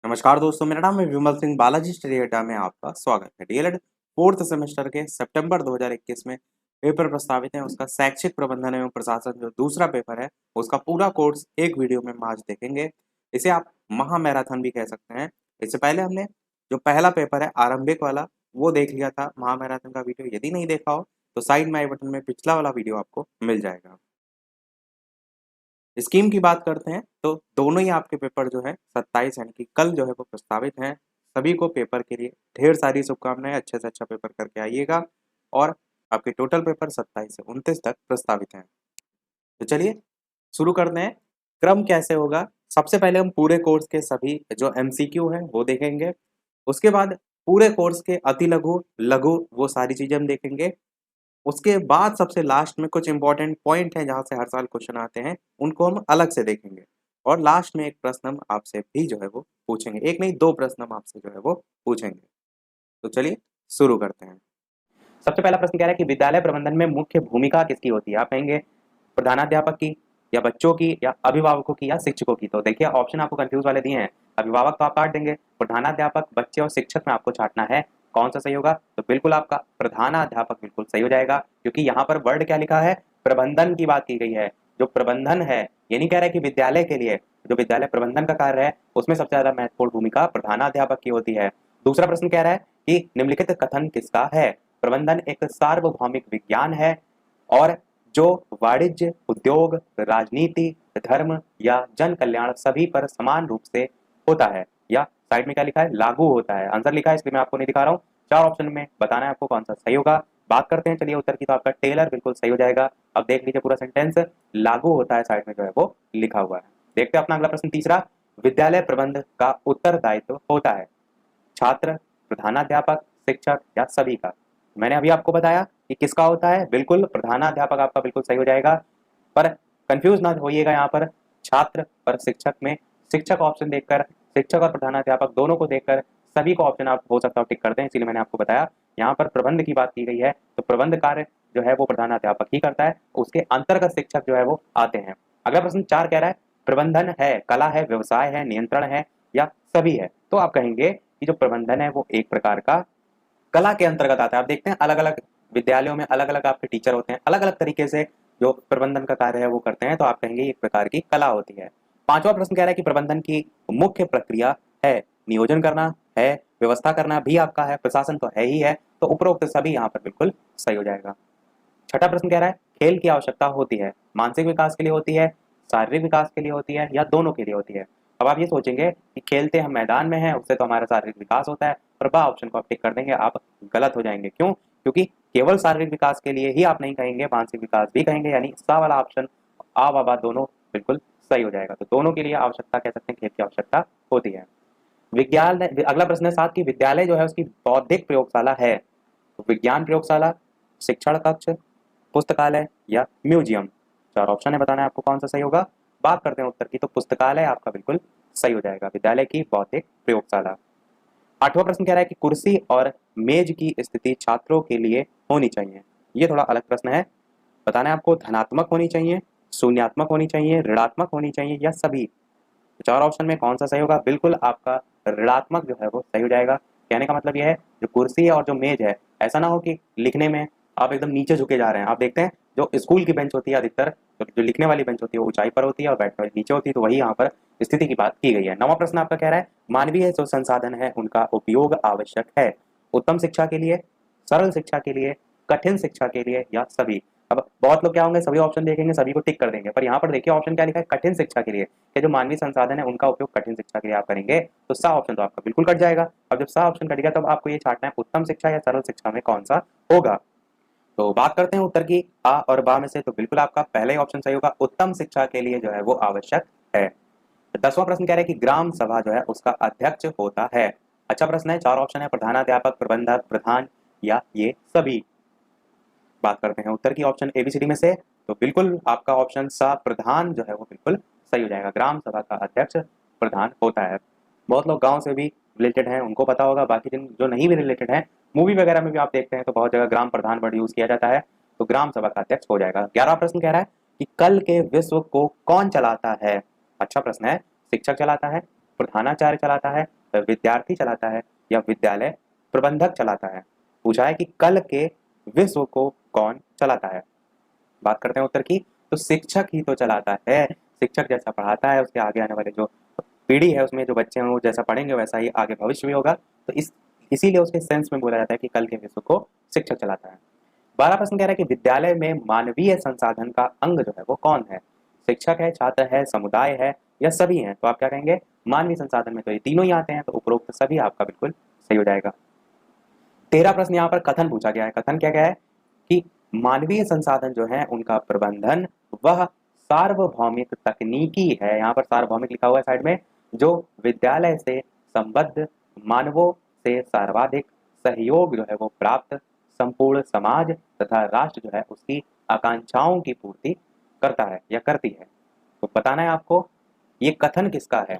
नमस्कार दोस्तों, मेरा नाम है विमल सिंह। बालाजी स्टडी अड्डा में आपका स्वागत है। डीएलएड फोर्थ सेमेस्टर के सितंबर 2021 में पेपर प्रस्तावित है। उसका शैक्षिक प्रबंधन एवं प्रशासन जो दूसरा पेपर है, उसका पूरा कोर्स एक वीडियो में हम आज देखेंगे। इसे आप महा मैराथन भी कह सकते हैं। इससे पहले हमने जो पहला पेपर है आरंभिक वाला, वो देख लिया था। महा मैराथन का वीडियो यदि नहीं देखा हो तो साइड में आई बटन में पिछला वाला वीडियो आपको मिल जाएगा। स्कीम की बात करते हैं तो दोनों ही आपके पेपर जो है 27 यानी कि कल जो है वो प्रस्तावित हैं। सभी को पेपर के लिए ढेर सारी शुभकामनाएं। अच्छे से अच्छा पेपर करके आइएगा और आपके टोटल पेपर 27 से 29 तक प्रस्तावित हैं। तो चलिए शुरू करते हैं। क्रम कैसे होगा? सबसे पहले हम पूरे कोर्स के सभी जो एमसीक्यू हैं वो देखेंगे। उसके बाद पूरे कोर्स के अति लघु लघु वो सारी चीजें हम देखेंगे। उसके बाद सबसे लास्ट में कुछ इंपॉर्टेंट पॉइंट हैं जहाँ से हर साल क्वेश्चन आते हैं, उनको हम अलग से देखेंगे। और लास्ट में एक प्रश्न हम आपसे भी जो है वो पूछेंगे। एक नहीं, दो प्रश्न हम आपसे जो है वो पूछेंगे। तो चलिए शुरू करते हैं। सबसे पहला प्रश्न कह रहा है कि विद्यालय प्रबंधन में मुख्य भूमिका किसकी होती है? आप कहेंगे प्रधानाध्यापक की, या बच्चों की, या अभिभावकों की, या शिक्षकों की। तो देखिए ऑप्शन आपको कंफ्यूज वाले दिए हैं। अभिभावक तो आप काट देंगे, प्रधानाध्यापक, बच्चे और शिक्षक में आपको छांटना है कौन सा सही होगा। तो बिल्कुल आपका प्रधानाध्यापक बिल्कुल सही हो जाएगा, क्योंकि यहाँ पर वर्ड क्या लिखा है? प्रबंधन की बात की गई है। जो प्रबंधन है, ये नहीं कह रहा है कि विद्यालय के लिए जो विद्यालय प्रबंधन का कार्य है उसमें सबसे ज्यादा महत्वपूर्ण भूमिका प्रधानाध्यापक की होती है। दूसरा प्रश्न कह रहा है कि निम्नलिखित कथन किसका है? प्रबंधन एक सार्वभौमिक विज्ञान है और जो वाणिज्य, उद्योग, राजनीति, धर्म या जन कल्याण सभी पर समान रूप से होता है। या साइड में क्या लिखा है? लागू होता है। आंसर लिखा है इसलिए मैं आपको नहीं दिखा रहा हूँ। चार ऑप्शन में बताना है आपको कौन सा सही होगा। बात करते हैं चलिए उत्तर की। तो आपका टेलर बिल्कुल सही हो जाएगा। अब देख लीजिए पूरा सेंटेंस लागू होता है साइड में जो है वो लिखा हुआ है। देखते हैं अपना अगला प्रश्न तीसरा। विद्यालय प्रबंध का उत्तरदायित्व होता है छात्र, प्रधानाध्यापक, शिक्षक या सभी का? मैंने अभी आपको बताया कि किसका होता है। बिल्कुल प्रधानाध्यापक आपका बिल्कुल सही हो जाएगा। पर कंफ्यूज ना होइएगा यहाँ पर छात्र और शिक्षक में। शिक्षक ऑप्शन देखकर, शिक्षक और प्रधानाध्यापक दोनों को देखकर सभी को ऑप्शन आप हो सकता है टिक करते हैं, इसीलिए मैंने आपको बताया। यहाँ पर प्रबंध की बात की गई है तो प्रबंध कार्य जो है वो प्रधानाध्यापक ही करता है, उसके अंतर्गत शिक्षक जो है वो आते हैं। अगला प्रश्न चार कह रहा है प्रबंधन है कला है, व्यवसाय है, नियंत्रण है या सभी है? तो आप कहेंगे कि जो प्रबंधन है वो एक प्रकार का कला के अंतर्गत आता है। आप देखते हैं अलग अलग विद्यालयों में अलग अलग आपके टीचर होते हैं, अलग अलग तरीके से जो प्रबंधन का कार्य है वो करते हैं, तो आप कहेंगे एक प्रकार की कला होती है। पांचवा प्रश्न कह रहा है कि प्रबंधन की मुख्य प्रक्रिया है नियोजन करना, है व्यवस्था करना भी आपका है, प्रशासन तो है ही है। तो उपरोक्त सभी यहाँ पर बिल्कुल सही हो जाएगा। छठा प्रश्न कह रहा है खेल की आवश्यकता होती है मानसिक विकास के लिए होती है, शारीरिक विकास के लिए होती है या दोनों के लिए होती है? अब आप ये सोचेंगे कि खेलते हम मैदान में हैं उससे तो हमारा शारीरिक विकास होता है, और बा ऑप्शन को आप टिक कर देंगे। आप गलत हो जाएंगे। क्यों? क्योंकि केवल शारीरिक विकास के लिए ही आप नहीं कहेंगे, मानसिक विकास भी कहेंगे। यानी सा वाला ऑप्शन आ बाबा दोनों बिल्कुल सही हो जाएगा। तो दोनों के लिए आवश्यकता कह सकते हैं, खेल की आवश्यकता होती है। विज्ञान अगला प्रश्न है सात की विद्यालय जो है उसकी बौद्धिक प्रयोगशाला है तो विज्ञान प्रयोगशाला, शिक्षण कक्ष, पुस्तकालय या म्यूजियम? चार ऑप्शन है, बताना है आपको कौन सा सही होगा। बात करते हैं उत्तर की तो पुस्तकालय आपका बिल्कुल सही हो जाएगा, विद्यालय की बौद्धिक प्रयोगशाला। आठवां प्रश्न कह रहा है कि कुर्सी और मेज की स्थिति छात्रों के लिए होनी चाहिए। ये थोड़ा अलग प्रश्न है। बताना है आपको धनात्मक होनी चाहिए, शून्यात्मक होनी चाहिए, ऋणात्मक होनी चाहिए या सभी? तो चार ऑप्शन में कौन सा सही होगा? बिल्कुल आपका ऋणात्मक जो है वो सही हो जाएगा। कहने का मतलब यह है जो कुर्सी है और जो मेज है, ऐसा ना हो कि लिखने में आप एकदम नीचे झुके जा रहे हैं। आप देखते हैं जो स्कूल की बेंच होती है अधिकतर, जो लिखने वाली बेंच होती है वो ऊंचाई पर होती है और बैठने वाली नीचे होती है, तो वही यहाँ पर स्थिति की बात की गई है। नवा प्रश्न आपका कह रहा है मानवीय जो संसाधन है उनका उपयोग आवश्यक है उत्तम शिक्षा के लिए, सरल शिक्षा के लिए, कठिन शिक्षा के लिए या सभी? अब बहुत लोग क्या होंगे, सभी ऑप्शन देखेंगे, सभी को टिक कर देंगे, पर यहाँ पर देखिए ऑप्शन क्या लिखा है? कठिन शिक्षा के लिए। कि जो मानवीय संसाधन है उनका उपयोग कठिन शिक्षा के लिए आप करेंगे, तो सा ऑप्शन तो आपका बिल्कुल कट जाएगा। अब जब सा ऑप्शन कट गया तब आपको ये छांटना है उत्तम शिक्षा या सरल शिक्षा में कौन सा होगा। तो बात करते हैं उत्तर की आ और बा में से, तो बिल्कुल आपका पहला ही ऑप्शन सही होगा, उत्तम शिक्षा के लिए जो है वो आवश्यक है। दसवां प्रश्न कह रहा है कि ग्राम सभा जो है उसका अध्यक्ष होता है। अच्छा प्रश्न है। चार ऑप्शन है प्रधानाध्यापक, प्रबंधक, प्रधान या ये सभी? बात करते हैं उत्तर की ऑप्शन एबीसीडी में से, तो बिल्कुल आपका ऑप्शन सा प्रधान जो है वो बिल्कुल सही हो जाएगा। ग्राम सभा का अध्यक्ष प्रधान होता है। बहुत लोग गांव से भी रिलेटेड हैं, उनको पता होगा। बाकी जिन जो नहीं भी रिलेटेड हैं, मूवी वगैरह में भी आप देखते हैं तो बहुत जगह ग्राम प्रधान वर्ड यूज किया जाता है, तो ग्राम सभा का अध्यक्ष हो जाएगा। 11वां प्रश्न कह रहा है कि कल के विश्व को कौन चलाता है? अच्छा प्रश्न है। शिक्षक चलाता है, प्रधानाचार्य चलाता है, विद्यार्थी चलाता है या विद्यालय प्रबंधक चलाता है? पूछा है कि कल के विश्व को कौन चलाता है? बात करते हैं उत्तर की, तो शिक्षक ही तो चलाता है। शिक्षक जैसा पढ़ाता है, उसके आगे आने वाले जो पीढ़ी है उसमें जो बच्चे हैं वो जैसा पढ़ेंगे वैसा ही आगे भविष्य भी होगा। तो इसीलिए उसके सेंस में बोला जाता है कि कल के विश्व को शिक्षक चलाता है। 12 प्रश्न कह रहा है कि विद्यालय में मानवीय संसाधन का अंग जो है वो कौन है? शिक्षक है, छात्र है, समुदाय है या सभी हैं? तो आप क्या कहेंगे? मानवीय संसाधन में तो ये तीनों ही आते हैं, तो उपरोक्त सभी आपका बिल्कुल सही हो जाएगा। 13 प्रश्न यहाँ पर कथन पूछा गया है। कथन क्या है कि मानवीय संसाधन जो है उनका प्रबंधन वह सार्वभौमिक तकनीकी है, यहाँ पर सार्वभौमिक लिखा हुआ है साइड में, जो विद्यालय से संबद्ध मानवों से सर्वाधिक सहयोग जो है वो प्राप्त संपूर्ण समाज तथा राष्ट्र जो है उसकी आकांक्षाओं की पूर्ति करता है या करती है। तो बताना है आपको ये कथन किसका है।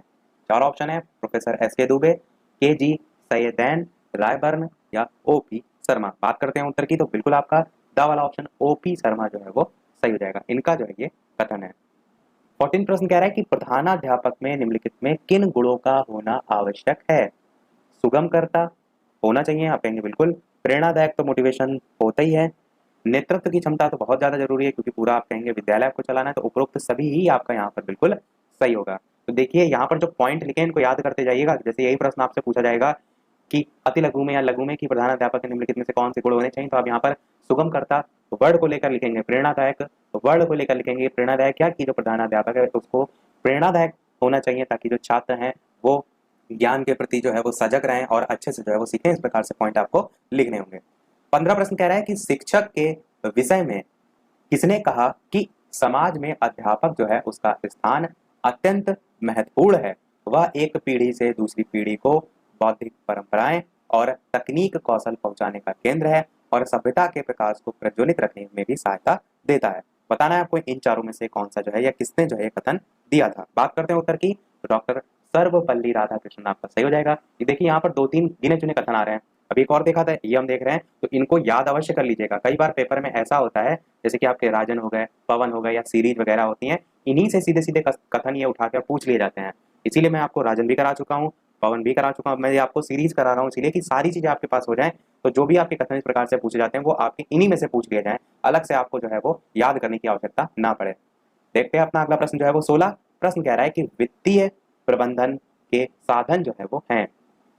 4 ऑप्शन है, प्रोफेसर एस के दुबे, के जी सैयदैन, रायबर्न या ओ पी शर्मा। बात करते हैं उत्तर की, तो बिल्कुल आपका द वाला ऑप्शन ओ पी शर्मा जो है वो सही हो जाएगा। इनका जो है ये कथन है। 14 प्रश्न कह रहा है कि प्रधानाध्यापक में निम्नलिखित में किन गुणों का होना आवश्यक है? सुगमकर्ता होना चाहिए, आप कहेंगे बिल्कुल। प्रेरणादायक तो मोटिवेशन होता ही है। नेतृत्व की क्षमता तो बहुत ज्यादा जरूरी है क्योंकि पूरा आप कहेंगे विद्यालय आपको चलाना है, तो उपरोक्त सभी ही आपका यहाँ पर बिल्कुल सही होगा। तो देखिए यहाँ पर जो पॉइंट लिखे हैं इनको याद करते जाइएगा। जैसे यही प्रश्न आपसे पूछा जाएगा कि अति लघु में या लघु में कि प्रधानाध्यापक के निम्नलिखित में से कौन से गुण होने चाहिए, तो आप यहाँ पर सुगमकर्ता वर्ड को लेकर लिखेंगे, प्रेरणादायक वर्ड को लेकर लिखेंगे। प्रेरणादायक क्या कि जो प्रधानाध्यापक है उसको प्रेरणादायक होना चाहिए ताकि जो छात्र हैं वो ज्ञान के प्रति जो है वो सजग रहें और अच्छे से जो है वो सीखें। इस प्रकार से पॉइंट आपको लिखने होंगे। 15 प्रश्न कह रहा है कि शिक्षक के विषय में किसने कहा कि समाज में अध्यापक जो है उसका स्थान अत्यंत महत्वपूर्ण है, वह एक पीढ़ी से दूसरी पीढ़ी को बौद्धिक परंपराएं और तकनीक कौशल पहुंचाने का केंद्र है और सभ्यता के प्रकाश को प्रज्वलित रखने में भी सहायता देता है। बताना है आपको इन चारों में से कौन सा जो है या किसने जो है कथन दिया था। बात करते हैं उत्तर की, तो डॉक्टर सर्वपल्ली राधाकृष्णन आपका सही हो जाएगा। ये देखिए यहाँ पर 2-3 गिने चुने कथन आ रहे हैं। अभी एक और देखा था, ये हम देख रहे हैं, तो इनको याद अवश्य कर लीजिएगा। कई बार पेपर में ऐसा होता है जैसे कि आपके राजन हो गए, पवन हो गए या सीरीज वगैरह होती हैं, इन्हीं से सीधे सीधे कथन ये उठाकर पूछ लिए जाते हैं। इसीलिए मैं आपको राजन भी करा चुका हूँ, पवन भी करा चुका हूँ, मैं आपको सीरीज करा रहा हूँ इसीलिए कि सारी चीजें आपके पास हो जाएं। तो जो भी आपके कथन इस प्रकार से पूछे जाते हैं वो आपके इन्हीं में से पूछ लिए जाएं, अलग से आपको जो है वो याद करने की आवश्यकता ना पड़े। देखते हैं अपना अगला प्रश्न जो है वो 16 प्रश्न कह रहा है कि वित्तीय प्रबंधन के साधन जो है वो हैं।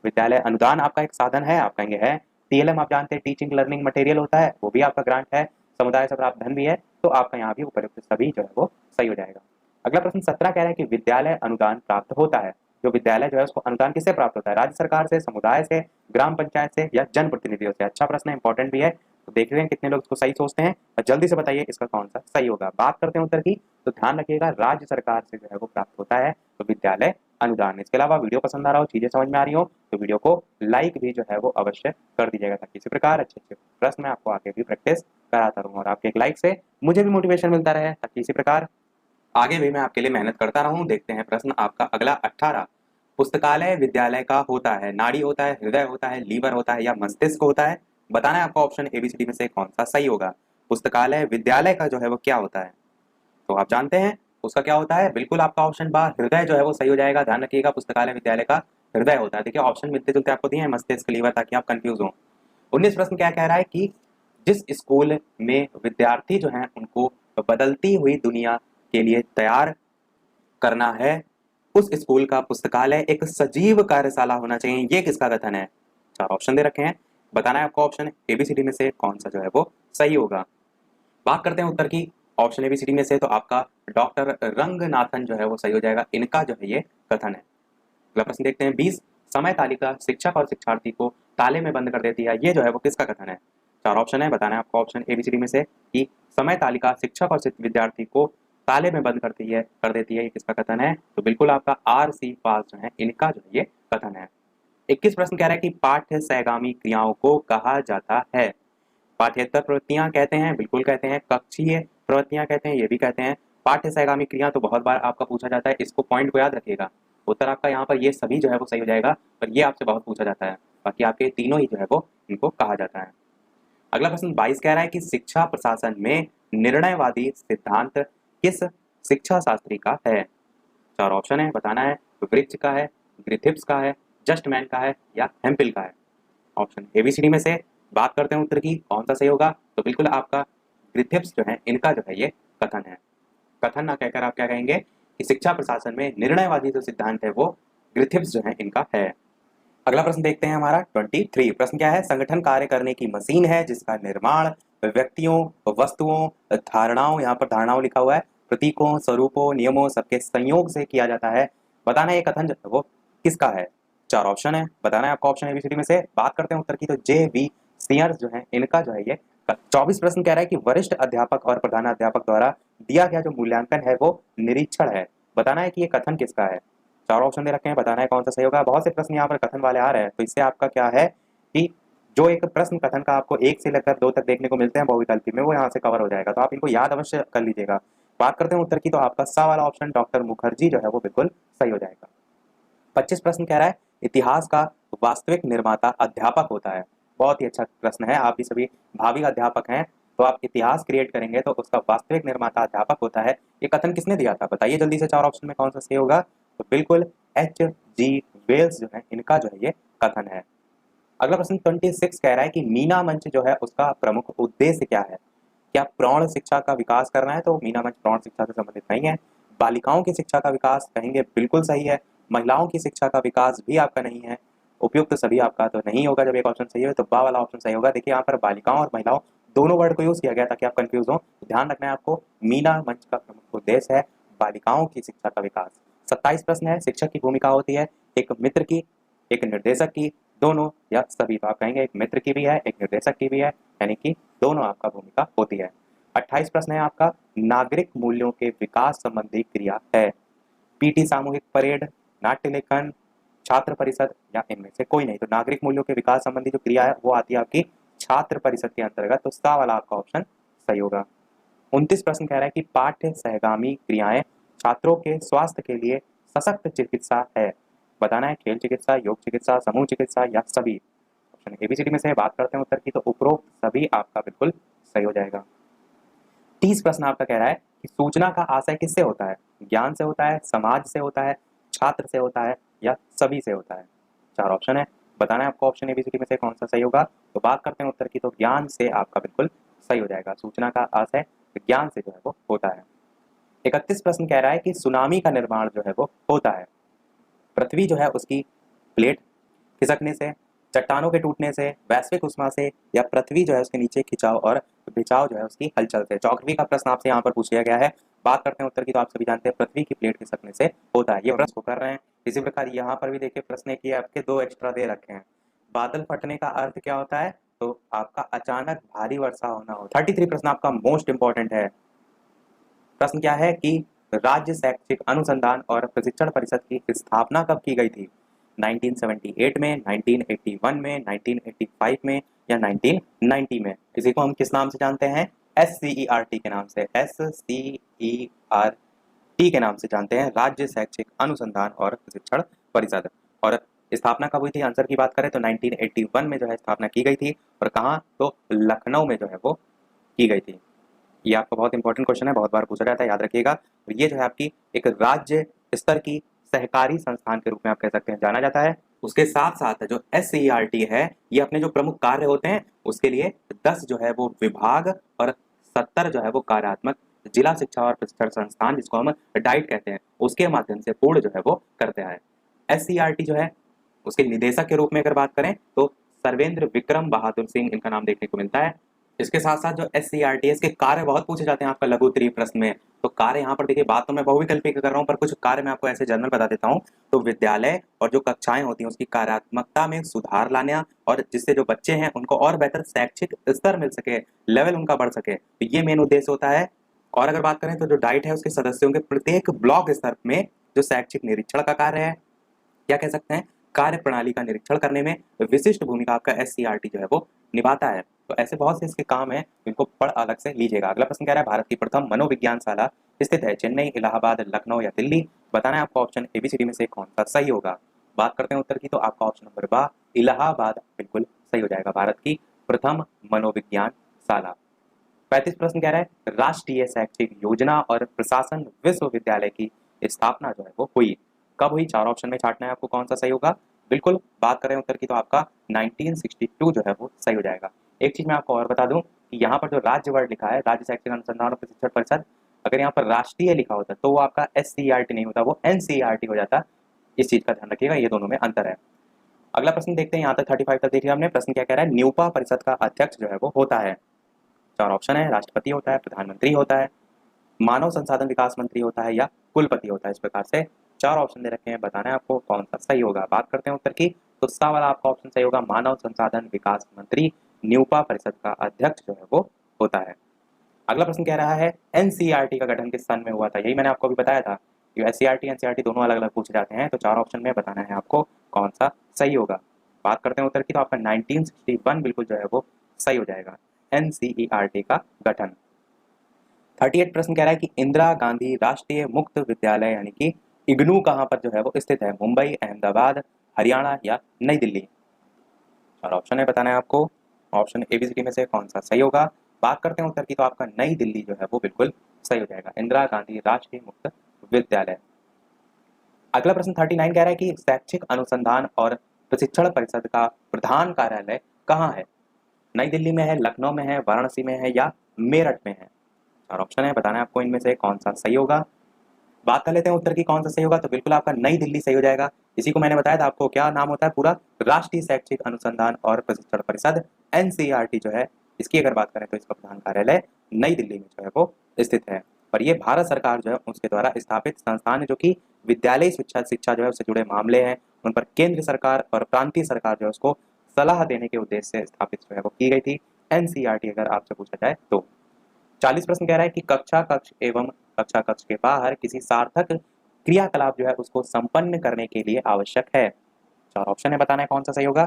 विद्यालय अनुदान आपका एक साधन है, आप कहेंगे है। टीएलएम आप जानते हैं टीचिंग लर्निंग मटेरियल होता है, वो भी आपका ग्रांट है। समुदाय से प्राप्त धन भी है, तो आपका यहाँ भी उपयुक्त सभी जो है वो सही हो जाएगा। अगला प्रश्न 17 कह रहा है कि विद्यालय अनुदान प्राप्त होता है। जो विद्यालय जो है उसको अनुदान किससे प्राप्त होता है? राज्य सरकार से, समुदाय से, ग्राम पंचायत से या जनप्रतिनिधियों से? अच्छा प्रश्न है, इंपॉर्टेंट भी है। तो देख रहे हैं कितने लोग इसको सही सोचते हैं और जल्दी से बताइए इसका कौन सा सही होगा। बात करते हैं उत्तर की, तो ध्यान रखिएगा राज्य सरकार से जो है वो प्राप्त होता है तो विद्यालय अनुदान। इसके अलावा वीडियो पसंद आ रहा हो, चीजें समझ में आ रही हो, तो वीडियो को लाइक भी जो है वो अवश्य कर दीजिएगा ताकि इसी प्रकार अच्छे अच्छे प्रश्न मैं आपको आगे भी प्रैक्टिस कराता रहूँ और आपके एक लाइक से मुझे भी मोटिवेशन मिलता रहे ताकि इसी प्रकार आगे भी मैं आपके लिए मेहनत करता रहूं। देखते हैं प्रश्न आपका अगला 18। पुस्तकालय विद्यालय का होता है, नाड़ी होता है, हृदय होता है, लीवर होता है या मस्तिष्क होता है? बताना है आपको ऑप्शन एबीसीडी में से कौन सा सही होगा। पुस्तकालय विद्यालय का जो है वो क्या होता है, तो आप जानते हैं उसका क्या होता है। बिल्कुल आपका ऑप्शन बा हृदय जो है वो सही हो जाएगा। ध्यान रखिएगा पुस्तकालय विद्यालय का हृदय होता है। देखिए ऑप्शन मिलते जुलते आपको दिए हैं, मस्तिष्क, लीवर, ताकि आप कंफ्यूज हो। 19 प्रश्न क्या कह रहा है कि जिस स्कूल में विद्यार्थी जो हैं उनको बदलती हुई दुनिया के लिए तैयार करना है उस स्कूल का पुस्तकालय एक सजीव कार्यशाला होना चाहिए, ये किसका कथन है? 4 ऑप्शन दे रखे हैं, बताना है आपको ऑप्शन एबीसीडी में से कौन सा जो है वो सही होगा। बात करते हैं उत्तर की, ऑप्शन एबीसीडी में से तो आपका डॉक्टर रंगनाथन जो है वो सही हो जाएगा। इनका जो है ये कथन है। अगला प्रश्न देखते हैं 20। समय तालिका शिक्षक और शिक्षार्थी को ताले में बंद कर देती है, ये जो है वो किसका कथन है? 4 ऑप्शन है, बताना है आपको ऑप्शन एबीसीडी में से कि समय तालिका शिक्षक और विद्यार्थी को ताले में बंद करती है कर देती है, ये किसका कथन है? तो बिल्कुल आपका आर सी पास जो है इनका जो है ये कथन है। 21 प्रश्न कह रहा है कि पाठ्य सहगामी क्रियाओं को कहा जाता है। पाठ्येतर प्रवृत्तियां कहते हैं, बिल्कुल कहते हैं। कक्षीय प्रवृत्तियां कहते हैं, ये भी कहते हैं। पाठ्य सहगामी क्रिया तो बहुत बार आपका पूछा जाता है, इसको पॉइंट को याद रखिएगा। उत्तर आपका यहाँ पर ये सभी जो है वो सही हो जाएगा, पर ये आपसे बहुत पूछा जाता है। बाकी आपके तीनों ही जो है वो इनको कहा जाता है। अगला प्रश्न 22 कह रहा है कि शिक्षा प्रशासन में निर्णयवादी सिद्धांत किस शिक्षा शास्त्री का है? 4 ऑप्शन है, बताना है। वृक्ष का है, ग्रिफिथ्स का है, जस्टमैन का है या हेम्पिल का है? ऑप्शन एबीसीडी में से बात करते हैं उत्तर की, कौन सा सही होगा? तो बिल्कुल आपका ग्रिफिथ्स जो है इनका जो है ये कथन है। कथन ना कहकर आप क्या कहेंगे कि शिक्षा प्रशासन में निर्णयवादी जो सिद्धांत है वो ग्रिफिथ्स जो है इनका है। अगला प्रश्न देखते हैं हमारा 23। प्रश्न क्या है? संगठन कार्य करने की मशीन है जिसका निर्माण व्यक्तियों, वस्तुओं, धारणाओं, यहाँ पर धारणाओं लिखा हुआ है, प्रतीकों, स्वरूपों, नियमों सबके संयोग से किया जाता है। बताना है ये कथन जो है वो किसका है? 4 ऑप्शन है, बताना है आपको ऑप्शन एबीसीडी में से। बात करते हैं उत्तर की, तो जे बी सियर्स जो है इनका जो है ये 24 प्रश्न कह रहा है कि वरिष्ठ अध्यापक और प्रधानाध्यापक द्वारा दिया गया जो मूल्यांकन है वो निरीक्षण है। बताना है कि ये कथन किसका है? 4 ऑप्शन दे रखे हैं, बताना है कौन सा सही होगा। बहुत से प्रश्न यहाँ पर कथन वाले आ रहे हैं, तो इससे आपका क्या है कि जो एक प्रश्न कथन का आपको 1 से लेकर 2 तक देखने को मिलते हैं बहुविकल्पी में, वो यहाँ से कवर हो जाएगा, तो आप इनको याद अवश्य कर लीजिएगा। बात करते हैं उत्तर की, तो आपका सा वाला ऑप्शन डॉक्टर मुखर्जी जो है वो बिल्कुल सही हो जाएगा। 25 प्रश्न कह रहा है इतिहास का वास्तविक निर्माता अध्यापक होता है। बहुत ही अच्छा प्रश्न है, आप भी सभी भावी अध्यापक हैं, तो आप इतिहास क्रिएट करेंगे तो उसका वास्तविक निर्माता अध्यापक होता है। ये कथन किसने दिया था? बताइए जल्दी से 4 ऑप्शन में कौन सा सही होगा? तो बिल्कुल एच जी वेल्स जो है इनका जो है ये कथन है। अगला प्रश्न 26 कह रहा है कि मीना मंच जो है उसका प्रमुख उद्देश्य क्या है? क्या प्रौढ़ शिक्षा का विकास करना है? तो मीना मंच प्रौढ़ शिक्षा से संबंधित नहीं है। बालिकाओं की शिक्षा का विकास कहेंगे, बिल्कुल सही है। महिलाओं की शिक्षा का विकास भी आपका नहीं है। उपयुक्त सभी आपका तो नहीं होगा, जब एक ऑप्शन सही है तो बा वाला ऑप्शन सही होगा। देखिए यहाँ पर बालिकाओं और महिलाओं दोनों वर्ड को यूज किया गया ताकि आप कंफ्यूज हो, तो ध्यान रखना है आपको। मीना मंच का प्रमुख उद्देश्य है बालिकाओं की शिक्षा का विकास। 27 प्रश्न है, शिक्षक की भूमिका होती है एक मित्र की, एक निर्देशक की, दोनों या सभी? तो आप कहेंगे एक मित्र की भी है, एक निर्देशक की भी है, यानी कि दोनों आपका भूमिका होती है। 28 प्रश्न है आपका, नागरिक मूल्यों के विकास संबंधी क्रिया है। पीटी सामूहिक परेड, नाट्य लेखन, छात्र परिषद या इनमें से कोई नहीं? तो नागरिक मूल्यों के विकास संबंधी जो क्रिया है वो आती है आपकी छात्र परिषद के अंतर्गत, तो सा वाला आपका ऑप्शन सही होगा। 29 प्रश्न कह रहा है कि पाठ्य सहगामी क्रियाएं छात्रों के स्वास्थ्य के लिए सशक्त चिकित्सा है। बताना है खेल चिकित्सा, योग चिकित्सा, समूह चिकित्सा या सभी? ऑप्शन एबीसीडी में से बात करते हैं उत्तर की, तो उपरोक्त सभी आपका बिल्कुल सही हो जाएगा। 30 प्रश्न आपका कह रहा है कि सूचना का आशय किससे होता है? ज्ञान से होता है, समाज से होता है, छात्र से होता है या सभी से होता है? 4 ऑप्शन है, बताना है आपको ऑप्शन एबीसीडी में से कौन सा सही होगा। तो बात करते हैं उत्तर की, तो ज्ञान से आपका बिल्कुल सही हो जाएगा। सूचना का आशय ज्ञान से जो है वो होता है। 31 प्रश्न कह रहा है कि सुनामी का निर्माण जो है वो होता है पृथ्वी जो है उसकी प्लेट खिसकने से, चट्टानों के टूटने से, वैश्विक उष्मा से या पृथ्वी जो है उसके नीचे खिंचाव और बिछाव जो है उसकी हलचल से? ज्योग्राफी का प्रश्न आपसे यहाँ पर पूछ लिया गया है। बात करते हैं उत्तर की, तो आप सभी जानते हैं पृथ्वी की प्लेट खिसकने से होता है। ये प्रश्न को कर रहे हैं। इसी प्रकार यहाँ पर भी देखिए प्रश्न की आपके 2 एक्स्ट्रा दे रखे हैं। बादल फटने का अर्थ क्या होता है? तो आपका अचानक भारी वर्षा होना होता है। 33 प्रश्न आपका मोस्ट इंपॉर्टेंट है। प्रश्न क्या है कि राज्य शैक्षिक अनुसंधान और प्रशिक्षण परिषद की स्थापना कब की गई थी? 1978 में, 1981 में, 1985 में या 1990 में? इसी को हम किस नाम से जानते हैं? SCERT के नाम से, SCERT के नाम से जानते हैं, राज्य शैक्षिक अनुसंधान और प्रशिक्षण परिषद। और स्थापना कब हुई थी? आंसर की बात करें तो 1981 में जो है स्थापना की गई थी। और कहाँ? तो लखनऊ में जो है वो की गई थी। ये आपका बहुत इंपॉर्टेंट क्वेश्चन है, बहुत बार पूछा जाता है, याद रखिएगा। तो ये जो है आपकी एक राज्य स्तर की सहकारी संस्थान के रूप में आप कह सकते हैं जाना जाता है। उसके साथ साथ जो SCERT है ये अपने जो प्रमुख कार्य होते हैं उसके लिए 10 जो है वो विभाग और 70 जो है वो कार्यात्मक जिला शिक्षा और प्रशिक्षण संस्थान, जिसको हम डाइट कहते हैं, उसके माध्यम से पूर्ण जो है वो करते हैं। SCERT जो है उसके निदेशक के रूप में अगर बात करें तो सर्वेंद्र विक्रम बहादुर सिंह इनका नाम देखने को मिलता है। इसके साथ साथ जो SCERT के कार्य बहुत पूछे जाते हैं आपका लघु उत्तरीय प्रश्न में। तो कार्य यहाँ पर देखिए, बात तो मैं बहुविकल्पी कर रहा हूँ पर कुछ कार्य मैं आपको ऐसे जनरल बता देता हूँ। तो विद्यालय और जो कक्षाएं होती हैं उसकी कार्यात्मकता में सुधार लाना, और जिससे जो बच्चे हैं उनको और बेहतर शैक्षिक स्तर मिल सके, लेवल उनका बढ़ सके, तो ये मेन उद्देश्य होता है। और अगर बात करें तो जो डाइट है उसके सदस्यों के प्रत्येक ब्लॉक स्तर में जो शैक्षिक निरीक्षण का कार्य है, क्या कह सकते हैं, कार्य प्रणाली का निरीक्षण करने में विशिष्ट भूमिका आपका SCERT जो है वो निभाता है। तो ऐसे बहुत से इसके काम हैं जिनको पढ़ अलग से लीजिएगा। अगला प्रश्न कह रहा है भारत की प्रथम मनोविज्ञानशाला स्थित है चेन्नई, इलाहाबाद, लखनऊ या दिल्ली? बताना है आपको ऑप्शन एबीसीडी में से कौन सा सही होगा। बात करते हैं उत्तर की, तो आपका ऑप्शन नंबर बा इलाहाबाद बिल्कुल सही हो जाएगा, भारत की प्रथम मनोविज्ञानशाला। 35 प्रश्न कह रहा है राष्ट्रीय शैक्षिक योजना और प्रशासन विश्वविद्यालय की स्थापना जो है वो हुई कब हुई, 4 ऑप्शन में छांटना है आपको कौन सा सही होगा। बिल्कुल बात करें उत्तर की तो आपका 1962 जो है वो सही हो जाएगा। एक चीज़ मैं आपको और बता दूं कि यहाँ पर जो राज्य वर्ड लिखा है, राज्य शैक्षिक अनुसंधान और प्रशिक्षण परिषद, अगर यहाँ पर राष्ट्रीय लिखा होता तो वो आपका SCERT नहीं होता, वो NCERT हो जाता। इस चीज़ का ध्यान रखिएगा, ये दोनों में अंतर है। अगला प्रश्न देखते हैं, यहाँ तक 35 तक देख लिया हमने। प्रश्न क्या कह रहा है, न्यूपा परिषद का अध्यक्ष जो है वो होता है। 4 ऑप्शन है, राष्ट्रपति होता है, प्रधानमंत्री होता है, मानव संसाधन विकास मंत्री होता है या कुलपति होता है। इस प्रकार से 4 ऑप्शन दे रखे हैं, बताना है आपको कौन सा सही होगा। बात करते हैं उत्तर की, तो सा वाला आपका ऑप्शन सही होगा, मानव संसाधन विकास मंत्री न्यूपा परिषद का अध्यक्ष जो है वो होता है। अगला प्रश्न कह रहा है, NCERT का गठन किस सन में हुआ था। यही मैंने आपको अभी बताया था कि SCERT NCERT दोनों अलग अलग पूछे जाते हैं, तो 4 ऑप्शन में बताना है आपको कौन सा सही होगा। बात करते हैं उत्तर की, तो आपका 1961 बिल्कुल जो है वो सही हो जाएगा, NCERT का गठन। 38 प्रश्न कह रहा है कि इंदिरा गांधी राष्ट्रीय मुक्त विद्यालय यानी कि इग्नू कहाँ पर जो है वो स्थित है, मुंबई, अहमदाबाद, हरियाणा या नई दिल्ली। 4 ऑप्शन है, बताना है आपको ऑप्शन ABCD में से कौन सा सही होगा। बात करते हैं उत्तर की, तो आपका नई दिल्ली जो है वो बिल्कुल सही हो जाएगा, इंदिरा गांधी राष्ट्रीय मुक्त विद्यालय। अगला प्रश्न 39 कह रहा है कि शैक्षिक अनुसंधान और प्रशिक्षण परिषद का प्रधान कार्यालय कहाँ है, नई दिल्ली में है, लखनऊ में है, वाराणसी में है या मेरठ में है। 4 ऑप्शन है, बताना है आपको इनमें से कौन सा सही होगा। बात कर लेते हैं उत्तर की कौन सा सही होगा, तो बिल्कुल आपका नई दिल्ली सही हो जाएगा। इसी को मैंने बताया था आपको, क्या नाम होता है पूरा, राष्ट्रीय शैक्षिक अनुसंधान और प्रशिक्षण परिषद, NCERT जो है, इसकी अगर बात करें तो इसका प्रधान कार्यालय नई दिल्ली में जो है वो स्थित है। पर ये भारत सरकार जो है उसके द्वारा स्थापित संस्थान है, जो कि विद्यालय शिक्षा जो है उससे जुड़े मामले हैं उन पर केंद्र सरकार और प्रांतीय सरकार जो है उसको सलाह देने के उद्देश्य से स्थापित जो है वो की गई थी, NCERT अगर आपसे पूछा जाए तो। 40 प्रश्न कह रहा है कि कक्षा कक्ष एवं कक्षा कक्ष के बाहर किसी सार्थक क्रियाकलाप जो है उसको संपन्न करने के लिए आवश्यक है। 4 ऑप्शन है, बताना है कौन सा सही होगा।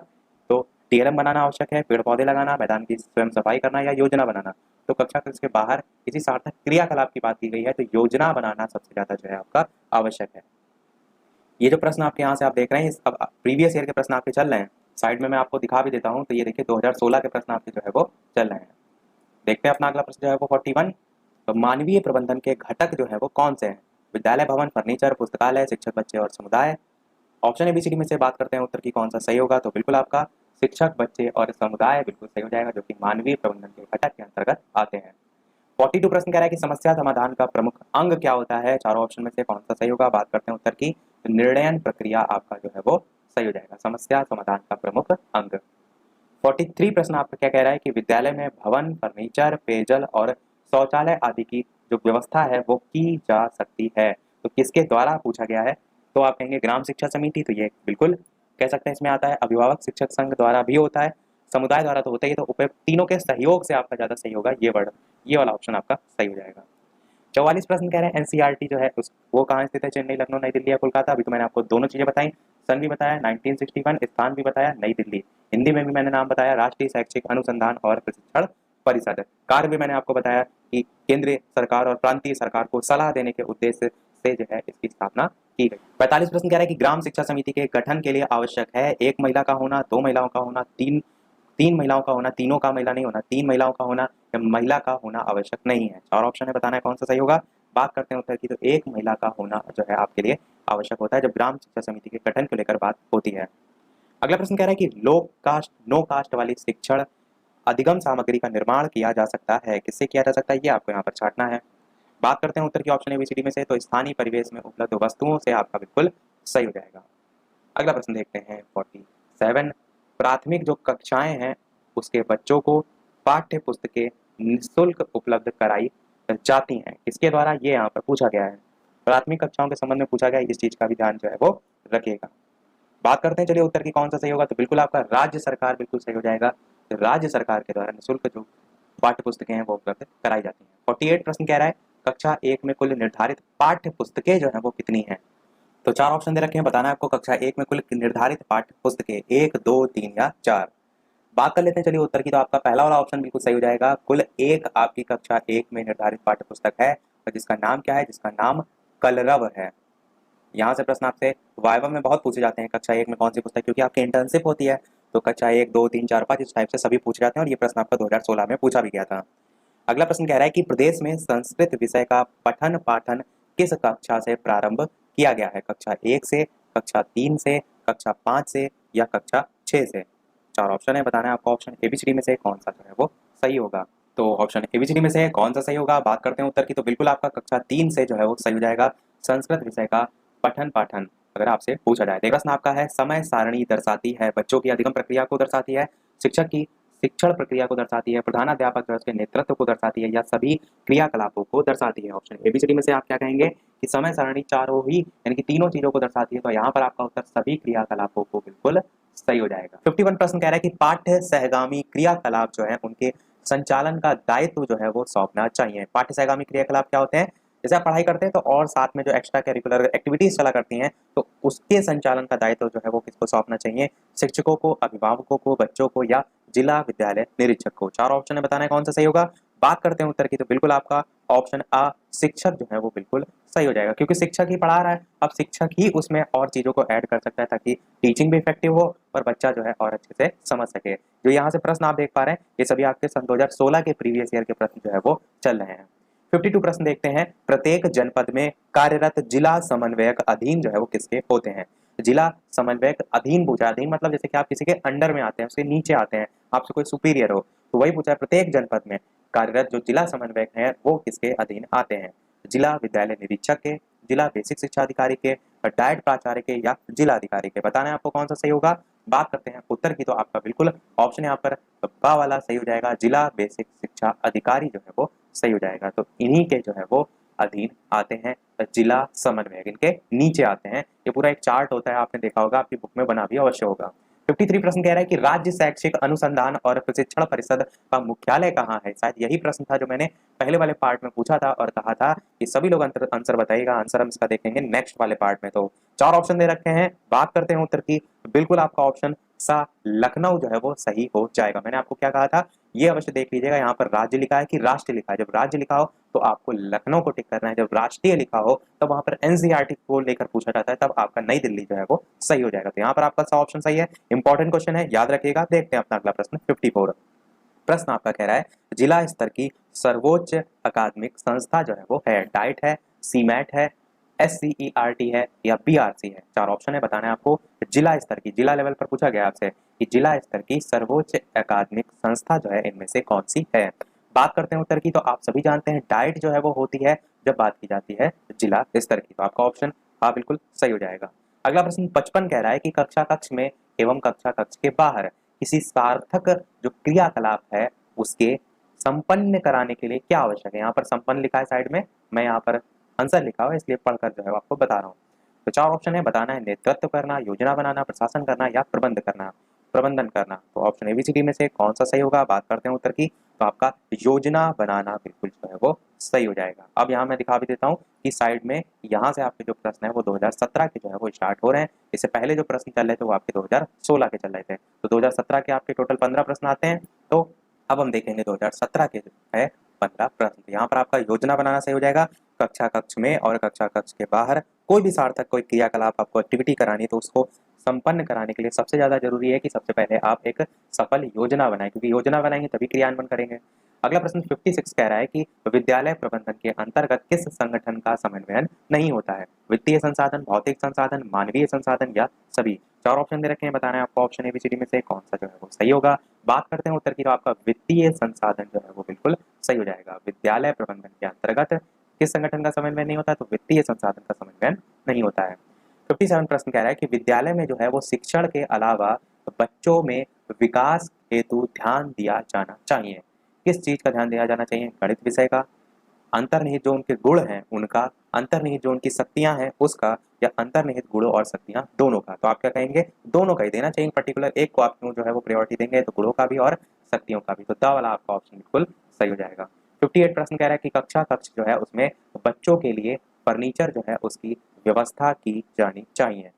तो TLM बनाना आवश्यक है, पेड़ पौधे लगाना, मैदान की स्वयं सफाई करना या योजना बनाना। तो कक्षा कक्ष के बाहर किसी सार्थक क्रियाकलाप की बात की गई है, तो योजना बनाना सबसे ज्यादा जो है आपका आवश्यक है। ये जो प्रश्न आपके यहाँ से आप देख रहे हैं, अब प्रीवियस ईयर के प्रश्न आपके चल रहे हैं, साइड में मैं आपको दिखा भी देता हूँ। तो ये देखिए 2016 के प्रश्न आपके जो है वो चल रहे हैं। देखते हैं अपना अगला प्रश्न जो है वो 41। तो मानवीय प्रबंधन के घटक जो है वो कौन से हैं, विद्यालय भवन, फर्नीचर, पुस्तकालय, शिक्षक, बच्चे और समुदाय। ऑप्शन ABCD में से बात करते हैं उत्तर की कौन सा सही होगा, तो बिल्कुल आपका शिक्षक, बच्चे और समुदाय बिल्कुल सही हो जाएगा, जो कि मानवीय प्रबंधन के घटक के अंतर्गत आते हैं। 42 प्रश्न कह रहा है कि समस्या समाधान का प्रमुख अंग क्या होता है, चारों ऑप्शन में से कौन सा सही होगा। बात करते हैं उत्तर की, तो निर्णयन प्रक्रिया आपका जो है वो सही हो जाएगा, समस्या समाधान का प्रमुख अंग। 43 प्रश्न आपका क्या कह रहा है कि विद्यालय में भवन, फर्नीचर, पेयजल और शौचालय आदि की जो व्यवस्था है वो की जा सकती है, तो किसके द्वारा पूछा गया है। तो आप कहेंगे ग्राम शिक्षा समिति, तो ये बिल्कुल कह सकते हैं इसमें आता है। अभिभावक शिक्षक संघ द्वारा भी होता है, समुदाय द्वारा तो होता ही, तो उपयुक्त तीनों के सहयोग से आपका ज्यादा सही होगा, ये वर्ड, ये वाला ऑप्शन आपका सही हो जाएगा। 44 प्रश्न कह रहे हैं NCERT जो है उस वो कहाँ स्थित है, चेन्नई, लखनऊ, नई दिल्ली या कोलकाता। अभी तो मैंने आपको दोनों चीजें बताई, सन भी बताया 1961, स्थान भी बताया नई दिल्ली, हिंदी में भी मैंने नाम बताया राष्ट्रीय शैक्षिक अनुसंधान और प्रशिक्षण परिषद, कार्य भी मैंने आपको बताया कि केंद्रीय सरकार और प्रांतीय सरकार को सलाह देने के उद्देश्य से जो है इसकी स्थापना की गई। 45 प्रश्न कह रहा है कि ग्राम शिक्षा समिति के गठन के लिए आवश्यक है 1 महिला का होना, 2 महिलाओं का होना, तीन महिलाओं का होना, तीनों का महिला नहीं होना, 3 महिलाओं का होना या महिला का होना आवश्यक नहीं है। 4 ऑप्शन है, बताना है कौन सा सही होगा। बात करते हैं उत्तर की, तो 1 महिला का होना जो है आपके लिए आवश्यक होता है जब ग्राम शिक्षा समिति के गठन को लेकर बात होती है। अगला प्रश्न कह रहा है कि नो कास्ट वाली शिक्षण अधिगम सामग्री का निर्माण किया जा सकता है, किससे किया जा सकता है, ये आपको यहाँ पर छांटना है। बात करते हैं उत्तर की ऑप्शन ABCD में से, तो स्थानीय परिवेश में उपलब्ध वस्तुओं से आपका बिल्कुल सही हो जाएगा। अगला प्रश्न देखते हैं 47। प्राथमिक जो कक्षाएं हैं उसके बच्चों को पाठ्य पुस्तकें निःशुल्क उपलब्ध कराई जाती हैं, किसके द्वारा, ये यहाँ पर पूछा गया है। प्राथमिक कक्षाओं के संबंध में पूछा गया है, इस चीज का भी ध्यान जो है वो रखिएगा। बात करते हैं चलिए उत्तर की कौन सा सही होगा, तो बिल्कुल आपका राज्य सरकार बिल्कुल सही हो जाएगा, तो राज्य सरकार के द्वारा निःशुल्क जो पाठ्य पुस्तकें हैं वो उपलब्ध कराई जाती हैं। 48 प्रश्न कह रहा है कक्षा 1 में कुल निर्धारित पाठ्य पुस्तकें जो है वो कितनी हैं। तो 4 ऑप्शन दे रखे हैं, बताना है आपको कक्षा 1 में कुल निर्धारित पाठ्य पुस्तकें 1, 2, 3 या 4। बात कर लेते हैं चलिए उत्तर की, तो आपका पहला वाला ऑप्शन बिल्कुल सही हो जाएगा, कुल 1 आपकी कक्षा 1 में निर्धारित पाठ्य पुस्तक है, और जिसका नाम क्या है, जिसका नाम कलरव है। यहाँ से प्रश्न आपसे वाइवा में बहुत पूछे जाते हैं कक्षा 1 में कौन सी पुस्तक, क्योंकि आपकी इंटर्नशिप होती है, तो कक्षा 1, 2, 3, 4, 5 इस टाइप से सभी पूछ जाते हैं, और ये प्रश्न आपका 2016 में पूछा भी गया था। अगला प्रश्न कह रहा है कि प्रदेश में संस्कृत विषय का पठन पाठन किस कक्षा से प्रारंभ किया गया है, कक्षा 1 से, कक्षा 3 से, कक्षा 5 से या कक्षा 6 से। 4 ऑप्शन है, बताना है आपको ऑप्शन एबीसीडी में से कौन सा जो है वो सही होगा। तो ऑप्शन एबीसीडी में से कौन सा सही होगा, बात करते हैं उत्तर की, तो बिल्कुल आपका कक्षा 3 से जो है वो सही हो जाएगा, संस्कृत विषय का पठन पाठन अगर आपसे पूछा जाए। प्रश्न आपका है, समय सारणी दर्शाती है बच्चों की अधिगम प्रक्रिया को दर्शाती है, शिक्षक की शिक्षण प्रक्रिया को दर्शाती है, प्रधानाध्यापक जो है उसके नेतृत्व को दर्शाती है या सभी क्रियाकलापों को दर्शाती है। ऑप्शन एबीसीडी में से आप क्या कहेंगे कि समय सारणी चारों ही यानी कि तीनों चीजों को दर्शाती है, तो यहाँ पर आपका उत्तर सभी क्रियाकलापों को बिल्कुल सही हो जाएगा। 51 प्रश्न कह रहा है कि पाठ्य सहगामी क्रियाकलाप जो है उनके संचालन का दायित्व जो है वो सौंपना चाहिए। पाठ्य सहगामी क्रियाकलाप क्या होते हैं, जैसे आप पढ़ाई करते हैं तो और साथ में जो एक्स्ट्रा करिकुलर एक्टिविटीज चला करती हैं तो उसके संचालन का दायित्व जो है वो किसको सौंपना चाहिए, शिक्षकों को, अभिभावकों को, बच्चों को या जिला विद्यालय निरीक्षक को। 4 ऑप्शन है, बताना है कौन सा सही होगा। बात करते हैं उत्तर की, तो बिल्कुल आपका ऑप्शन आ शिक्षक जो है वो बिल्कुल सही हो जाएगा, क्योंकि शिक्षक ही पढ़ा रहा है, अब शिक्षक ही उसमें और चीजों को ऐड कर सकता है ताकि टीचिंग भी इफेक्टिव हो और बच्चा जो है और अच्छे से समझ सके। जो यहाँ से प्रश्न आप देख पा रहे हैं ये सभी आपके सन 2016 के प्रीवियस ईयर के प्रश्न जो है वो चल रहे हैं। 52 प्रश्न देखते हैं, प्रत्येक जनपद में कार्यरत जिला समन्वयक अधीन जो है वो किसके होते हैं। जिला समन्वयक अधीन पूछा, अधीन मतलब जैसे कि आप किसी के अंडर में आते हैं, उसके नीचे आते हैं, आपसे कोई सुपीरियर हो, तो वही पूछा है प्रत्येक जनपद में कार्यरत जो जिला समन्वयक है वो किसके अधीन आते हैं। जिला विद्यालय निरीक्षक के, जिला बेसिक शिक्षा अधिकारी के, डायट प्राचार्य के या जिला अधिकारी के। बताना है आपको कौन सा सही होगा। बात करते हैं उत्तर की, तो आपका बिल्कुल ऑप्शन यहाँ पर बा वाला सही हो जाएगा, जिला बेसिक शिक्षा अधिकारी जो है वो सही हो जाएगा। तो इन्हीं के जो है वो अधीन आते हैं जिला समन्वयक, इनके नीचे आते हैं। ये पूरा एक चार्ट होता है, आपने देखा होगा, आपकी बुक में बना भी अवश्य होगा। 53 प्रश्न कह रहा है कि राज्य शैक्षिक अनुसंधान और प्रशिक्षण परिषद का मुख्यालय कहाँ है। शायद यही प्रश्न था जो मैंने पहले वाले पार्ट में पूछा था और कहा था कि सभी लोग आंसर बताइएगा। आंसर हम इसका देखेंगे नेक्स्ट वाले पार्ट में। तो 4 ऑप्शन दे रखे हैं, बात करते हैं उत्तर की, बिल्कुल आपका ऑप्शन सा लखनऊ जो है वो सही हो जाएगा। मैंने आपको क्या कहा था, ये अवश्य देख लीजिएगा, यहाँ पर राज्य लिखा है कि राष्ट्र लिखा है। जब राज्य लिखा हो तो आपको लखनऊ को टिक करना है, जब राष्ट्रीय लिखा हो तब वहां पर एनसीईआरटी को लेकर पूछा जाता है तब आपका नई दिल्ली जो है वो सही हो जाएगा। तो यहाँ पर आपका सा ऑप्शन सही है, इंपॉर्टेंट क्वेश्चन है, याद रखिएगा। देखते हैं अपना अगला प्रश्न 54। प्रश्न आपका कह रहा है, जिला स्तर की सर्वोच्च अकादमिक संस्था जो है वो है, डाइट है, सीमैट है, एससीईआरटी है या बीआरसी है। 4 ऑप्शन है, बताना है आपको जिला स्तर की, जिला लेवल पर पूछा गया आपसे कि जिला स्तर की सर्वोच्च अकादमिक संस्था जो है इनमें से कौन सी है। बात करते हैं उत्तर की, तो आप सभी जानते हैं डाइट जो है वो होती है जब बात की जाती है जिला स्तर की। तो आपका ऑप्शन हाँ बिल्कुल सही हो जाएगा। अगला प्रश्न 55 कह रहा है कि कक्षा कक्ष में एवं कक्षा कक्ष के बाहर किसी सार्थक जो क्रियाकलाप है उसके संपन्न कराने के लिए क्या आवश्यक है। यहाँ पर संपन्न लिखा है साइड में, मैं यहाँ पर आंसर लिखा हुआ है इसलिए पढ़कर जो है आपको बता रहा हूँ। तो 4 ऑप्शन है, बताना है नेतृत्व करना, योजना बनाना, प्रशासन करना या प्रबंधन करना। तो ऑप्शन एबीसीडी में से कौन सा सही होगा। बात करते हैं उत्तर की, तो आपका योजना बनाना बिल्कुल जो है वो सही हो जाएगा। अब यहाँ मैं दिखा भी देता हूँ कि साइड में यहाँ से आपके जो प्रश्न है वो 2017 के जो है वो स्टार्ट हो रहे हैं। इससे पहले जो प्रश्न चल रहे थे वो आपके 2016 के चल रहे थे। तो 2017 के आपके टोटल 15 प्रश्न आते हैं। तो अब हम देखेंगे 2017 के जो है 15 प्रश्न। यहाँ पर आपका योजना बनाना सही हो जाएगा। कक्षा कक्ष में और कक्षा कक्ष के बाहर कोई भी सार्थक कोई क्रियाकलाप आपको एक्टिविटी करानी तो उसको संपन्न कराने के लिए सबसे ज्यादा जरूरी है कि सबसे पहले आप एक सफल योजना बनाएं, क्योंकि योजना बनाएंगे तभी क्रियान्वयन करेंगे। अगला प्रश्न 56 कह रहा है कि विद्यालय प्रबंधन के अंतर्गत किस संगठन का समन्वयन नहीं होता है। वित्तीय संसाधन, भौतिक संसाधन, मानवीय संसाधन या सभी। 4 ऑप्शन दे रखे हैं, बताना है आपको ऑप्शन एबीसीडी में से कौन सा जो है वो सही होगा। बात करते हैं उत्तर की, तो आपका वित्तीय संसाधन जो है वो बिल्कुल सही हो जाएगा। विद्यालय प्रबंधन के अंतर्गत किस संगठन का समन्वय नहीं होता, तो वित्तीय संसाधन का समन्वय नहीं होता है। 57 प्रश्न कह रहा है कि विद्यालय में जो है वो शिक्षण के अलावा बच्चों में विकास हेतु ध्यान दिया जाना चाहिए। किस चीज का ध्यान दिया जाना चाहिए, गणित विषय का, अंतर्निहित जो उनके गुण हैं उनका, अंतर्निहित जो उनकी शक्तियां हैं उसका, या अंतर्निहित गुणों और शक्तियां दोनों का। तो आप क्या कहेंगे, दोनों का ही देना चाहिए, पर्टिकुलर एक को आप क्यों जो है वो प्रायोरिटी देंगे, तो गुणों का भी और शक्तियों का भी। तो द वाला आपका ऑप्शन बिल्कुल सही हो जाएगा। 58 प्रश्न कह रहा है कि कक्षा कक्ष जो है उसमें बच्चों के लिए फर्नीचर जो है उसकी व्यवस्था की जानी चाहिए।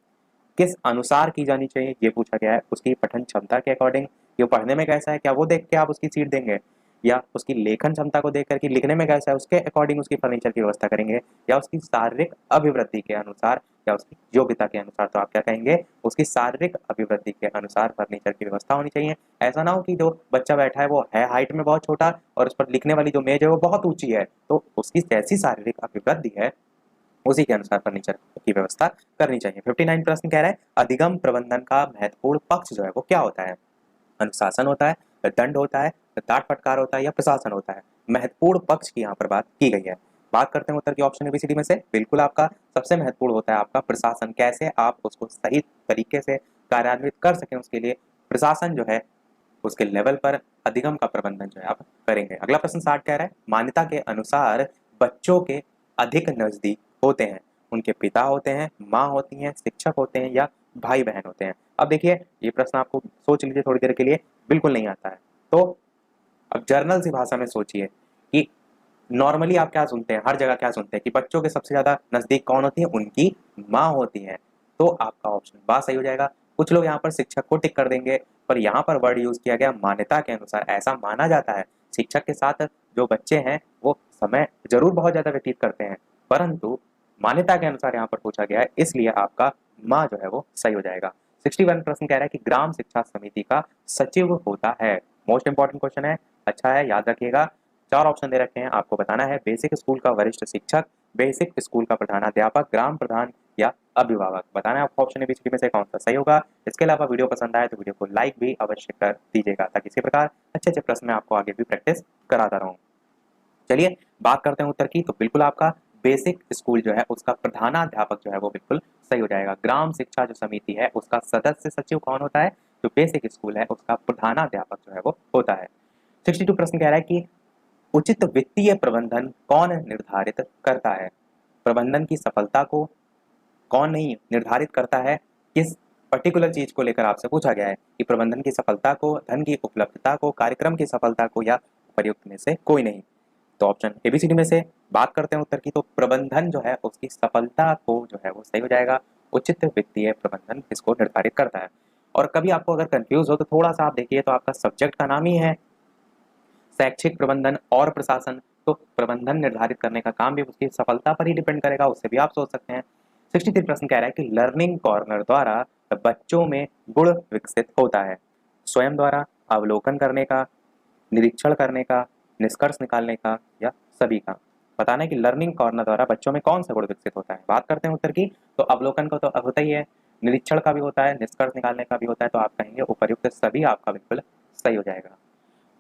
किस अनुसार की जानी चाहिए ये पूछा गया है, उसकी पठन क्षमता के अकॉर्डिंग, ये पढ़ने में कैसा है क्या वो देख के आप उसकी सीट देंगे, या उसकी लेखन क्षमता को देख करके लिखने में कैसा है उसके अकॉर्डिंग उसकी फर्नीचर की व्यवस्था करेंगे, या उसकी शारीरिक अभिवृद्धि के अनुसार या उसकी योग्यता के अनुसार। तो आप क्या कहेंगे, उसकी शारीरिक अभिवृद्धि के अनुसार फर्नीचर की व्यवस्था होनी चाहिए। ऐसा ना हो कि जो बच्चा बैठा है वो है हाइट में बहुत छोटा और उस पर लिखने वाली जो मेज है वो बहुत ऊंची है, तो उसकी जैसी शारीरिक अभिवृद्धि है उसी के अनुसार फर्नीचर की व्यवस्था करनी चाहिए। 59 प्रश्न कह रहा है अधिगम प्रबंधन का महत्वपूर्ण पक्ष जो है वो क्या होता है? अनुशासन होता है, दंड होता है, डांट फटकार होता है या प्रशासन होता है? महत्वपूर्ण पक्ष की यहाँ पर बात की गई है। बात करते हैं उत्तर की ऑप्शन एबीसीडी में से। बिल्कुल आपका सबसे महत्वपूर्ण होता है आपका प्रशासन। कैसे आप उसको सही तरीके से कार्यान्वित कर सकें उसके लिए प्रशासन जो है उसके लेवल पर अधिगम का प्रबंधन जो है आप करेंगे। अगला प्रश्न 60 कह रहा है मान्यता के अनुसार बच्चों के अधिक नजदीक होते हैं उनके पिता होते हैं, माँ होती हैं, शिक्षक होते हैं या भाई बहन होते हैं? अब देखिए ये प्रश्न आपको सोच लीजिए थोड़ी देर के लिए, बिल्कुल नहीं आता है तो अब जर्नल सी भाषा में सोचिए कि नॉर्मली आप क्या सुनते हैं, हर जगह क्या सुनते हैं कि बच्चों के सबसे ज्यादा नजदीक कौन होती है? उनकी माँ होती है। तो आपका ऑप्शन बात सही हो जाएगा। कुछ लोग यहाँ पर शिक्षक को टिक कर देंगे, पर यहाँ पर वर्ड यूज किया गया मान्यता के अनुसार। ऐसा माना जाता है शिक्षक के साथ जो बच्चे हैं वो समय जरूर बहुत ज्यादा व्यतीत करते हैं, परंतु मान्यता के अनुसार यहाँ पर पूछा गया है, इसलिए आपका माँ जो है वो सही हो जाएगा। 61 प्रश्न कह रहा है कि ग्राम शिक्षा समिति का सचिव होता है। मोस्ट इंपॉर्टेंट क्वेश्चन है, अच्छा है, याद रखिएगा। चार ऑप्शन दे रखे हैं, आपको बताना है बेसिक स्कूल का वरिष्ठ शिक्षक, बेसिक स्कूल का प्रधानाध्यापक, ग्राम प्रधान या अभिभावक। बताना है आपको ऑप्शन एबीसीडी में से कौन सा सही होगा। इसके अलावा वीडियो पसंद आए तो वीडियो को लाइक भी अवश्य कर दीजिएगा ताकि इसी प्रकार अच्छे अच्छे प्रश्न मैं आपको आगे भी प्रैक्टिस कराता रहूँ। चलिए बात करते हैं उत्तर की। तो बिल्कुल आपका बेसिक स्कूल जो है उसका प्रधानाध्यापक जो है वो बिल्कुल सही हो जाएगा। ग्राम शिक्षा जो समिति है उसका सदस्य सचिव कौन होता है? जो बेसिक स्कूल है उसका प्रधानाध्यापक जो है वो होता है। 62 प्रश्न कह रहा है कि उचित वित्तीय प्रबंधन कौन निर्धारित करता है? प्रबंधन की सफलता को कौन नहीं निर्धारित करता है? किस पर्टिकुलर चीज को लेकर आपसे पूछा गया है कि प्रबंधन की सफलता को, धन की उपलब्धता को, कार्यक्रम की सफलता को या उपयुक्त में से कोई नहीं? तो ऑप्शन एबीसीडी में से बात करते हैं उत्तर की। तो प्रबंधन जो है उसकी सफलता को जो है वो सही हो जाएगा। उचित वित्तीय प्रबंधन किसको निर्धारित करता है? और कभी आपको अगर कंफ्यूज हो तो थोड़ा सा आप देखिए, तो आपका सब्जेक्ट का नाम ही है शैक्षिक प्रबंधन और प्रशासन, तो प्रबंधन निर्धारित करने का काम भी उसकी सफलता पर ही डिपेंड करेगा, उससे भी आप सोच सकते हैं। 63 प्रश्न कह रहा है कि लर्निंग कॉर्नर द्वारा बच्चों में गुण विकसित होता है। स्वयं द्वारा, अवलोकन करने का, निरीक्षण करने का, निष्कर्ष निकालने का या सभी का? बताना है कि लर्निंग कॉर्नर द्वारा बच्चों में कौन सा गुण विकसित होता है। बात करते हैं उत्तर की। तो अवलोकन का तो होता ही है, निरीक्षण का भी होता है, निष्कर्ष निकालने का भी होता है, तो आप कहेंगे उपर्युक्त सभी आपका बिल्कुल सही हो जाएगा।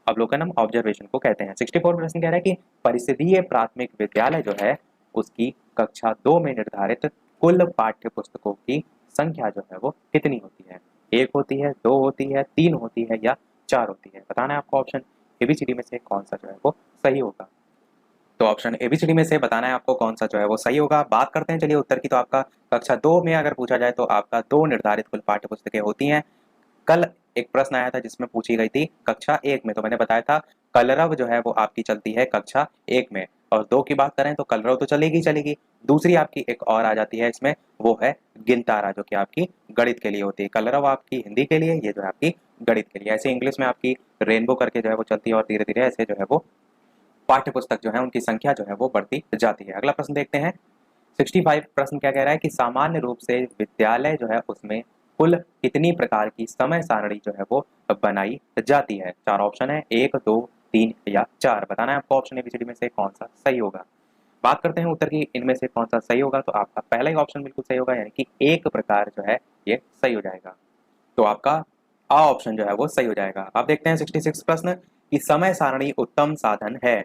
अवलोकनम ऑब्जर्वेशन को कहते हैं। 64 प्रश्न कह रहा है कि परिषदीय प्राथमिक विद्यालय जो है उसकी कक्षा 2 में निर्धारित कुल पाठ्य पुस्तकों की संख्या जो है वो कितनी होती है? 1 होती है, 2 होती है, 3 होती है या 4 होती है? बताना है आपको ऑप्शन एबीसीडी में से कौन सा जो है वो सही होगा। तो ऑप्शन एबीसीडी में से बताना है आपको कौन सा जो है वो सही होगा। बात करते हैं चलिए उत्तर की। तो आपका कक्षा 2 में अगर पूछा जाए तो आपका 2 निर्धारित कुल पाठ्य पुस्तकें होती हैं। कल एक प्रश्न आया था जिसमें पूछी गई थी कक्षा 1 में, तो मैंने बताया था कलरव जो है वो आपकी चलती है कक्षा 1 में, और 2 की बात करें तो कलरव तो चलेगी चलेगी। दूसरी आपकी एक और आ जाती है इसमें, वो है गिनतारा, जो कि आपकी गणित के लिए होती है। कलरव आपकी हिंदी के लिए, ये जो है आपकी गणित के लिए। ऐसे इंग्लिश में आपकी रेनबो करके जो है वो चलती है, और धीरे धीरे ऐसे जो है वो पाठ्य पुस्तक जो है उनकी संख्या जो है वो बढ़ती जाती है। अगला प्रश्न देखते हैं। 65 प्रश्न क्या कह रहा है कि सामान्य रूप से विद्यालय जो है उसमें कुल कितनी प्रकार की समय सारणी जो है वो बनाई जाती है? चार ऑप्शन है, 1, 2, 3 या 4। बताना है आपको ऑप्शन एबीसीडी में से कौन सा सही होगा। बात करते हैं उत्तर की, इनमें से कौन सा सही होगा। तो आपका पहला ही ऑप्शन बिल्कुल सही होगा, यानी कि एक प्रकार जो है ये सही हो जाएगा। तो आपका आ ऑप्शन जो है वो सही हो जाएगा। अब देखते हैं 66 प्रश्न कि समय सारणी उत्तम साधन है,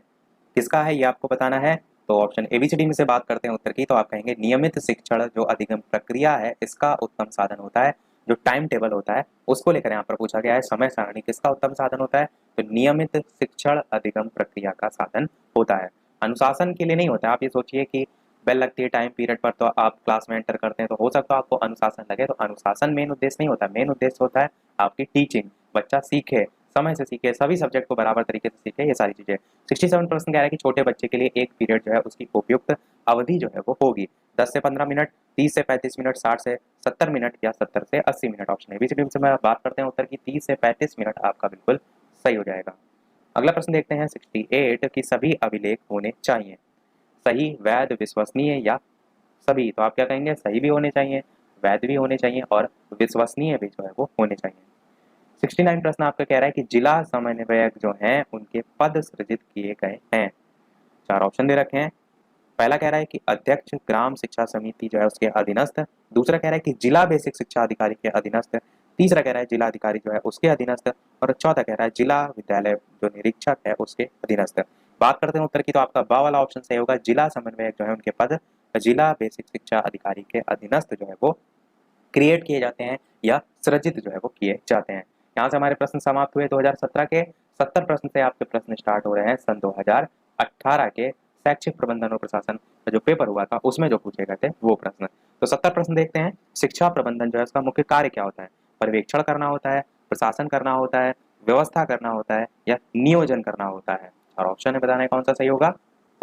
किसका है ये आपको बताना है। तो ऑप्शन एबीसीडी में से बात करते हैं उत्तर की। तो आप कहेंगे नियमित शिक्षण जो अधिगम प्रक्रिया है इसका उत्तम साधन होता है। जो टाइम टेबल होता है उसको लेकर यहाँ पर पूछा गया है, समय सारणी किसका उत्तम साधन होता है? तो नियमित शिक्षण अधिगम प्रक्रिया का साधन होता है। अनुशासन के लिए नहीं होता है। आप ये सोचिए कि बेल लगती है टाइम पीरियड पर, तो आप क्लास में एंटर करते हैं, तो हो सकता है आपको अनुशासन लगे, तो अनुशासन मेन उद्देश्य नहीं होता। मेन उद्देश्य होता है आपकी टीचिंग, बच्चा सीखे, समय से सीखे, सभी सब्जेक्ट को बराबर तरीके से सीखे, ये सारी चीजें। 67 प्रश्न कह रहा है कि छोटे बच्चे के लिए एक पीरियड जो है उसकी उपयुक्त अवधि जो है वो होगी 10 से 15 मिनट, 30 से 35 मिनट, 60 से 70 मिनट या 70 से 80 मिनट। ऑप्शन एबीसीडी से मैं बात करते हैं उत्तर की, 30 से 35 मिनट आपका बिल्कुल सही हो जाएगा। अगला प्रश्न देखते हैं 68 की सभी अभिलेख होने चाहिए, सही, वैध, विश्वसनीय या सभी? तो आप क्या कहेंगे, सही भी होने चाहिए, वैध भी होने चाहिए और विश्वसनीय भी जो है वो होने चाहिए। 69 प्रश्न आपका कह रहा है कि जिला समन्वयक जो हैं उनके पद सृजित किए गए हैं। चार ऑप्शन दे रखे हैं, पहला कह रहा है कि अध्यक्ष ग्राम शिक्षा समिति जो है उसके अधीनस्थ, दूसरा कह रहा है कि जिला बेसिक शिक्षा अधिकारी के अधीनस्थ, तीसरा कह रहा है जिला अधिकारी जो है उसके अधीनस्थ, और चौथा कह रहा है जिला विद्यालय जो निरीक्षक है उसके अधीनस्थ। बात करते हैं उत्तर की, तो आपका बा वाला ऑप्शन सही होगा। जिला समन्वयक जो है उनके पद जिला बेसिक शिक्षा अधिकारी के अधीनस्थ जो है वो क्रिएट किए जाते हैं या सृजित जो है वो किए जाते हैं। यहाँ से हमारे प्रश्न समाप्त हुए। 2017 के 70 प्रश्न से आपके प्रश्न स्टार्ट हो रहे हैं सन 2018 के शैक्षिक प्रबंधन और प्रशासन का जो पेपर हुआ था उसमें जो पूछे गए थे वो प्रश्न। तो 70 प्रश्न देखते हैं। शिक्षा प्रबंधन जो है उसका मुख्य कार्य क्या होता है? पर्यवेक्षण करना होता है, प्रशासन करना होता है, व्यवस्था करना होता है, या नियोजन करना होता है? और ऑप्शन में बताना है कौन सा सही होगा।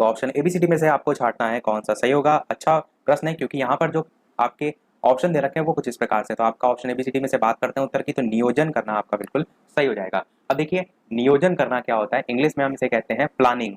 तो ऑप्शन एबीसीडी में से आपको छांटना है कौन सा सही होगा। अच्छा प्रश्न है, क्योंकि यहाँ पर जो आपके ऑप्शन दे रखे हैं वो कुछ इस प्रकार से, तो आपका ऑप्शन एबीसीडी में से बात करते हैं उत्तर की, तो नियोजन करना आपका बिल्कुल सही हो जाएगा। अब देखिए नियोजन करना क्या होता है, इंग्लिश में हम इसे कहते हैं प्लानिंग।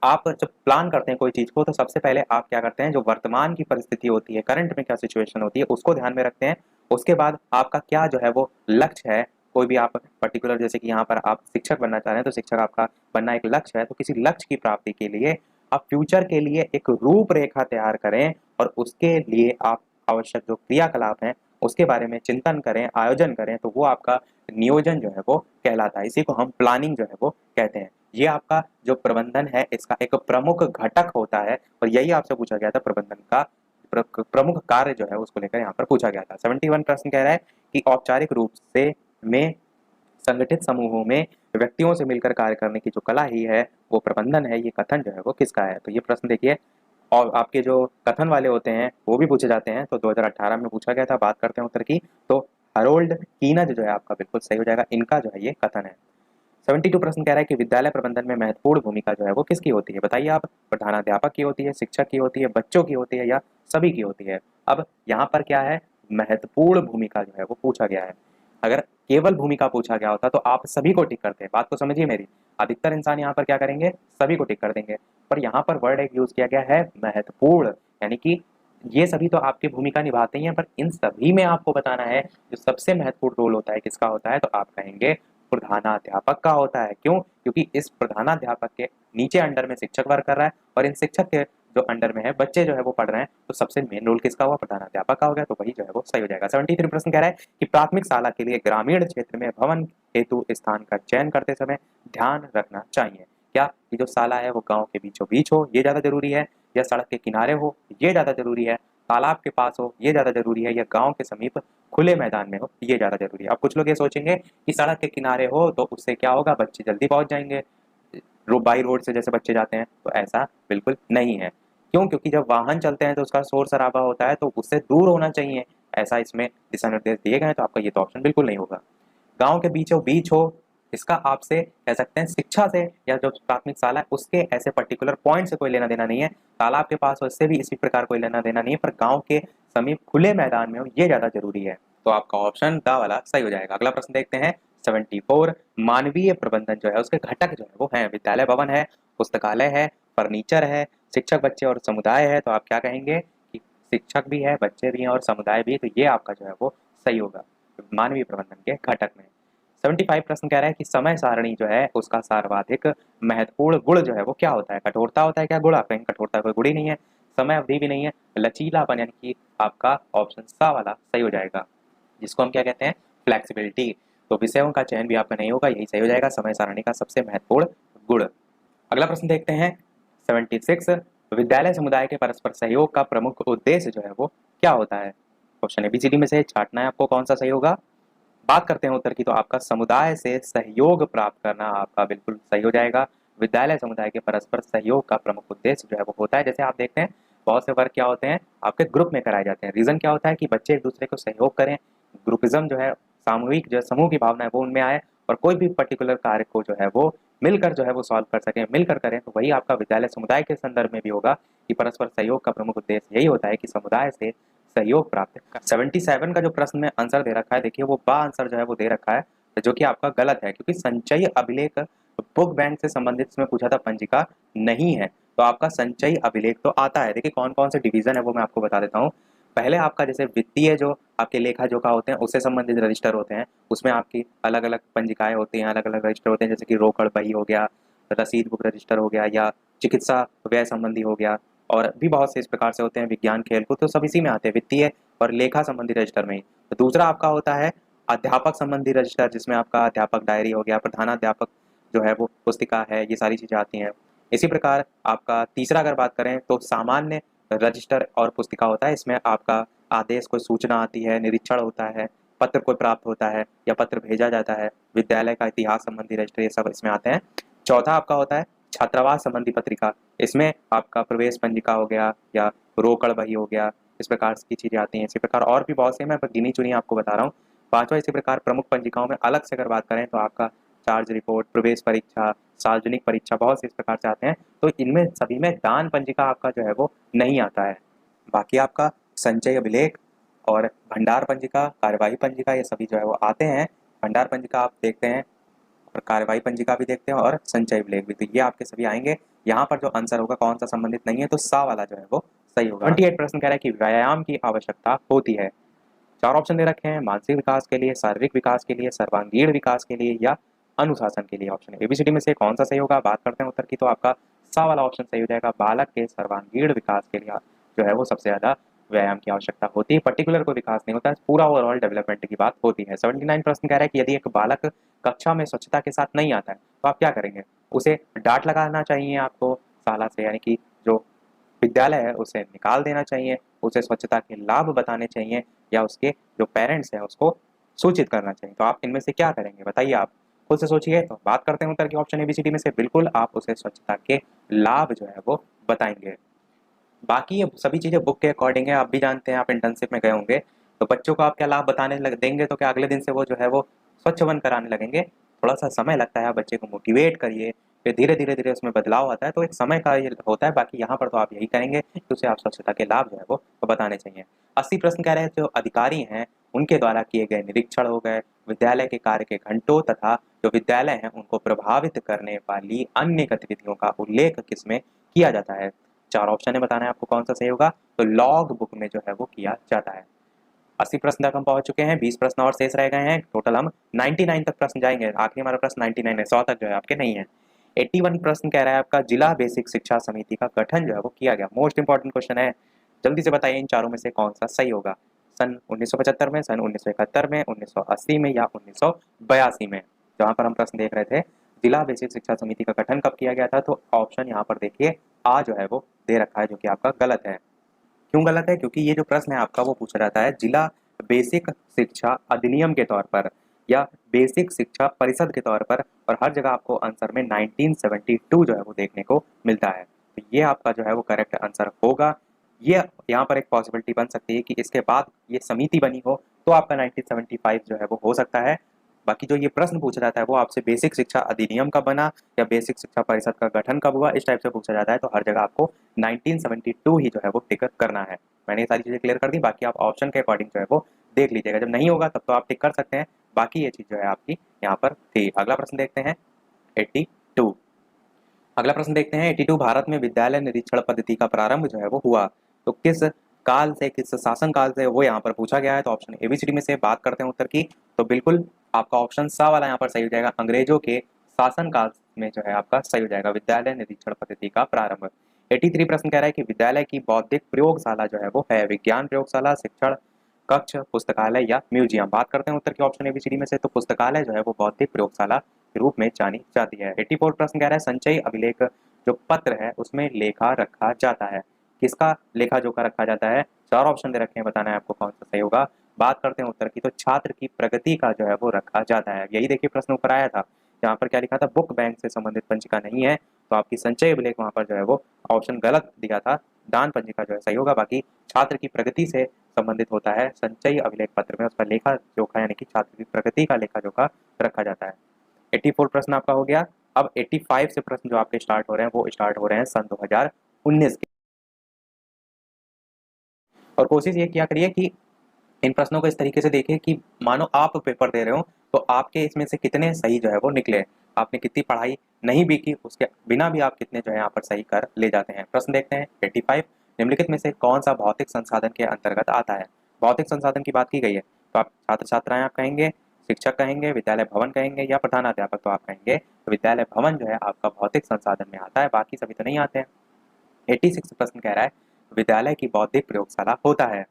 आप जब प्लान करते हैं कोई चीज को तो सबसे पहले आप क्या करते हैं, जो वर्तमान की परिस्थिति होती है, करंट में क्या सिचुएशन होती है उसको ध्यान में रखते हैं। उसके बाद आपका क्या जो है वो लक्ष्य है, कोई भी आप पर्टिकुलर, जैसे कि यहाँ पर आप शिक्षक बनना चाह रहे हैं तो शिक्षक आपका बनना एक लक्ष्य है, तो किसी लक्ष्य की प्राप्ति के लिए आप फ्यूचर के लिए एक रूपरेखा तैयार करें और उसके लिए आप आवश्यक जो क्रियाकलाप हैं उसके बारे में चिंतन करें, आयोजन करें, तो वो आपका नियोजन जो है वो कहलाता है। इसी को हम प्लानिंग जो है वो कहते हैं। ये आपका जो प्रबंधन है इसका एक प्रमुख घटक होता है, और यही आपसे पूछा गया था प्रबंधन का प्रमुख कार्य जो है उसको लेकर यहाँ पर पूछा गया था। 71 प्रश्न कह रहा है कि औपचारिक रूप से में संगठित समूहों में व्यक्तियों से मिलकर कार्य करने की जो कला ही है वो प्रबंधन है, ये कथन जो है वो किसका है? तो ये प्रश्न देखिए, और आपके जो कथन वाले होते हैं वो भी पूछे जाते हैं, तो 2018 में पूछा गया था। बात करते हैं उत्तर की, तो हरोल्ड कीनज जो है आपका बिल्कुल सही हो जाएगा, इनका जो है ये कथन है। 72 प्रश्न कह रहा है कि विद्यालय प्रबंधन में महत्वपूर्ण भूमिका जो है वो किसकी होती है? बताइए आप। प्रधानाध्यापक की होती है, शिक्षक की होती है, बच्चों की होती है, या सभी की होती है? अब यहाँ पर क्या है, महत्वपूर्ण भूमिका जो है वो पूछा गया है। अगर केवल भूमिका पूछा गया होता तो आप सभी को टिक करते हैं। बात को समझिए मेरी, अधिकतर इंसान यहाँ पर क्या करेंगे, सभी को टिक कर देंगे, पर यहाँ पर वर्ड एक यूज किया गया है महत्वपूर्ण, यानी कि ये सभी तो आपकी भूमिका निभाते ही हैं, पर इन सभी में आपको बताना है जो सबसे महत्वपूर्ण रोल होता है किसका होता है, तो आप कहेंगे प्रधानाध्यापक का होता है। क्यों? क्योंकि इस प्रधानाध्यापक के नीचे अंडर में शिक्षक वर्क कर रहा है, और इन शिक्षक के जो अंडर में है बच्चे जो है वो पढ़ रहे हैं, तो सबसे मेन रोल किसका हुआ? प्रधानाध्यापक का हो गया, तो वही जो है वो सही हो जाएगा। 73 प्रश्न कह रहा है कि प्राथमिक शाला के लिए ग्रामीण क्षेत्र में भवन हेतु स्थान का चयन करते समय ध्यान रखना चाहिए क्या? कि जो शाला है वो गाँव के बीचों बीच हो, ये ज्यादा जरूरी है, या सड़क के किनारे हो, ये ज्यादा जरूरी है, तालाब के पास हो, ये ज्यादा जरूरी है, या गाँव के समीप खुले मैदान में हो, ये ज्यादा जरूरी है? अब कुछ लोग ये सोचेंगे कि सड़क के किनारे हो तो उससे क्या होगा, बच्चे जल्दी पहुंच जाएंगे, बाई रोड से जैसे बच्चे जाते हैं, तो ऐसा बिल्कुल नहीं है। क्यों? क्योंकि जब वाहन चलते हैं तो उसका शोर शराबा होता है, तो उससे दूर होना चाहिए, ऐसा इसमें दिशा निर्देश दिए गए हैं, तो आपका ये तो ऑप्शन बिल्कुल नहीं होगा। गांव के बीचों बीच हो, इसका आपसे कह सकते हैं शिक्षा से या जो प्राथमिक शाला है उसके ऐसे पर्टिकुलर पॉइंट से कोई लेना देना नहीं है। तालाब के पास हो इससे भी इसी प्रकार कोई लेना देना नहीं है, पर गांव के समीप खुले मैदान में हो ये ज्यादा जरूरी है, तो आपका ऑप्शन द वाला सही हो जाएगा। अगला प्रश्न देखते हैं 74। मानवीय प्रबंधन जो है उसके घटक जो है वो है विद्यालय भवन है, पुस्तकालय है, फर्नीचर है, शिक्षक बच्चे और समुदाय है, तो आप क्या कहेंगे कि शिक्षक भी है, बच्चे भी हैं और समुदाय भी है, तो ये आपका जो है वो सही होगा मानवीय प्रबंधन के घटक में। 75 प्रश्न कह रहा है कि समय सारणी जो है उसका सर्वाधिक महत्वपूर्ण गुण जो है वो क्या होता है? कठोरता होता है क्या गुण? आप कहेंगे कठोरता कोई गुण ही नहीं है, समय अवधि भी नहीं है, लचीलापन, यानी कि आपका ऑप्शन सा वाला सही हो जाएगा, जिसको हम क्या कहते हैं, फ्लेक्सिबिलिटी। तो विषयों का चयन भी आपका नहीं होगा, यही सही हो जाएगा, समय सारणी का सबसे महत्वपूर्ण गुण। अगला प्रश्न देखते हैं 76। विद्यालय समुदाय के परस्पर सहयोग का प्रमुख उद्देश्य जो है वो क्या होता है? ऑप्शन एबीसीडी में से छांटना है आपको कौन सा सही होगा। बात करते हैं उत्तर की, तो आपका समुदाय से सहयोग प्राप्त करना आपका बिल्कुल सही हो जाएगा। विद्यालय समुदाय के परस्पर सहयोग का प्रमुख उद्देश्य जो है वो होता है, जैसे आप देखते हैं बहुत से वर्क क्या होते हैं आपके ग्रुप में कराए जाते हैं। रीजन क्या होता है कि बच्चे एक दूसरे को सहयोग करें, ग्रुपिज्म जो है, सामूहिक जो समूह की भावना है वो उनमें आए, और कोई भी पर्टिकुलर कार्य को जो है वो मिलकर जो है वो सॉल्व कर सकें, मिलकर करें, तो वही आपका विद्यालय समुदाय के संदर्भ में भी होगा कि परस्पर सहयोग का प्रमुख उद्देश्य यही होता है कि समुदाय से सहयोग प्राप्त कर। 77 का जो प्रश्न में आंसर दे रखा है, देखिए वो बा आंसर जो है वो दे रखा है, जो कि आपका गलत है, क्योंकि संचयी अभिलेख बुक बैंक से संबंधित इसमें पूछा था, पंजिका नहीं है, तो आपका संचयी अभिलेख तो आता है। देखिए कौन कौन से डिवीजन है वो मैं आपको बता देता हूँ। पहले आपका जैसे वित्तीय जो आपके लेखा जोखा होते हैं उससे संबंधित रजिस्टर होते हैं, उसमें आपकी अलग अलग पंजिकाएं होती हैं, अलग अलग रजिस्टर होते हैं, जैसे कि रोकड़ बही हो गया, रसीद बुक रजिस्टर हो गया, या चिकित्सा व्यय संबंधी हो गया, और भी बहुत से इस प्रकार से होते हैं, विज्ञान, खेलकूद, तो सब इसी में आते हैं, वित्तीय और लेखा संबंधी रजिस्टर में ही। तो दूसरा आपका होता है अध्यापक संबंधी रजिस्टर, जिसमें आपका अध्यापक डायरी हो गया, प्रधानाध्यापक जो है वो पुस्तिका है, ये सारी चीज़ें आती हैं। इसी प्रकार आपका तीसरा अगर बात करें तो सामान्य रजिस्टर और पुस्तिका होता है। इसमें आपका आदेश, कोई सूचना आती है, निरीक्षण होता है, पत्र कोई प्राप्त होता है या पत्र भेजा जाता है, विद्यालय का इतिहास संबंधी रजिस्टर, ये सब इसमें आते हैं। चौथा आपका होता है छात्रावास संबंधी पत्रिका। इसमें आपका प्रवेश पंजिका हो गया या रोकड़ बही हो गया, इस प्रकार की चीज़ें आती हैं। इसी प्रकार और भी बहुत से, मैं गिनी चुनी आपको बता रहा हूँ। पांचवा इसी प्रकार प्रमुख पंजिकाओं में अलग से अगर बात करें तो आपका चार्ज रिपोर्ट, प्रवेश परीक्षा, सार्वजनिक परीक्षा, बहुत से इस प्रकार से आते हैं। तो इनमें सभी में दान पंजिका आपका जो है वो नहीं आता है। बाकी आपका संचय अभिलेख और भंडार पंजिका, कार्यवाही पंजिका, ये सभी जो है वो आते हैं। भंडार पंजिका आप देखते हैं और कार्यवाही पंजिका भी देखते हैं और संचय अभिलेख भी, तो ये आपके सभी आएंगे। यहाँ पर जो आंसर होगा कौन सा संबंधित नहीं है, तो सा वाला जो है वो सही होगा। 28 प्रश्न कह रहा है कि व्यायाम की आवश्यकता होती है। चार ऑप्शन दे रखे हैं, मानसिक विकास के लिए, शारीरिक विकास के लिए, सर्वांगीण विकास के लिए या अनुशासन के लिए। ऑप्शन एबीसीडी में से कौन सा सही होगा, बात करते हैं उत्तर की, तो आपका सा वाला ऑप्शन सही हो जाएगा। बालक के सर्वांगीण विकास के लिए जो है वो सबसे ज्यादा व्यायाम की आवश्यकता होती है। पर्टिकुलर कोई विकास नहीं होता है, पूरा ओवरऑल डेवलपमेंट की बात होती है। 79 प्रश्न कह रहा है कि यदि एक बालक कक्षा में स्वच्छता के साथ नहीं आता है तो आप क्या करेंगे। उसे डांट लगाना चाहिए आपको शाला से, यानी कि जो विद्यालय है उसे निकाल देना चाहिए, उसे स्वच्छता के लाभ बताने चाहिए, या उसके जो पेरेंट्स हैं उसको सूचित करना चाहिए। तो आप इनमें से क्या करेंगे बताइए, आप खुद से सोचिए। तो बात करते हैं उत्तर की ऑप्शन एबीसीडी में से, बिल्कुल आप उसे स्वच्छता के लाभ जो है वो बताएंगे। बाकी ये सभी चीज़ें बुक के अकॉर्डिंग है, आप भी जानते हैं, आप इंटर्नशिप में गए होंगे, तो बच्चों को आप क्या लाभ बताने लग देंगे तो क्या अगले दिन से वो जो है वो स्वच्छ वन कराने लगेंगे। थोड़ा सा समय लगता है, आप बच्चे को मोटिवेट करिए, फिर धीरे धीरे धीरे उसमें बदलाव आता है, तो एक समय का ये होता है। बाकी यहाँ पर तो आप यही करेंगे कि उसे आप स्वच्छता के लाभ जो है वो बताने चाहिए। 80 प्रश्न कह रहे हैं जो अधिकारी हैं उनके द्वारा किए गए निरीक्षण हो गए, विद्यालय के कार्य के घंटों तथा जो विद्यालय हैं उनको प्रभावित करने वाली अन्य गतिविधियों का उल्लेख किसमें किया जाता है। चार ऑप्शन है, बताना है आपको कौन सा सही होगा, तो लॉग बुक में जो है वो किया जाता है। 80 प्रश्न तक हम पहुंच चुके हैं, 20 प्रश्न और शेष रह गए हैं, टोटल हम 99 तक प्रश्न जाएंगे। आखिरी हमारा प्रश्न 99 है, 100 तक जो है आपके नहीं है। 81 प्रश्न कह रहा है आपका जिला बेसिक शिक्षा समिति का गठन जो है वो किया गया। मोस्ट इंपॉर्टेंट क्वेश्चन है, जल्दी से बताइए इन चारों में से कौन सा सही होगा। सन 1975 में, सन 1971 में, 1980 में या 1982 में। जहां पर हम प्रश्न देख रहे थे जिला बेसिक शिक्षा समिति का गठन कब किया गया था, तो ऑप्शन यहाँ पर देखिए आ जो है वो दे रखा है, जो कि आपका गलत है। क्यों गलत है, क्योंकि ये जो प्रश्न है आपका वो पूछा जाता है जिला बेसिक शिक्षा अधिनियम के तौर पर या बेसिक शिक्षा परिषद के तौर पर, और हर जगह आपको आंसर में 1972 जो है वो देखने को मिलता है। तो ये आपका जो है वो करेक्ट आंसर होगा। ये यहाँ पर एक पॉसिबिलिटी बन सकती है कि इसके बाद ये समिति बनी हो तो आपका 1975 जो है वो हो सकता है। बाकी जो ये प्रश्न पूछा जाता है वो आपसे बेसिक शिक्षा अधिनियम कब बना या बेसिक शिक्षा परिषद का गठन कब हुआ, इस टाइप से पूछा जाता है। तो हर जगह आपको 1972 ही जो है वो टिक करना है। मैंने ये सारी चीज़ें क्लियर कर दी, बाकी आप ऑप्शन के अकॉर्डिंग जो है वो देख लीजिएगा, जब नहीं होगा तब तो आप टिक कर सकते हैं। बाकी ये चीज़ जो है आपकी यहाँ पर थी। अगला प्रश्न देखते हैं 82। अगला प्रश्न देखते हैं 82, भारत में विद्यालय निरीक्षण पद्धति का प्रारंभ जो है वो हुआ तो किस काल से, किस शासन काल से, वो यहाँ पर पूछा गया है। तो ऑप्शन एबीसीडी में से बात करते हैं उत्तर की, तो बिल्कुल आपका ऑप्शन सा वाला यहाँ पर सही हो जाएगा। अंग्रेजों के शासन काल में जो है आपका सही हो जाएगा विद्यालय निरीक्षण पद्धति का प्रारंभ। 83 प्रश्न कह रहा है कि विद्यालय की बौद्धिक प्रयोगशाला जो है वो है विज्ञान प्रयोगशाला, शिक्षण कक्ष, पुस्तकालय या म्यूजियम। बात करते हैं उत्तर की ऑप्शन एबीसीडी में से, तो पुस्तकालय जो है वो बौद्धिक प्रयोगशाला के रूप में जानी जाती है। 84 प्रश्न कह रहा है संचयी अभिलेख जो पत्र है उसमें लेखा रखा जाता है, किसका लेखा जोखा रखा जाता है। चार ऑप्शन दे रखे हैं, बताना है आपको कौन सा सही होगा। बात करते हैं उत्तर की, तो छात्र की प्रगति का जो है वो रखा जाता है। यही देखिए प्रश्न ऊपर आया था, यहाँ पर क्या लिखा था, बुक बैंक से संबंधित पंजिका नहीं है, तो आपकी संचय अभिलेख वहां पर जो है वो ऑप्शन गलत दिया था, दान पंजिका जो है सही होगा। बाकी छात्र की प्रगति से संबंधित होता है संचयी अभिलेख पत्र में, उसका लेखा जोखा यानी कि छात्र की प्रगति का लेखा जोखा रखा जाता है। 84 प्रश्न आपका हो गया। अब 85 से प्रश्न जो आपके स्टार्ट हो रहे हैं वो स्टार्ट हो रहे हैं सन 2019 के। और कोशिश ये किया करिए कि इन प्रश्नों को इस तरीके से देखिए कि मानो आप पेपर दे रहे हो तो आपके इसमें से कितने सही जो है वो निकले, आपने कितनी पढ़ाई नहीं भी की उसके बिना भी आप कितने जो है यहाँ पर सही कर ले जाते हैं। प्रश्न देखते हैं 85, निम्नलिखित में से कौन सा भौतिक संसाधन के अंतर्गत आता है। भौतिक संसाधन की बात की गई है तो आप छात्र छात्राएं आप कहेंगे, शिक्षक कहेंगे, विद्यालय भवन कहेंगे या प्रधानाध्यापक, तो आप कहेंगे तो विद्यालय भवन जो है आपका भौतिक संसाधन में आता है, बाकी सभी तो नहीं आते हैं। 86 प्रश्न कह रहा है विद्यालय की बौद्धिक प्रयोगशाला होता है।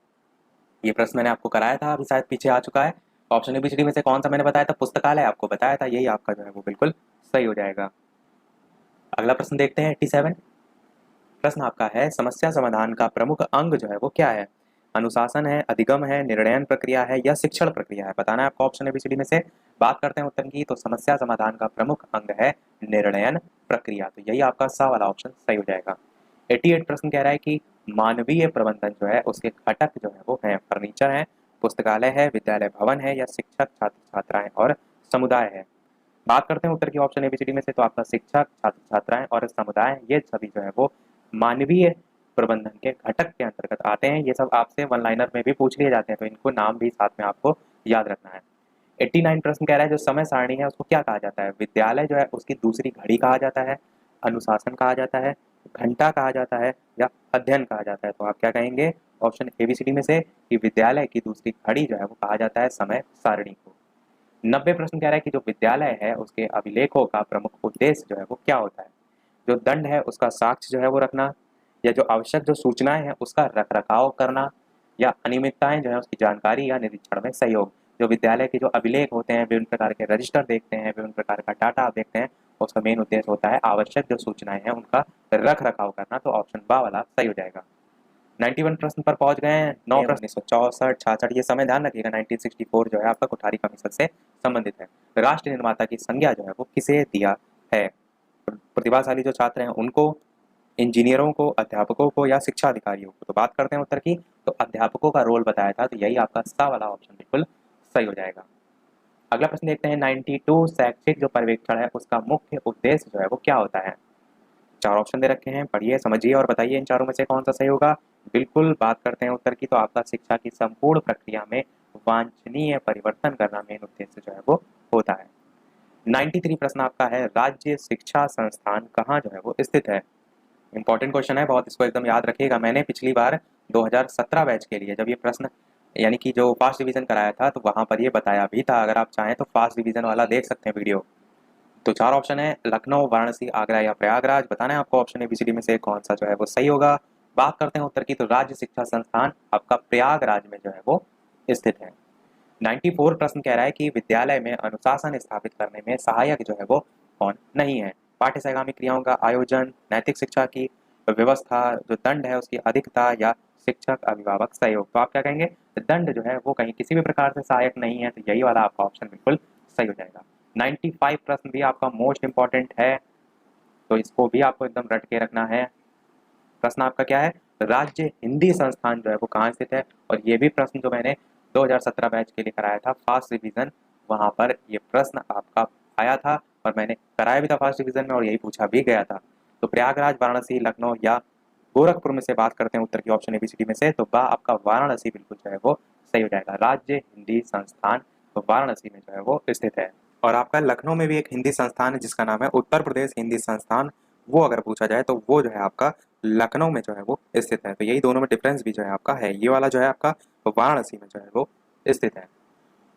ये प्रश्न मैंने आपको कराया था, अभी शायद पीछे आ चुका है। ऑप्शन एबीसीडी में से कौन सा मैंने बताया था? पुस्तकालय आपको बताया था, यही आपका जो है वो बिल्कुल सही हो जाएगा। अगला प्रश्न देखते हैं 87। प्रश्न आपका है समस्या समाधान का प्रमुख अंग जो है वो क्या है? अनुशासन है, अधिगम है, निर्णयन प्रक्रिया है या शिक्षण प्रक्रिया है? बताना है आपको ऑप्शन एबीसीडी में से। बात करते हैं उत्तर की, तो समस्या समाधान का प्रमुख अंग है निर्णयन प्रक्रिया, तो यही आपका सा वाला ऑप्शन सही हो जाएगा। 88 प्रश्न कह रहा है कि मानवीय प्रबंधन जो है उसके घटक जो है वो है फर्नीचर है, पुस्तकालय है, विद्यालय भवन है या शिक्षक छात्र छात्राएं और समुदाय है? बात करते हैं उत्तर की ऑप्शन एबीसीडी में से, तो आपका शिक्षक छात्र छात्राएं और समुदाय ये सभी जो है वो मानवीय प्रबंधन के घटक के अंतर्गत आते हैं। ये सब आपसे वन लाइनर में भी पूछ लिए जाते हैं, तो इनको नाम भी साथ में आपको याद रखना है। 89 प्रश्न कह रहा है जो समय सारणी है उसको क्या कहा जाता है? विद्यालय जो है उसकी दूसरी घड़ी कहा जाता है, अनुशासन कहा जाता है, घंटा कहा जाता है या अध्ययन कहा जाता है? तो आप क्या कहेंगे ऑप्शन एबीसीडी में से कि विद्यालय की दूसरी घड़ी जो है वो कहा जाता है समय सारणी को। 90 प्रश्न कह रहा है कि जो विद्यालय है उसके अभिलेखों का प्रमुख उद्देश्य जो है वो क्या होता है? जो दंड है उसका साक्ष्य जो है वो रखना, या जो आवश्यक जो सूचनाएं हैं उसका रख रखाव करना, या अनियमितताएं जो है उसकी जानकारी या निरीक्षण में सहयोग? जो विद्यालय के जो अभिलेख होते हैं, विभिन्न प्रकार के रजिस्टर देखते हैं, विभिन्न प्रकार का डाटा आप देखते हैं, उसका मेन उद्देश्य होता है आवश्यक जो सूचनाएं हैं उनका रख रखाव करना, तो ऑप्शन बा वाला सही हो जाएगा। 91 प्रश्न पर पहुंच गए हैं। 9 प्रश्न 1964 66, ये समय ध्यान रखिएगा 1964 जो है आपका कोठारी कमीशन से संबंधित है। राष्ट्र निर्माता की संज्ञा जो है वो किसे दिया है? प्रतिभाशाली जो छात्र हैं उनको, इंजीनियरों को, अध्यापकों को या शिक्षा अधिकारियों को? तो बात करते हैं उत्तर की, तो अध्यापकों का रोल बताया था, तो यही आपका सा वाला ऑप्शन बिल्कुल सही हो जाएगा। अगला प्रश्न देखते हैं 92 शैक्षिक जो पर्यवेक्षण है उसका मुख्य उद्देश्य जो है वो क्या होता है? 4 ऑप्शन दे रखे हैं, पढ़िए समझिए और बताइए इन चारों में से कौन सा सही होगा। बिल्कुल बात करते हैं उत्तर की, तो आपका शिक्षा की संपूर्ण प्रक्रिया में वांछनीय परिवर्तन करना मेन उद्देश्य जो है वो होता है। 93 प्रश्न आपका है राज्य शिक्षा संस्थान कहाँ जो है वो स्थित है? इंपॉर्टेंट क्वेश्चन है बहुत, इसको एकदम याद रखिएगा। मैंने पिछली बार 2017 बैच के लिए जब ये प्रश्न यानी कि जो फास्ट डिवीजन कराया था तो वहां पर ये बताया भी था, अगर आप चाहें तो फास्ट डिवीजन वाला देख सकते हैं वीडियो। तो 4 ऑप्शन है लखनऊ, वाराणसी, आगरा या प्रयागराज। बताना है आपको ऑप्शन एबीसीडी में से कौन सा जो है वो सही होगा। बात करते हैं उत्तर की, तो राज्य शिक्षा संस्थान आपका प्रयागराज में जो है वो स्थित है। 94 प्रश्न कह रहा है कि विद्यालय में अनुशासन स्थापित करने में सहायक जो है वो कौन नहीं है? पाठ्य सहगामी क्रियाओं का आयोजन, नैतिक शिक्षा की व्यवस्था, जो दंड है उसकी अधिकता या शिक्षक अभिभावक सहयोग? तो आप क्या कहेंगे? दंड जो है वो कहीं किसी भी प्रकार से सहायक नहीं है, तो यही वाला आपका ऑप्शन बिल्कुल सही हो जाएगा। 95 प्रश्न भी आपका मोस्ट इंपॉर्टेंट है, तो इसको भी आपको एकदम रट के रखना है। प्रश्न आपका क्या है? राज्य हिंदी संस्थान जो है वो कहाँ स्थित है? और ये भी प्रश्न जो मैंने 2017 बैच के लिए कराया था फास्ट रिवीजन, वहां पर ये प्रश्न आपका आया था और मैंने कराया भी था फास्ट रिवीजन में और यही पूछा भी गया था। तो प्रयागराज, वाराणसी, लखनऊ या गोरखपुर में से बात करते हैं उत्तर की ऑप्शन एबीसीडी में से, तो बा आपका वाराणसी बिल्कुल जो है वो सही हो जाएगा। राज्य हिंदी संस्थान तो वाराणसी में जो है वो स्थित है। और आपका लखनऊ में भी एक हिंदी संस्थान है जिसका नाम है उत्तर प्रदेश हिंदी संस्थान, वो अगर पूछा जाए तो वो जो है आपका लखनऊ में जो है वो स्थित है। तो यही दोनों में डिफरेंस भी जो है आपका है, ये वाला जो है आपका वाराणसी में जो है वो स्थित है।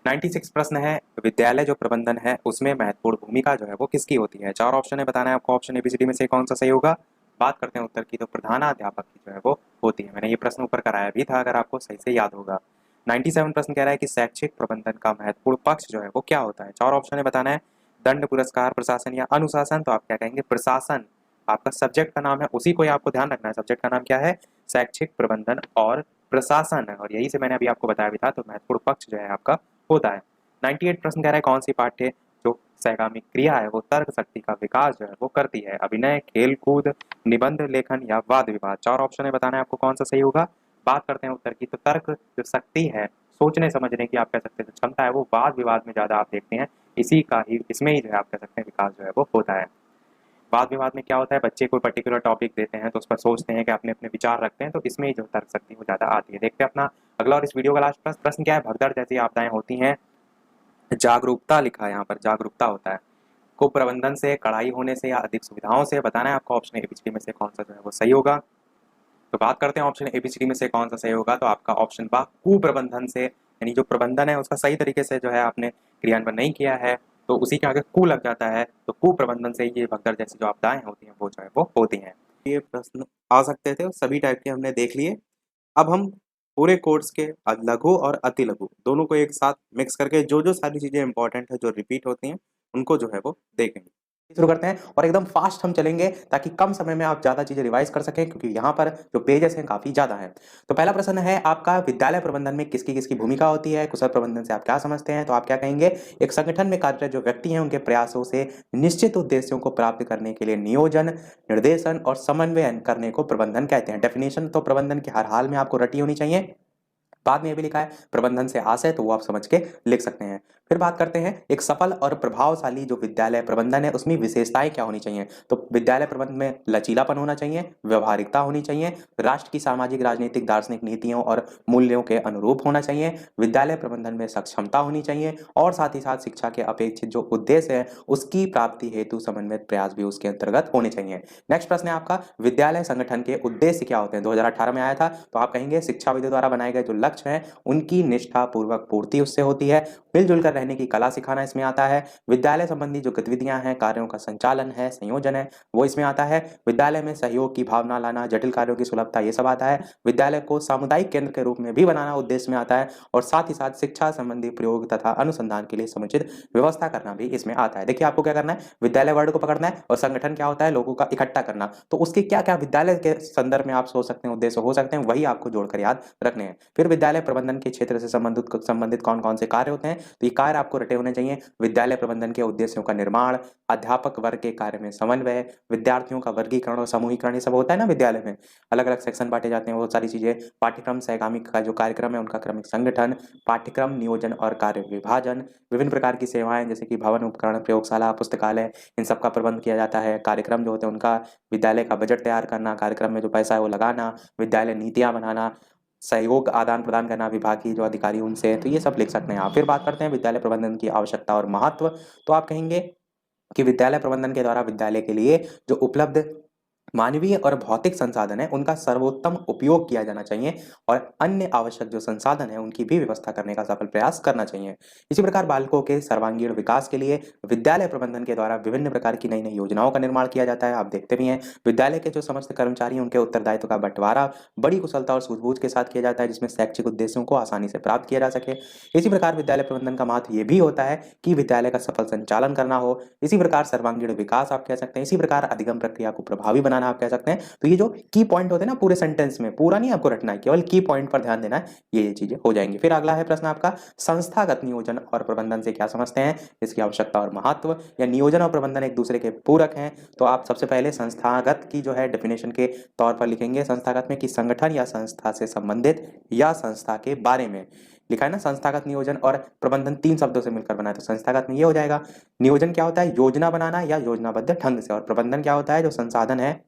96 प्रश्न है विद्यालय जो प्रबंधन है उसमें महत्वपूर्ण भूमिका जो है वो किसकी होती है? 4 ऑप्शन है, बताना है आपको ऑप्शन एबीसीडी में से कौन सा सही होगा। बात करते हैं उत्तर की, तो प्रधानाध्यापक की जो है वो होती है। मैंने ये प्रश्न ऊपर कराया भी था, अगर आपको सही से याद होगा। 97 प्रश्न कह रहा है कि शैक्षिक प्रबंधन का महत्वपूर्ण पक्ष जो है वो क्या होता है? 4 ऑप्शन है, बताना है दंड, पुरस्कार, प्रशासन या अनुशासन? तो आप क्या कहेंगे? प्रशासन। आपका सब्जेक्ट का नाम है, उसी को ही आपको ध्यान रखना है। सब्जेक्ट का नाम क्या है? शैक्षिक प्रबंधन और प्रशासन है, और यही से मैंने अभी आपको बताया भी था। तो महत्वपूर्ण पक्ष जो है आपका होता है। 98 प्रश्न कह रहा है कौन सी पाठ्य जो सहगामी क्रिया है वो तर्क शक्ति का विकास जो है वो करती है? अभिनय, खेल कूद, निबंध लेखन या वाद विवाद? 4 ऑप्शन है, बताना है आपको कौन सा सही होगा। बात करते हैं उत्तर की, तो तर्क जो शक्ति है, सोचने समझने की आप कह सकते हैं जो क्षमता है, वो वाद विवाद में ज्यादा आप देखते हैं, इसी का ही इसमें ही जो है आप कह सकते हैं विकास जो है वो होता है। वाद विवाद में क्या होता है? बच्चे कोई पर्टिकुलर टॉपिक देते हैं तो उस पर सोचते हैं कि अपने अपने विचार रखते हैं, तो इसमें ही जो तर्क शक्ति वो ज्यादा आती है। देखते हैं अपना अगला और इस वीडियो का लास्ट प्रश्न क्या है। भगदड़ जैसी आपदाएं होती हैं, जागरूकता लिखा है यहाँ पर, जागरूकता होता है। कुप्रबंधन से, कड़ाई होने से या अधिक सुविधाओं से? बताना है आपको ऑप्शन एबीसीडी में से कौन सा जो है वो सही होगा। तो बात करते हैं ऑप्शन एबीसीडी में से कौन सा सही होगा। तो आपका ऑप्शन बा कुप्रबंधन से, यानी जो प्रबंधन है उसका सही तरीके से जो है आपने क्रियान्वयन नहीं किया है, तो उसी के आगे कु लग जाता है, तो कुप्रबंधन से ये भगदड़ जैसी जो आपदाएं होती हैं वो जो है वो होती हैं। ये प्रश्न आ सकते थे, सभी टाइप के हमने देख लिए। अब हम पूरे कोर्स के लघु और अति लघु दोनों को एक साथ मिक्स करके जो सारी चीज़ें इंपॉर्टेंट है, जो रिपीट होती हैं, उनको जो है वो देखेंगे। शुरू करते हैं और एकदम फास्ट हम चलेंगे ताकि कम समय में आप ज़्यादा चीज़ें रिवाइज कर सकें, क्योंकि यहाँ पर जो पेजेस हैं काफ़ी ज़्यादा हैं। तो पहला प्रश्न है आपका, विद्यालय प्रबंधन में किसकी किसकी भूमिका होती है? कुशल प्रबंधन से आप क्या समझते हैं? तो आप क्या कहेंगे? एक संगठन में कार्यरत जो व्यक्ति हैं उनके प्रयासों से निश्चित उद्देश्यों को प्राप्त करने के लिए नियोजन, निर्देशन और समन्वयन करने को प्रबंधन कहते हैं। डेफिनेशन तो प्रबंधन की हर हाल में आपको रटी होनी चाहिए। बाद में ये भी लिखा है प्रबंधन से आस है, तो वो आप समझ के लिख सकते हैं। फिर बात करते हैं एक सफल और प्रभावशाली जो विद्यालय प्रबंधन है उसमें विशेषताएं क्या होनी चाहिए। तो विद्यालय प्रबंधन में लचीलापन होना चाहिए, व्यवहारिकता होनी चाहिए, राष्ट्र की सामाजिक राजनीतिक दार्शनिक नीतियों और मूल्यों के अनुरूप होना चाहिए, विद्यालय प्रबंधन में सक्षमता होनी चाहिए और साथ ही साथ शिक्षा के अपेक्षित जो उद्देश्य है उसकी प्राप्ति हेतु समन्वित प्रयास भी उसके अंतर्गत होने चाहिए। नेक्स्ट प्रश्न है आपका, विद्यालय संगठन के उद्देश्य क्या होते हैं? 2018 में आया था। तो आप कहेंगे शिक्षाविदों द्वारा बनाए गए जो लक्ष्य हैं उनकी निष्ठा पूर्वक पूर्ति उससे होती है, मिलजुल कर रहने की कला सिखाना इसमें आता है, विद्यालय संबंधी जो गतिविधियां हैं, कार्यों का संचालन है, संयोजन है, वो इसमें आता है, विद्यालय में सहयोग की भावना लाना, जटिल कार्यों की सुलभता, ये सब आता है, विद्यालय को सामुदायिक केंद्र के रूप में भी बनाना उद्देश्य में आता है और साथ ही साथ शिक्षा संबंधी प्रयोग तथा अनुसंधान के लिए समुचित व्यवस्था करना भी इसमें आता है। देखिए आपको क्या करना है, विद्यालय वर्ड को पकड़ना है और संगठन क्या होता है, लोगों का इकट्ठा करना। तो उसके क्या क्या विद्यालय के संदर्भ में आप सोच सकते हैं उद्देश्य हो सकते हैं, वही आपको जोड़कर याद रखने हैं। फिर विद्यालय प्रबंधन के क्षेत्र से संबंधित कौन कौन से कार्य होते हैं, तो ये कार्य आपको रटे होने चाहिए। विद्यालय प्रबंधन के उद्देश्यों का निर्माण, अध्यापक वर्ग के कार्य में समन्वय, विद्यार्थियों का वर्गीकरण और समूहीकरण, ये सब होता है ना विद्यालय में, अलग अलग सेक्शन बांटे जाते हैं, बहुत सारी चीजें, पाठ्यक्रम सहगामी का जो कार्यक्रम है उनका क्रमिक संगठन, पाठ्यक्रम नियोजन और कार्य विभाजन, विभिन्न प्रकार की सेवाएं जैसे कि भवन उपकरण, प्रयोगशाला, पुस्तकालय, इन सब का प्रबंध किया जाता है। कार्यक्रम जो होते हैं उनका, विद्यालय का बजट तैयार करना, कार्यक्रम में जो पैसा है वो लगाना, विद्यालय नीतियां बनाना, सहयोग आदान प्रदान करना विभाग की जो अधिकारी उनसे, तो ये सब लिख सकते हैं आप। फिर बात करते हैं विद्यालय प्रबंधन की आवश्यकता और महत्व। तो आप कहेंगे कि विद्यालय प्रबंधन के द्वारा विद्यालय के लिए जो उपलब्ध मानवीय और भौतिक संसाधन है उनका सर्वोत्तम उपयोग किया जाना चाहिए और अन्य आवश्यक जो संसाधन है उनकी भी व्यवस्था करने का सफल प्रयास करना चाहिए। इसी प्रकार बालकों के सर्वांगीण विकास के लिए विद्यालय प्रबंधन के द्वारा विभिन्न प्रकार की नई नई योजनाओं का निर्माण किया जाता है। आप देखते भी हैं विद्यालय के जो समस्त कर्मचारी हैं उनके उत्तरदायित्व का बंटवारा बड़ी कुशलता और सूझबूझ के साथ किया जाता है, जिसमें शैक्षिक उद्देश्यों को आसानी से प्राप्त किया जा सके। इसी प्रकार विद्यालय प्रबंधन का महत्व ये भी होता है कि विद्यालय का सफल संचालन करना हो। इसी प्रकार सर्वांगीण विकास आप कह सकते हैं। इसी प्रकार अधिगम प्रक्रिया को प्रभावी बनाना आप कह सकते हैं। तो ये जो की पॉइंट होते हैं ना पूरे सेंटेंस में, पूरा नहीं आपको रटना है, केवल की पॉइंट पर ध्यान देना है, ये चीजें हो जाएंगी। फिर अगला है प्रश्न आपका, संस्थागत नियोजन और प्रबंधन से क्या समझते हैं, इसकी आवश्यकता और महत्व, या नियोजन और प्रबंधन एक दूसरे के पूरक हैं। तो आप सबसे पहले संस्थागत की जो है डेफिनेशन के तौर पर लिखेंगे संस्थागत में कि संगठन या संस्था से संबंधित या संस्था के बारे में लिखा है ना। संस्थागत नियोजन और प्रबंधन तीन शब्दों से मिलकर बना है, तो संस्थागत में ये हो जाएगा। नियोजन क्या होता है, योजना बनाना या योजनाबद्ध ढंग से, और प्रबंधन क्या होता है, जो संसाधन है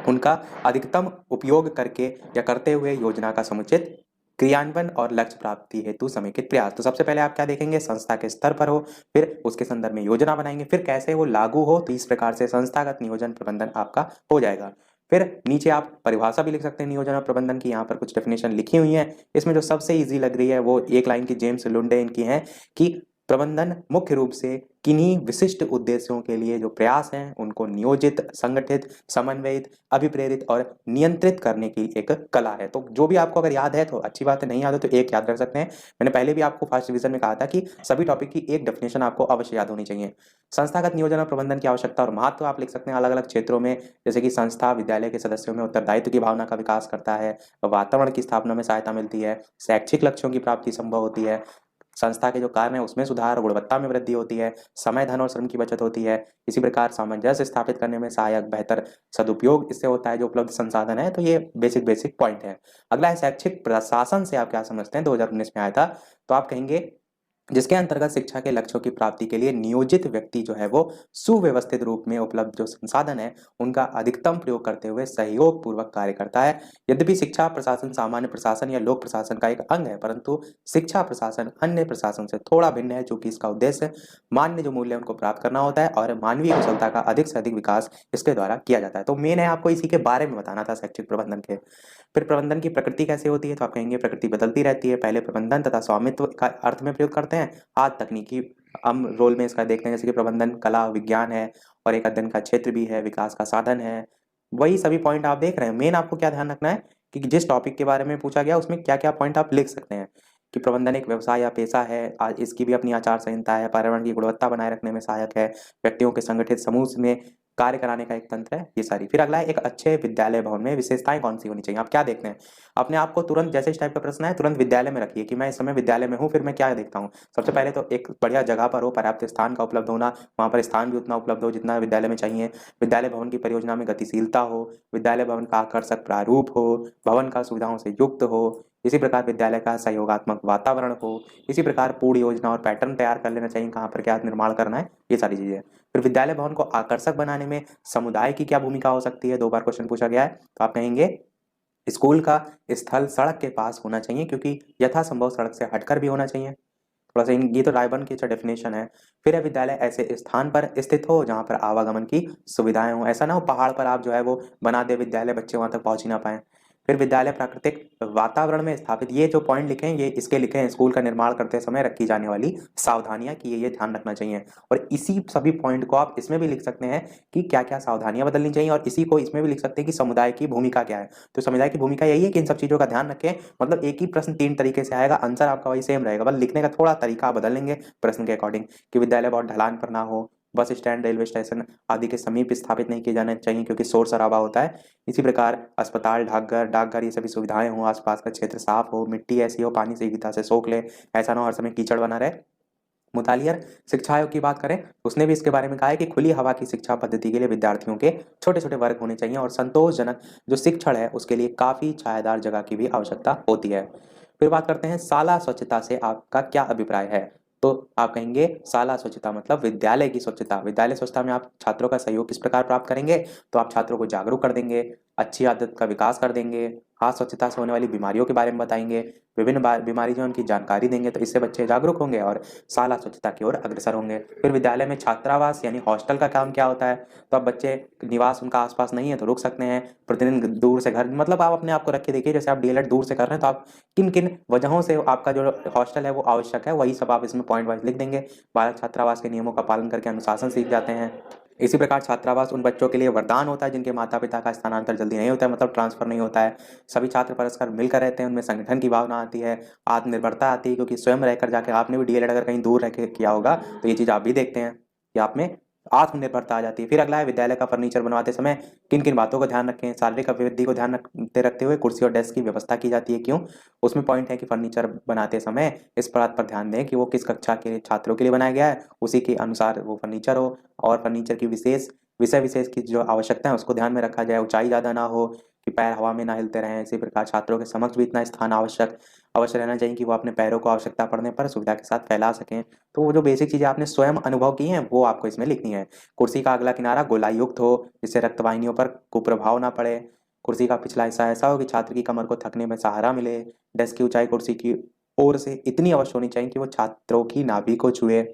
उनका अधिकतम उपयोग करके या करते हुए योजना का समुचित क्रियान्वयन और लक्ष्य प्राप्ति हेतु समेकित प्रयास। तो सबसे पहले आप क्या देखेंगे, संस्था के स्तर पर हो, फिर उसके संदर्भ में योजना बनाएंगे, फिर कैसे वो लागू हो। तो इस प्रकार से संस्थागत नियोजन प्रबंधन आपका हो जाएगा। फिर नीचे आप परिभाषा भी लिख सकते हैं नियोजन और प्रबंधन की, यहाँ पर कुछ डेफिनेशन लिखी हुई है। इसमें जो सबसे इजी लग रही है वो एक लाइन की जेम्स लुंडे इनकी है कि प्रबंधन मुख्य रूप से किन्हीं विशिष्ट उद्देश्यों के लिए जो प्रयास हैं उनको नियोजित, संगठित, समन्वयित, अभिप्रेरित और नियंत्रित करने की एक कला है। तो जो भी आपको अगर याद है तो अच्छी बात है, नहीं याद है तो एक याद रख सकते हैं। मैंने पहले भी आपको फर्स्ट डिवीजन में कहा था कि सभी टॉपिक की एक डेफिनेशन आपको अवश्य याद होनी चाहिए। संस्थागत नियोजन और प्रबंधन की आवश्यकता और महत्व आप लिख सकते हैं अलग अलग क्षेत्रों में, जैसे कि संस्था विद्यालय के सदस्यों में उत्तरदायित्व की भावना का विकास करता है, वातावरण की स्थापना में सहायता मिलती है, शैक्षिक लक्ष्यों की प्राप्ति संभव होती है, संस्था के जो कार्य है उसमें सुधार और गुणवत्ता में वृद्धि होती है, समय धन और श्रम की बचत होती है। इसी प्रकार सामंजस्य स्थापित करने में सहायक बेहतर सदुपयोग इससे होता है जो उपलब्ध संसाधन है। तो ये बेसिक पॉइंट है। अगला है शैक्षिक प्रशासन से आप क्या समझते हैं, 2019 में आया था। तो आप कहेंगे जिसके अंतर्गत शिक्षा के लक्ष्यों की प्राप्ति के लिए नियोजित व्यक्ति जो है वो सुव्यवस्थित रूप में उपलब्ध जो संसाधन है उनका अधिकतम प्रयोग करते हुए सहयोग पूर्वक कार्य करता है। यद्यपि शिक्षा प्रशासन सामान्य प्रशासन या लोक प्रशासन का एक अंग है, परंतु शिक्षा प्रशासन अन्य प्रशासन से थोड़ा भिन्न है, चूंकि इसका उद्देश्य मान्य जो मूल्य उनको प्राप्त करना होता है और मानवीय कुशलता का अधिक से अधिक विकास इसके द्वारा किया जाता है। तो मेन है आपको इसी के बारे में बताना था शैक्षिक प्रबंधन के। फिर प्रबंधन की प्रकृति कैसे होती है, तो आप कहेंगे प्रकृति बदलती रहती है। पहले प्रबंधन तथा स्वामित्व का अर्थ में प्रयोग करते हैं, आज तकनीकी हम रोल में इसका देखते हैं, जैसे कि प्रबंधन कला विज्ञान है और एक अध्ययन का क्षेत्र भी है, विकास का साधन है, वही सभी पॉइंट आप देख रहे हैं। मेन आपको क्या ध्यान रखना है कि जिस टॉपिक के बारे में पूछा गया उसमें क्या क्या पॉइंट आप लिख सकते हैं कि प्रबंधन एक व्यवसाय या पेशा है, आज इसकी भी अपनी आचार संहिता है, पर्यावरण की गुणवत्ता बनाए रखने में सहायक है, व्यक्तियों के संगठित समूह में कार्य कराने का एक तंत्र है, ये सारी। फिर अगला है, एक अच्छे विद्यालय भवन में विशेषताएं कौन सी होनी चाहिए। आप क्या देखते हैं अपने आप को तुरंत, जैसे इस टाइप का प्रश्न है तुरंत विद्यालय में रखिए कि मैं इस समय विद्यालय में हूँ, फिर मैं क्या देखता हूँ। सबसे पहले तो एक बढ़िया जगह पर हो, पर्याप्त स्थान का उपलब्ध होना, वहाँ पर स्थान भी उतना उपलब्ध हो जितना विद्यालय में चाहिए, विद्यालय भवन की परियोजना में गतिशीलता हो, विद्यालय भवन का आकर्षक प्रारूप हो, भवन का सुविधाओं से युक्त हो, इसी प्रकार विद्यालय का सहयोगात्मक वातावरण हो, इसी प्रकार पूर्ण योजना और पैटर्न तैयार कर लेना चाहिए कहाँ पर क्या निर्माण करना है, ये सारी चीजें। फिर विद्यालय भवन को आकर्षक बनाने में समुदाय की क्या भूमिका हो सकती है, 2 बार क्वेश्चन पूछा गया है। तो आप कहेंगे स्कूल का स्थल सड़क के पास होना चाहिए, क्योंकि यथासंभव सड़क से हटकर भी होना चाहिए। थोड़ा सा ये तो रायबर्न की डेफिनेशन है। फिर है, विद्यालय ऐसे स्थान पर स्थित हो जहाँ पर आवागमन की सुविधाएं हो, ऐसा ना हो पहाड़ पर आप जो है वो बना दे विद्यालय, बच्चे वहां तक पहुंच ही ना पाए। फिर विद्यालय प्राकृतिक वातावरण में स्थापित, ये जो पॉइंट लिखे हैं ये इसके लिखे हैं स्कूल का निर्माण करते समय रखी जाने वाली सावधानियां की ये ध्यान रखना चाहिए। और इसी सभी पॉइंट को आप इसमें भी लिख सकते हैं कि क्या क्या सावधानियां बदलनी चाहिए, और इसी को इसमें भी लिख सकते हैं कि समुदाय की भूमिका क्या है। तो समुदाय की भूमिका यही है कि इन सब चीजों का ध्यान रखें, मतलब एक ही प्रश्न 3 तरीके से आएगा, आंसर आपका वही सेम रहेगा, बस लिखने का थोड़ा तरीका बदल लेंगे प्रश्न के अकॉर्डिंग। कि विद्यालय बहुत ढलान पर ना हो, बस स्टैंड, रेलवे स्टेशन आदि के समीप स्थापित नहीं किए जाने चाहिए क्योंकि शोर शराबा होता है। इसी प्रकार अस्पताल, डाकघर ये सभी सुविधाएं हो, आसपास का क्षेत्र साफ हो, मिट्टी ऐसी हो पानी से विधा से सोख ले, ऐसा ना हो हर समय कीचड़ बना रहे। मुतालियर शिक्षा आयोग की बात करें, उसने भी इसके बारे में कहा है कि खुली हवा की शिक्षा पद्धति के लिए विद्यार्थियों के छोटे छोटे वर्ग होने चाहिए, और संतोषजनक जो शिक्षण है उसके लिए काफी छायादार जगह की भी आवश्यकता होती है। फिर बात करते हैं शाला स्वच्छता से आपका क्या अभिप्राय है। तो आप कहेंगे शाला स्वच्छता मतलब विद्यालय की स्वच्छता। विद्यालय स्वच्छता में आप छात्रों का सहयोग किस प्रकार प्राप्त करेंगे, तो आप छात्रों को जागरूक कर देंगे, अच्छी आदत का विकास कर देंगे, हाथ स्वच्छता से होने वाली बीमारियों के बारे में बताएंगे, विभिन्न बीमारी जो उनकी जानकारी देंगे, तो इससे बच्चे जागरूक होंगे और शाला स्वच्छता की ओर अग्रसर होंगे। फिर विद्यालय में छात्रावास यानी हॉस्टल का काम क्या होता है, तो अब बच्चे निवास उनका आसपास नहीं है तो रुक सकते हैं, प्रतिदिन दूर से घर, मतलब आप अपने आप को रख के देखिए, जैसे आप डीएलएड दूर से कर रहे हैं तो आप किन किन वजहों से आपका जो हॉस्टल है वो आवश्यक है, वही सब आप इसमें पॉइंट वाइज लिख देंगे। बालक छात्रावास के नियमों का पालन करके अनुशासन सीख जाते हैं। इसी प्रकार छात्रावास उन बच्चों के लिए वरदान होता है जिनके माता पिता का स्थानांतर जल्दी नहीं होता है, मतलब ट्रांसफर नहीं होता है। सभी छात्र परस्पर मिलकर रहते हैं, उनमें संगठन की भावना आती है, आत्मनिर्भरता आती है, क्योंकि स्वयं रहकर जाके आपने भी डीएलएड अगर कहीं दूर रह के किया होगा तो ये चीज आप भी देखते हैं कि आप में आत्मनिर्भरता आ जाती है। फिर अगला है, विद्यालय का फर्नीचर बनवाते समय किन किन बातों को ध्यान रखें। शारीरिक अभिवृद्धि को ध्यान रखते हुए कुर्सी और डेस्क की व्यवस्था की जाती है, क्यों, उसमें पॉइंट है कि फर्नीचर बनाते समय इस बात पर ध्यान दें कि वो किस कक्षा के छात्रों के लिए बनाया गया है, उसी के अनुसार वो फर्नीचर हो, और फर्नीचर की विषय विशेष की जो आवश्यकता है उसको ध्यान में रखा जाए, ऊंचाई ज्यादा ना हो कि पैर हवा में ना हिलते रहें। इसी प्रकार छात्रों के समक्ष भी इतना स्थान अवश्य रहना चाहिए कि वो अपने पैरों को आवश्यकता पड़ने पर सुविधा के साथ फैला सकें। तो वो जो बेसिक चीजें आपने स्वयं अनुभव की हैं वो आपको इसमें लिखनी है। कुर्सी का अगला किनारा गोलाई युक्त हो जिससे रक्तवाहिनियों पर कुप्रभाव ना पड़े। कुर्सी का पिछला हिस्सा ऐसा हो कि छात्र की कमर को थकने में सहारा मिले। डेस्क की ऊंचाई कुर्सी की ओर से इतनी अवश्य होनी चाहिए कि वो छात्रों की नाभि को छुए।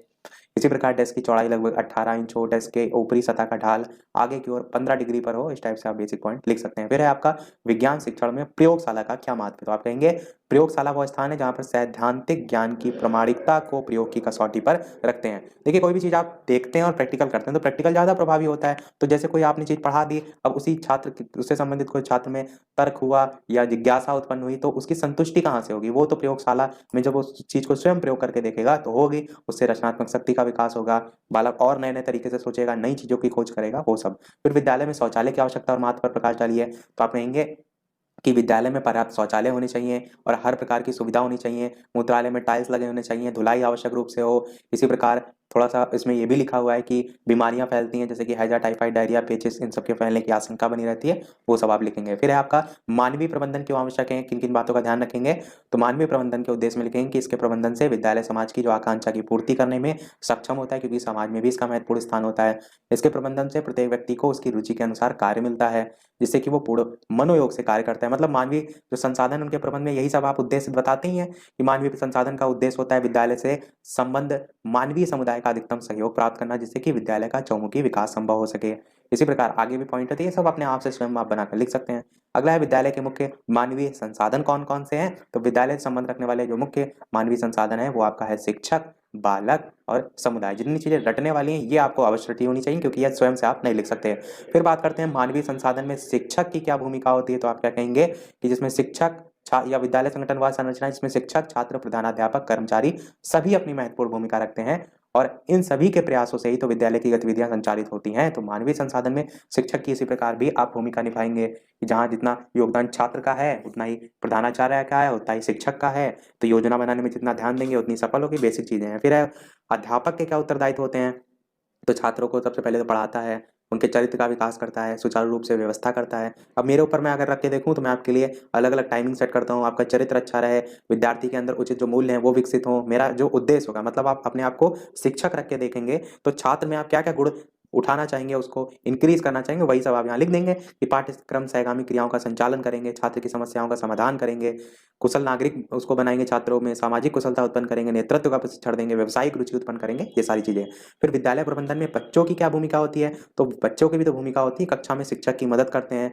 इसी प्रकार डेस्क की चौड़ाई लगभग 18 इंच हो, डेस्क के ऊपरी सतह का ढाल आगे की ओर 15 डिग्री पर हो। इस टाइप से आप बेसिक पॉइंट लिख सकते हैं। फिर है आपका विज्ञान शिक्षण में प्रयोगशाला का क्या महत्व है, तो आप कहेंगे प्रयोगशाला वो स्थान है जहां पर सैद्धांतिक ज्ञान की प्रामाणिकता को प्रयोग की कसौटी पर रखते हैं। देखिए कोई भी चीज आप देखते हैं और प्रैक्टिकल करते हैं तो प्रैक्टिकल ज्यादा प्रभावी होता है। तो जैसे कोई आपने चीज पढ़ा दी, अब उसी छात्र उससे संबंधित कोई छात्र में तर्क हुआ या जिज्ञासा उत्पन्न हुई तो उसकी संतुष्टि कहाँ से होगी, वो तो प्रयोगशाला में जब उस चीज को स्वयं प्रयोग करके देखेगा तो होगी। उससे रचनात्मक शक्ति का विकास होगा, बालक और नए नए तरीके से सोचेगा, नई चीजों की खोज करेगा, वो सब। फिर विद्यालय में शौचालय की आवश्यकता और महत्व पर प्रकाश डालिए, तो आप कहेंगे कि विद्यालय में पर्याप्त शौचालय होने चाहिए और हर प्रकार की सुविधा होनी चाहिए। मूत्रालय में टाइल्स लगे होने चाहिए, धुलाई आवश्यक रूप से हो। इसी प्रकार थोड़ा सा इसमें यह भी लिखा हुआ है कि बीमारियां फैलती हैं जैसे कि हैजा, टाइफाइड, डायरिया, पेचिस, इन सब के फैलने की आशंका बनी रहती है, वो सब आप लिखेंगे। फिर है आपका मानवीय प्रबंधन क्यों आवश्यक है, किन किन बातों का ध्यान रखेंगे, तो मानवीय प्रबंधन के उद्देश्य में लिखेंगे कि इसके प्रबंधन से विद्यालय समाज की जो आकांक्षा की पूर्ति करने में सक्षम होता है, क्योंकि समाज में भी इसका महत्वपूर्ण स्थान होता है। इसके प्रबंधन से प्रत्येक व्यक्ति को उसकी रुचि के अनुसार कार्य मिलता है जिससे कि वो पूर्ण मनोयोग से कार्य करता है। मतलब मानवीय जो संसाधन उनके प्रबंध में यही सब आप उद्देश्य बताते ही हैं कि मानवीय संसाधन का उद्देश्य होता है विद्यालय से संबंध मानवीय समुदाय का अधिकतम सहयोग प्राप्त करना जिससे कि विद्यालय का चौमुखी विकास संभव हो सके। इसी प्रकार आगे भी पॉइंट होती है, सब अपने आप से स्वयं आप बनाकर लिख सकते हैं। अगला है विद्यालय के मुख्य मानवीय संसाधन कौन कौन से हैं। तो विद्यालय से संबंध रखने वाले जो मुख्य मानवीय संसाधन है वो आपका है शिक्षक, बालक और समुदाय। जितनी चीजें रटने वाली हैं ये आपको अवश्य रटी होनी चाहिए, क्योंकि यह स्वयं से आप नहीं लिख सकते। फिर बात करते हैं मानवीय संसाधन में शिक्षक की क्या भूमिका होती है। तो आप क्या कहेंगे कि जिसमें शिक्षक या विद्यालय संगठन व संरचना जिसमें शिक्षक, छात्र, प्रधानाध्यापक, कर्मचारी सभी अपनी महत्वपूर्ण भूमिका रखते हैं और इन सभी के प्रयासों से ही तो विद्यालय की गतिविधियां संचालित होती हैं। तो मानवीय संसाधन में शिक्षक की इसी प्रकार भी आप भूमिका निभाएंगे कि जहां जितना योगदान छात्र का है उतना ही प्रधानाचार्य का है, उतना ही शिक्षक का है। तो योजना बनाने में जितना ध्यान देंगे उतनी सफल होगी। बेसिक चीजें हैं। फिर अध्यापक के क्या उत्तरदायित्व होते हैं। तो छात्रों को सबसे पहले तो पढ़ाता है, उनके चरित्र का विकास करता है, सुचारू रूप से व्यवस्था करता है। अब मेरे ऊपर मैं अगर रख के देखूं तो मैं आपके लिए अलग अलग टाइमिंग सेट करता हूं, आपका चरित्र अच्छा रहे, विद्यार्थी के अंदर उचित जो मूल्य हैं वो विकसित हो, मेरा जो उद्देश्य होगा, मतलब आप अपने आप को शिक्षक रख के देखेंगे तो छात्र में आप क्या क्या गुण उठाना चाहेंगे, उसको इंक्रीज करना चाहेंगे, वही सब आप यहाँ लिख देंगे कि पाठ्यक्रम सहगामी क्रियाओं का संचालन करेंगे, छात्र की समस्याओं का समाधान करेंगे, कुशल नागरिक उसको बनाएंगे, छात्रों में सामाजिक कुशलता उत्पन्न करेंगे, नेतृत्व का प्रशिक्षण देंगे, व्यवसायिक रुचि उत्पन्न करेंगे, ये सारी चीजें। फिर विद्यालय प्रबंधन में बच्चों की क्या भूमिका होती है। तो बच्चों की भी तो भूमिका होती है, कक्षा में शिक्षक की मदद करते हैं,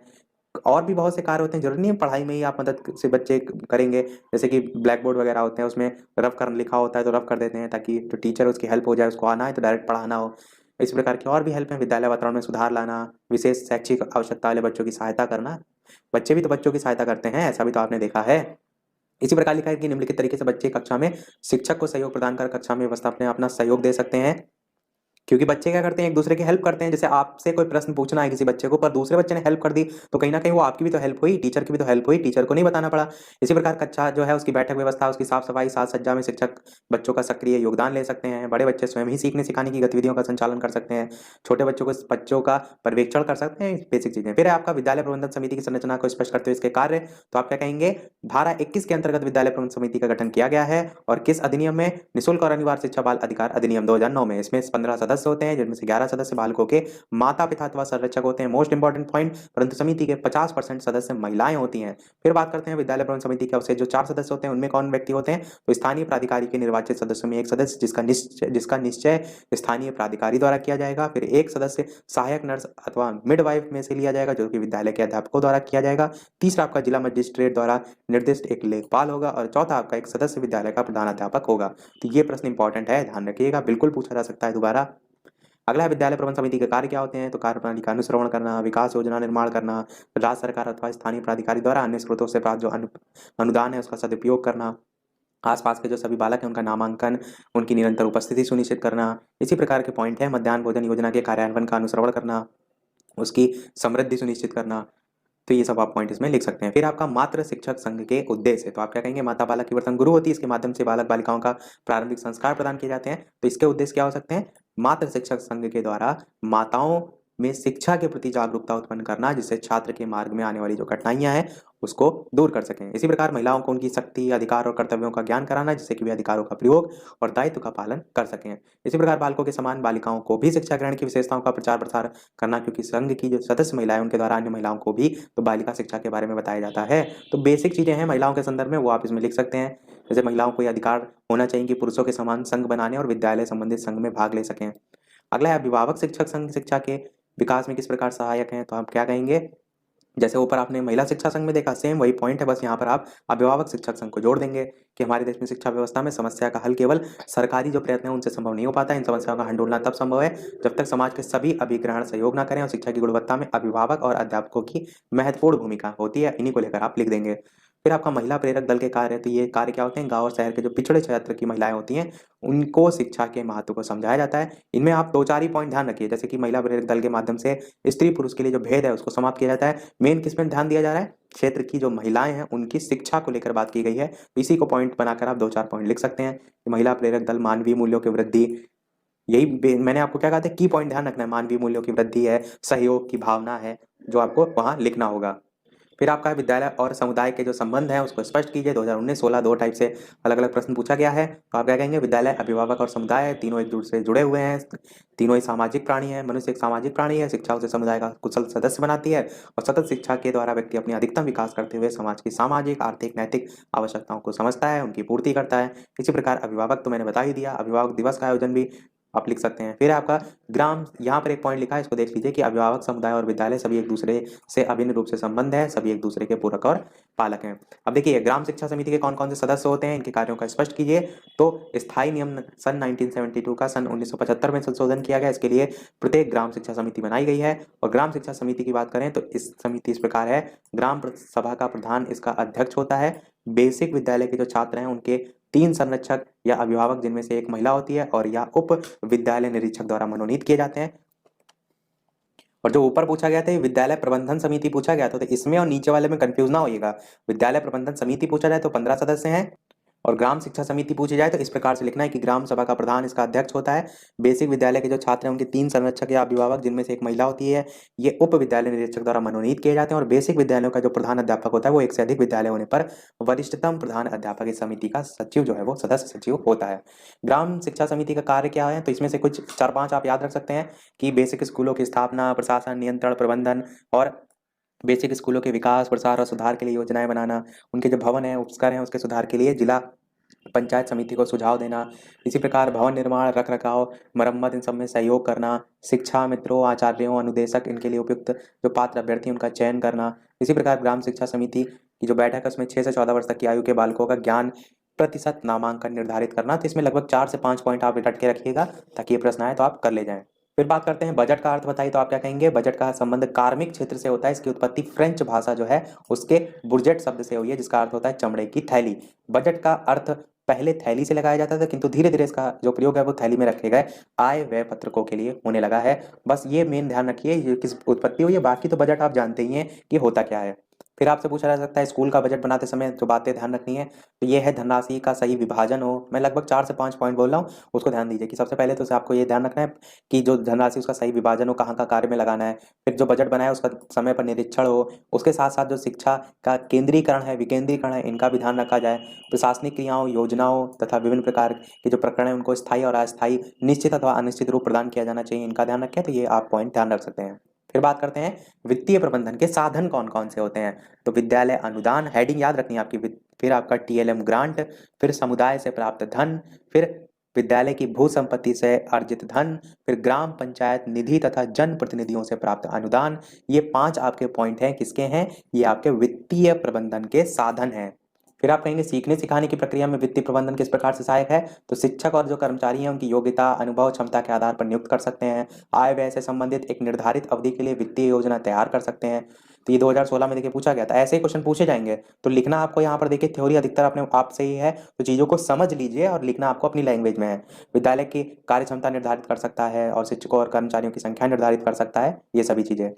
और भी बहुत से कार्य होते हैं, जरूरी नहीं है पढ़ाई में ही आप मदद से बच्चे करेंगे। जैसे कि ब्लैक बोर्ड वगैरह होते हैं उसमें रफ कर लिखा होता है तो रफ कर देते हैं ताकि जो टीचर उसकी हेल्प हो जाए, उसको आना है तो डायरेक्ट पढ़ाना हो। इस प्रकार की और भी हेल्प है। विद्यालय वातावरण में सुधार लाना, विशेष शैक्षिक आवश्यकता वाले बच्चों की सहायता करना, बच्चे भी तो बच्चों की सहायता करते हैं, ऐसा भी तो आपने देखा है। इसी प्रकार लिखा है कि निम्नलिखित तरीके से बच्चे कक्षा में शिक्षक को सहयोग प्रदान कर कक्षा में व्यवस्था अपने अपना सहयोग दे सकते हैं। क्योंकि बच्चे क्या करते हैं, एक दूसरे की हेल्प करते हैं। जैसे आपसे कोई प्रश्न पूछना है किसी बच्चे को, पर दूसरे बच्चे ने हेल्प कर दी तो कहीं ना कहीं वो आपकी भी तो हेल्प हुई, टीचर की भी तो हेल्प हुई, टीचर को नहीं बताना पड़ा। इसी प्रकार कक्षा जो है उसकी बैठक व्यवस्था, उसकी साफ सफाई, साज सज्जा में शिक्षक बच्चों का सक्रिय योगदान ले सकते हैं। बड़े बच्चे स्वयं ही सीखने सिखाने की गतिविधियों का संचालन कर सकते हैं, छोटे बच्चों का पर्यवेक्षण कर सकते हैं, बेसिक चीजें। फिर आपका विद्यालय प्रबंधन समिति की संरचना को स्पष्ट करते हुए इसके कार्य। तो आप क्या कहेंगे, धारा 21 के अंतर्गत विद्यालय प्रबंधन समिति का गठन किया गया है और किस अधिनियम में, निःशुल्क और अनिवार्य शिक्षा बाल अधिकार अधिनियम 2009 में। इसमें 15 सदस्य होते हैं जिनमें से 11 सदस्य बालकों के माता पिता अथवा संरक्षक होते हैं, मोस्ट इंपॉर्टेंट पॉइंट। परंतु समिति के 50% सदस्य महिलाएं होती हैं। फिर बात करते हैं विद्यालय प्रबंधन समिति के अवशेष जो 4 सदस्य होते हैं उनमें कौन व्यक्ति होते हैं। तो स्थानीय प्राधिकारी के निर्वाचित सदस्यों में एक सदस्य जिसका निश्चय स्थानीय प्राधिकारी द्वारा किया जाएगा। फिर एक सदस्य सहायक नर्स अथवा मिडवाइफ में से लिया जाएगा जो कि विद्यालय के अध्यापकों द्वारा किया जाएगा। तीसरा आपका जिला मजिस्ट्रेट द्वारा निर्दिष्ट एक लेखपाल होगा और चौथा आपका एक सदस्य विद्यालय का प्रधानाध्यापक होगा। तो ये प्रश्न इंपॉर्टेंट है, ध्यान रखिएगा, बिल्कुल पूछा जा सकता है दोबारा। अगला है विद्यालय प्रबंधन समिति के कार्य क्या होते हैं। तो कार्यप्रणाली का अनुश्रवण करना, विकास योजना निर्माण करना, राज्य सरकार अथवा स्थानीय प्राधिकारी द्वारा अन्य स्रोतों से प्राप्त जो अनुदान है उसका सदुपयोग करना, आसपास के जो सभी बालक हैं उनका नामांकन, उनकी निरंतर उपस्थिति सुनिश्चित करना। इसी प्रकार के पॉइंट है। मध्याह्न भोजन योजना के कार्यान्वयन का अनुश्रवण करना, उसकी समृद्धि सुनिश्चित करना। तो ये सब आप पॉइंट इसमें लिख सकते हैं। फिर आपका मातृ शिक्षक संघ के उद्देश्य। तो आप क्या कहेंगे, माता बालक की वर्तन गुरु होती है, इसके माध्यम से बालक बालिकाओं का प्रारंभिक संस्कार प्रदान किए जाते हैं। तो इसके उद्देश्य क्या हो सकते हैं, मातृ शिक्षक संघ के द्वारा माताओं में शिक्षा के प्रति जागरूकता उत्पन्न करना, जिससे छात्र के मार्ग में आने वाली जो कठिनाइयां हैं उसको दूर कर सकें। इसी प्रकार महिलाओं को उनकी शक्ति, अधिकार और कर्तव्यों का ज्ञान कराना, जिससे कि वे अधिकारों का प्रयोग और दायित्व का पालन कर सकें। इसी प्रकार बालकों के समान बालिकाओं को भी शिक्षा ग्रहण की विशेषताओं का प्रचार प्रसार करना, क्योंकि संघ की जो सदस्य महिलाएं उनके द्वारा अन्य महिलाओं को भी तो बालिका शिक्षा के बारे में बताया जाता है। तो बेसिक चीजें हैं महिलाओं के संदर्भ में, वो आप इसमें लिख सकते हैं। जैसे महिलाओं को यह अधिकार होना चाहिए कि पुरुषों के समान संघ बनाने और विद्यालय संबंधित संघ में भाग ले सकें। अगला है अभिभावक शिक्षक संघ शिक्षा के विकास में किस प्रकार सहायक हैं। तो आप क्या कहेंगे, जैसे ऊपर आपने महिला शिक्षा संघ में देखा, सेम वही पॉइंट है, बस यहाँ पर आप अभिभावक शिक्षक संघ को जोड़ देंगे कि हमारे देश में शिक्षा व्यवस्था में समस्या का हल केवल सरकारी जो प्रयत्न है उनसे संभव नहीं हो पाता। इन समस्याओं का हंडोलना तब संभव है जब तक समाज के सभी अभिग्रहण सहयोग न करें, और शिक्षा की गुणवत्ता में अभिभावक और अध्यापकों की महत्वपूर्ण भूमिका होती है। इन्हीं को लेकर आप लिख देंगे। फिर आपका महिला प्रेरक दल के कार्य। तो ये कार्य क्या होते हैं, गांव और शहर के जो पिछड़े क्षेत्र की महिलाएं होती हैं उनको शिक्षा के महत्व को समझाया जाता है। इनमें आप 2-4 ही पॉइंट ध्यान रखिए, जैसे कि महिला प्रेरक दल के माध्यम से स्त्री पुरुष के लिए जो भेद है उसको समाप्त किया जाता है। मेन किस में ध्यान दिया जा रहा है, क्षेत्र की जो महिलाएं हैं उनकी शिक्षा को लेकर बात की गई है। इसी को पॉइंट बनाकर आप 2-4 पॉइंट लिख सकते हैं। महिला प्रेरक दल मानवीय मूल्यों की वृद्धि, यही मैंने आपको क्या कहा था, की पॉइंट ध्यान रखना है, मानवीय मूल्यों की वृद्धि है, सहयोग की भावना है, जो आपको वहां लिखना होगा। फिर आपका विद्यालय और समुदाय के जो संबंध है उसको स्पष्ट कीजिए। 2019-16 दो टाइप से अलग अलग प्रश्न पूछा गया है। तो आप क्या कहेंगे, विद्यालय, अभिभावक और समुदाय तीनों एक दूसरे से जुड़े हुए हैं, तीनों ही सामाजिक प्राणी है। मनुष्य एक सामाजिक प्राणी है, शिक्षा उसे समुदाय का कुशल सदस्य बनाती है और सतत शिक्षा के द्वारा व्यक्ति अपनी अधिकतम विकास करते हुए समाज की सामाजिक, आर्थिक, नैतिक आवश्यकताओं को समझता है, उनकी पूर्ति करता है। इसी प्रकार अभिभावक तो मैंने बता ही दिया, अभिभावक दिवस का आयोजन भी आप लिख सकते हैं। फिर आपका ग्राम, यहाँ पर एक पॉइंट लिखा है, इसको देख लीजिए कि अभिभावक समुदाय और विद्यालय सभी एक दूसरे से अभिन्न रूप से संबंध है, सभी एक दूसरे के पूरक और पालक हैं। अब देखिए ग्राम शिक्षा समिति के कौन कौन से सदस्य होते हैं, इनके कार्यों का स्पष्ट कीजिए। तो स्थायी नियम सन 1972 का सन 1975 में संशोधन किया गया, इसके लिए प्रत्येक ग्राम शिक्षा समिति बनाई गई है। और ग्राम शिक्षा समिति की बात करें तो इस समिति इस प्रकार है, ग्राम सभा का प्रधान इसका अध्यक्ष होता है। बेसिक विद्यालय के जो छात्र हैं उनके 3 संरक्षक या अभिभावक, जिनमें से एक महिला होती है, और या उप विद्यालय निरीक्षक द्वारा मनोनीत किए जाते हैं। और जो ऊपर पूछा गया था विद्यालय प्रबंधन समिति पूछा गया था, तो इसमें और नीचे वाले में कंफ्यूज ना होइएगा। विद्यालय प्रबंधन समिति पूछा जाए तो 15 सदस्य हैं, और ग्राम शिक्षा समिति पूछी जाए तो इस प्रकार से लिखना है कि ग्राम सभा का प्रधान इसका अध्यक्ष होता है। बेसिक विद्यालय के जो छात्र हैं उनके 3 संरक्षक या अभिभावक, जिनमें से एक महिला होती है, ये उप विद्यालय निरीक्षक द्वारा मनोनीत किए जाते हैं। और बेसिक विद्यालयों का जो प्रधान अध्यापक होता है वो एक से अधिक विद्यालय होने पर वरिष्ठतम प्रधान अध्यापक इस समिति का सचिव जो है वो सदस्य सचिव होता है। ग्राम शिक्षा समिति का कार्य क्या है, तो इसमें से कुछ 4-5 आप याद रख सकते हैं कि बेसिक स्कूलों की स्थापना, प्रशासन, नियंत्रण, प्रबंधन, और बेसिक स्कूलों के विकास, प्रसार और सुधार के लिए योजनाएं बनाना, उनके जो भवन हैं, उपस्कर हैं, उसके सुधार के लिए जिला पंचायत समिति को सुझाव देना। इसी प्रकार भवन निर्माण, रख रखाव, मरम्मत, इन सब में सहयोग करना। शिक्षा मित्रों, आचार्यों, अनुदेशक, इनके लिए उपयुक्त जो पात्र अभ्यर्थी उनका चयन करना। इसी प्रकार ग्राम शिक्षा समिति की जो बैठक है उसमें 6 से 14 वर्ष तक की आयु के बालकों का ज्ञान प्रतिशत नामांकन निर्धारित करना। तो इसमें लगभग 4 से 5 पॉइंट आप रट के रखिएगा ताकि ये प्रश्न आए तो आप कर ले जाएं। फिर बात करते हैं बजट का अर्थ बताइए, तो आप क्या कहेंगे? बजट का संबंध कार्मिक क्षेत्र से होता है। इसकी उत्पत्ति फ्रेंच भाषा जो है उसके बुर्जेट शब्द से हुई है, जिसका अर्थ होता है चमड़े की थैली। बजट का अर्थ पहले थैली से लगाया जाता था, किंतु धीरे धीरे इसका जो प्रयोग है वो थैली में रखे गए आय व्यय पत्रकों के लिए होने लगा है। बस ये मेन ध्यान रखिए, ये किस उत्पत्ति हुई है, बाकी तो बजट आप जानते ही हैं कि होता क्या है। फिर आपसे पूछा जा सकता है स्कूल का बजट बनाते समय जो बातें ध्यान रखनी है, तो ये है धनराशि का सही विभाजन हो। मैं लगभग 4 से 5 पॉइंट बोल रहा हूँ, उसको ध्यान दीजिए कि सबसे पहले तो आपको ये ध्यान रखना है कि जो धनराशि उसका सही विभाजन हो, कहाँ का कार्य में लगाना है। फिर जो बजट बनाया उसका समय पर निरीक्षण हो। उसके साथ साथ जो शिक्षा का केंद्रीकरण है, विकेंद्रीकरण है, इनका भी ध्यान रखा जाए। प्रशासनिक क्रियाओं, योजनाओं तथा विभिन्न प्रकार के जो प्रकरण है उनको स्थायी और अस्थायी, निश्चित अथवा अनिश्चित रूप प्रदान किया जाना चाहिए, इनका ध्यान रखें। तो ये आप पॉइंट ध्यान रख सकते हैं। फिर बात करते हैं वित्तीय प्रबंधन के साधन कौन कौन से होते हैं। तो विद्यालय अनुदान, हेडिंग याद रखनी है आपकी। फिर आपका टीएलएम ग्रांट, फिर समुदाय से प्राप्त धन, फिर विद्यालय की भू संपत्ति से अर्जित धन, फिर ग्राम पंचायत निधि तथा जन प्रतिनिधियों से प्राप्त अनुदान। ये 5 आपके पॉइंट हैं, किसके हैं? ये आपके वित्तीय प्रबंधन के साधन हैं। फिर आप कहेंगे सीखने सिखाने की प्रक्रिया में वित्तीय प्रबंधन किस प्रकार से सहायक है। तो शिक्षक और जो कर्मचारी हैं उनकी योग्यता, अनुभव, क्षमता के आधार पर नियुक्त कर सकते हैं। आय व्यय से संबंधित एक निर्धारित अवधि के लिए वित्तीय योजना तैयार कर सकते हैं। तो ये 2016 में देखिए पूछा गया था, ऐसे ही क्वेश्चन पूछे जाएंगे। तो लिखना आपको यहाँ पर देखिए थ्योरी अधिकतर अपने आप से ही है, तो चीजों को समझ लीजिए और लिखना आपको अपनी लैंग्वेज में है। विद्यालय की कार्य क्षमता निर्धारित कर सकता है और शिक्षकों और कर्मचारियों की संख्या निर्धारित कर सकता है, ये सभी चीजें।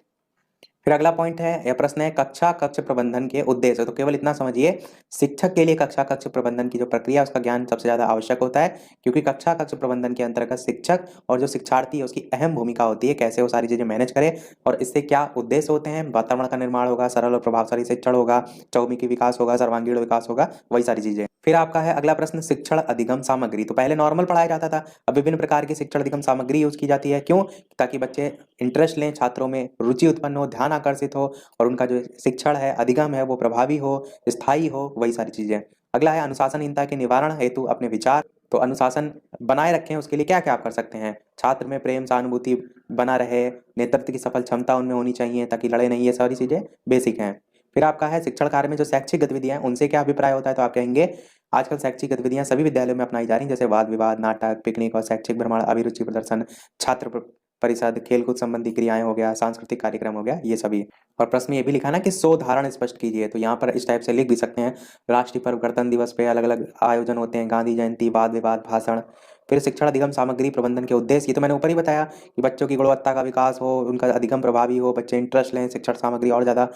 फिर अगला पॉइंट है या प्रश्न है कक्षा कक्ष प्रबंधन के उद्देश्य। तो केवल इतना समझिए, शिक्षक के लिए कक्षा कक्ष प्रबंधन की जो प्रक्रिया उसका ज्ञान सबसे ज्यादा आवश्यक होता है, क्योंकि कक्षा कक्ष प्रबंधन के अंतर्गत शिक्षक और जो शिक्षार्थी है उसकी अहम भूमिका होती है, कैसे वो सारी चीजें मैनेज करे और इससे क्या उद्देश्य होते हैं। वातावरण का निर्माण होगा, सरल और प्रभावशाली शिक्षण होगा, चौमुखी विकास होगा, सर्वांगीण विकास होगा, वही सारी चीजें। फिर आपका है अगला प्रश्न शिक्षण अधिगम सामग्री। तो पहले नॉर्मल पढ़ाया जाता था, अब विभिन्न प्रकार की शिक्षण अधिगम सामग्री यूज की जाती है। क्यों? ताकि बच्चे इंटरेस्ट लें, छात्रों में रुचि उत्पन्न हो, ध्यान आकर्षित हो और उनका जो शिक्षण है, अधिगम है, वो प्रभावी हो, स्थायी हो, वही सारी चीजें। अगला है अनुशासनहीनता के निवारण हेतु अपने विचार। तो अनुशासन बनाए रखें उसके लिए क्या क्या आप कर सकते हैं। छात्र में प्रेम सहानुभूति बना रहे, नेतृत्व की सफल क्षमता उनमें होनी चाहिए ताकि लड़े नहीं, ये सारी चीजें बेसिक हैं। फिर आपका है शिक्षण कार्य में जो शैक्षिक गतिविधियां हैं उनसे क्या अभिप्राय होता है। तो आप कहेंगे आजकल शैक्षिक गतिविधियां सभी विद्यालयों में अपनाई जा रही हैं, जैसे वाद विवाद, नाटक, पिकनिक और शैक्षिक भ्रमण, अभिरुचि प्रदर्शन, छात्र परिषद, खेलकूद संबंधी क्रियाएं हो गया, सांस्कृतिक कार्यक्रम हो गया, ये सभी। और प्रश्न ये भी लिखा ना कि सोधारण स्पष्ट कीजिए। तो यहाँ पर इस टाइप से लिख भी सकते हैं, राष्ट्रीय पर्व, गणतंत्र दिवस पे अलग अलग आयोजन होते हैं, गांधी जयंती, वाद विवाद, भाषण। फिर शिक्षण अधिगम सामग्री प्रबंधन के उद्देश्य, ये तो मैंने ऊपर ही बताया कि बच्चों की गुणवत्ता का विकास हो, उनका अधिगम प्रभावी हो, बच्चे इंटरेस्ट लें, शिक्षण सामग्री और ज्यादा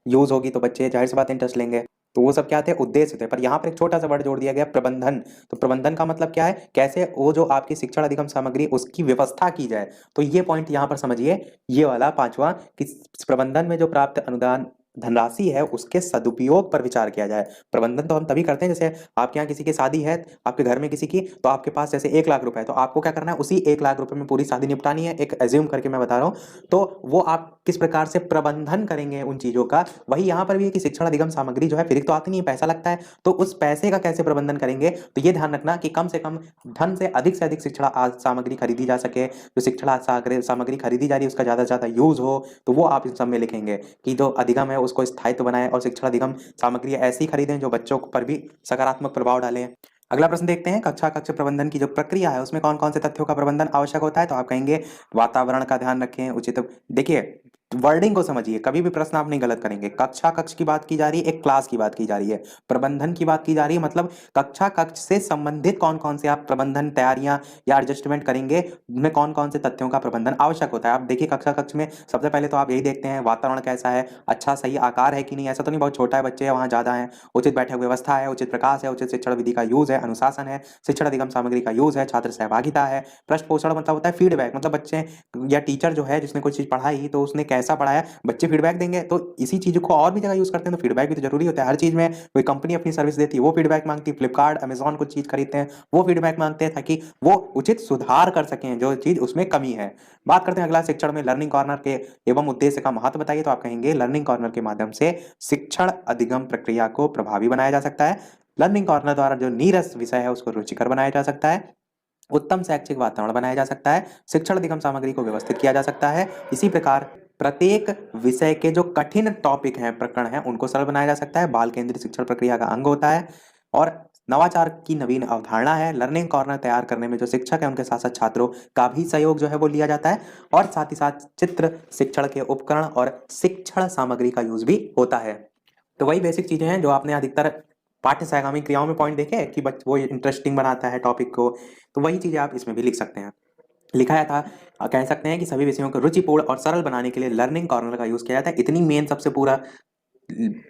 यूज होगी तो बच्चे जाहिर सी बात इंटरेस्ट लेंगे। तो वो सब क्या थे? उद्देश्य थे। पर यहाँ पर एक छोटा सा वर्ड जोड़ दिया गया, प्रबंधन। तो प्रबंधन का मतलब क्या है? कैसे वो जो आपकी शिक्षण अधिगम सामग्री उसकी व्यवस्था की जाए। तो ये पॉइंट यहाँ पर समझिए, ये वाला 5वां कि प्रबंधन में जो प्राप्त अनुदान धनराशि है उसके सदुपयोग पर विचार किया जाए। प्रबंधन तो हम तभी करते हैं, जैसे आपके यहाँ किसी की शादी है, आपके घर में किसी की, तो आपके पास जैसे 1 लाख रुपए है, तो आपको क्या करना है, उसी 1 लाख रुपए में पूरी शादी निपटानी है, एक एज्यूम करके मैं बता रहा हूँ। तो वो आप किस प्रकार से प्रबंधन करेंगे उन चीजों का, वही यहाँ पर भी है कि शिक्षण अधिगम सामग्री जो है फ्री तो आती नहीं है, पैसा लगता है, तो उस पैसे का कैसे प्रबंधन करेंगे, तो ये ध्यान रखना कि कम से कम धन से अधिक शिक्षण सामग्री खरीदी जा सके, जो शिक्षण सामग्री खरीदी जा रही है उसका ज्यादा से ज्यादा यूज हो, तो वो आप इन सब में लिखेंगे कि जो अधिगम है उसको स्थायित्व बनाए और शिक्षण अधिगम सामग्री ऐसी खरीदें जो बच्चों पर भी सकारात्मक प्रभाव डालें। अगला प्रश्न देखते हैं, कक्ष प्रबंधन की जो प्रक्रिया है उसमें कौन कौन से तथ्यों का प्रबंधन आवश्यक होता है, तो आप कहेंगे वातावरण का ध्यान रखें, उचित, देखिए वर्डिंग को समझिए, कभी भी प्रश्न आप नहीं गलत करेंगे। कक्ष की बात की जा रही है, एक क्लास की बात की जा रही है, प्रबंधन की बात की जा रही है, मतलब कक्ष से संबंधित कौन कौन से आप प्रबंधन तैयारियां या एडजस्टमेंट करेंगे, उनमें कौन कौन से तथ्यों का प्रबंधन आवश्यक होता है। आप देखिए कक्ष में सबसे पहले तो आप यही देखते हैं वातावरण कैसा है, अच्छा सही आकार है कि नहीं, ऐसा तो नहीं बहुत छोटा है, बच्चे वहां ज्यादा है, उचित बैठक व्यवस्था है, उचित प्रकाश है, उचित शिक्षण विधि का यूज है, अनुशासन है, शिक्षण अधिगम सामग्री का यूज है, छात्र सहभागिता है, पृष्ठ पोषण मतलब होता है फीडबैक, मतलब बच्चे या टीचर जो है जिसने कोई चीज पढ़ाई तो उसने कैसा पढ़ाया, बच्चे फीडबैक देंगे, तो इसी चीज को और भी जगह यूज करते हैं, तो फीडबैक भी तो जरूरी होता है हर चीज में। कोई कंपनी अपनी सर्विस देती है वो फीडबैक मांगती है, फ्लिपकार्ट अमेजॉन कुछ चीज खरीदते हैं वो फीडबैक मांगते हैं ताकि वो उचित सुधार कर सकें जो चीज उसमें कमी है। बात करते हैं अगला शिक्षण में लर्निंग कॉर्नर के एवं उद्देश्य का महत्व बताइए, तो आप कहेंगे लर्निंग कॉर्नर के माध्यम से शिक्षण अधिगम प्रक्रिया को प्रभावी बनाया जा सकता है। लर्निंग कॉर्नर द्वारा जो नीरस विषय है उसको रुचिकर बनाया जा सकता है, उत्तम शैक्षिक वातावरण बनाया जा सकता है, शिक्षण अधिगम सामग्री को व्यवस्थित किया जा सकता है। इसी प्रकार प्रत्येक विषय के जो कठिन टॉपिक हैं, प्रकरण हैं, उनको सरल बनाया जा सकता है, बाल केंद्रित शिक्षण प्रक्रिया का अंग होता है और नवाचार की नवीन अवधारणा है। लर्निंग कॉर्नर तैयार करने में जो शिक्षक है उनके साथ साथ छात्रों का भी सहयोग जो है वो लिया जाता है और साथ ही साथ चित्र शिक्षण के उपकरण और शिक्षण सामग्री का यूज भी होता है। तो वही बेसिक चीजें हैं जो आपने अधिकतर पाठ्य सहगामी क्रियाओं में पॉइंट देखे कि वो इंटरेस्टिंग बनाता है टॉपिक को, तो वही चीजें आप इसमें भी लिख सकते हैं। लिखाया था, कह सकते हैं कि सभी विषयों को रुचिपूर्ण और सरल बनाने के लिए लर्निंग कॉर्नर का यूज किया जाता है। इतनी मेन सबसे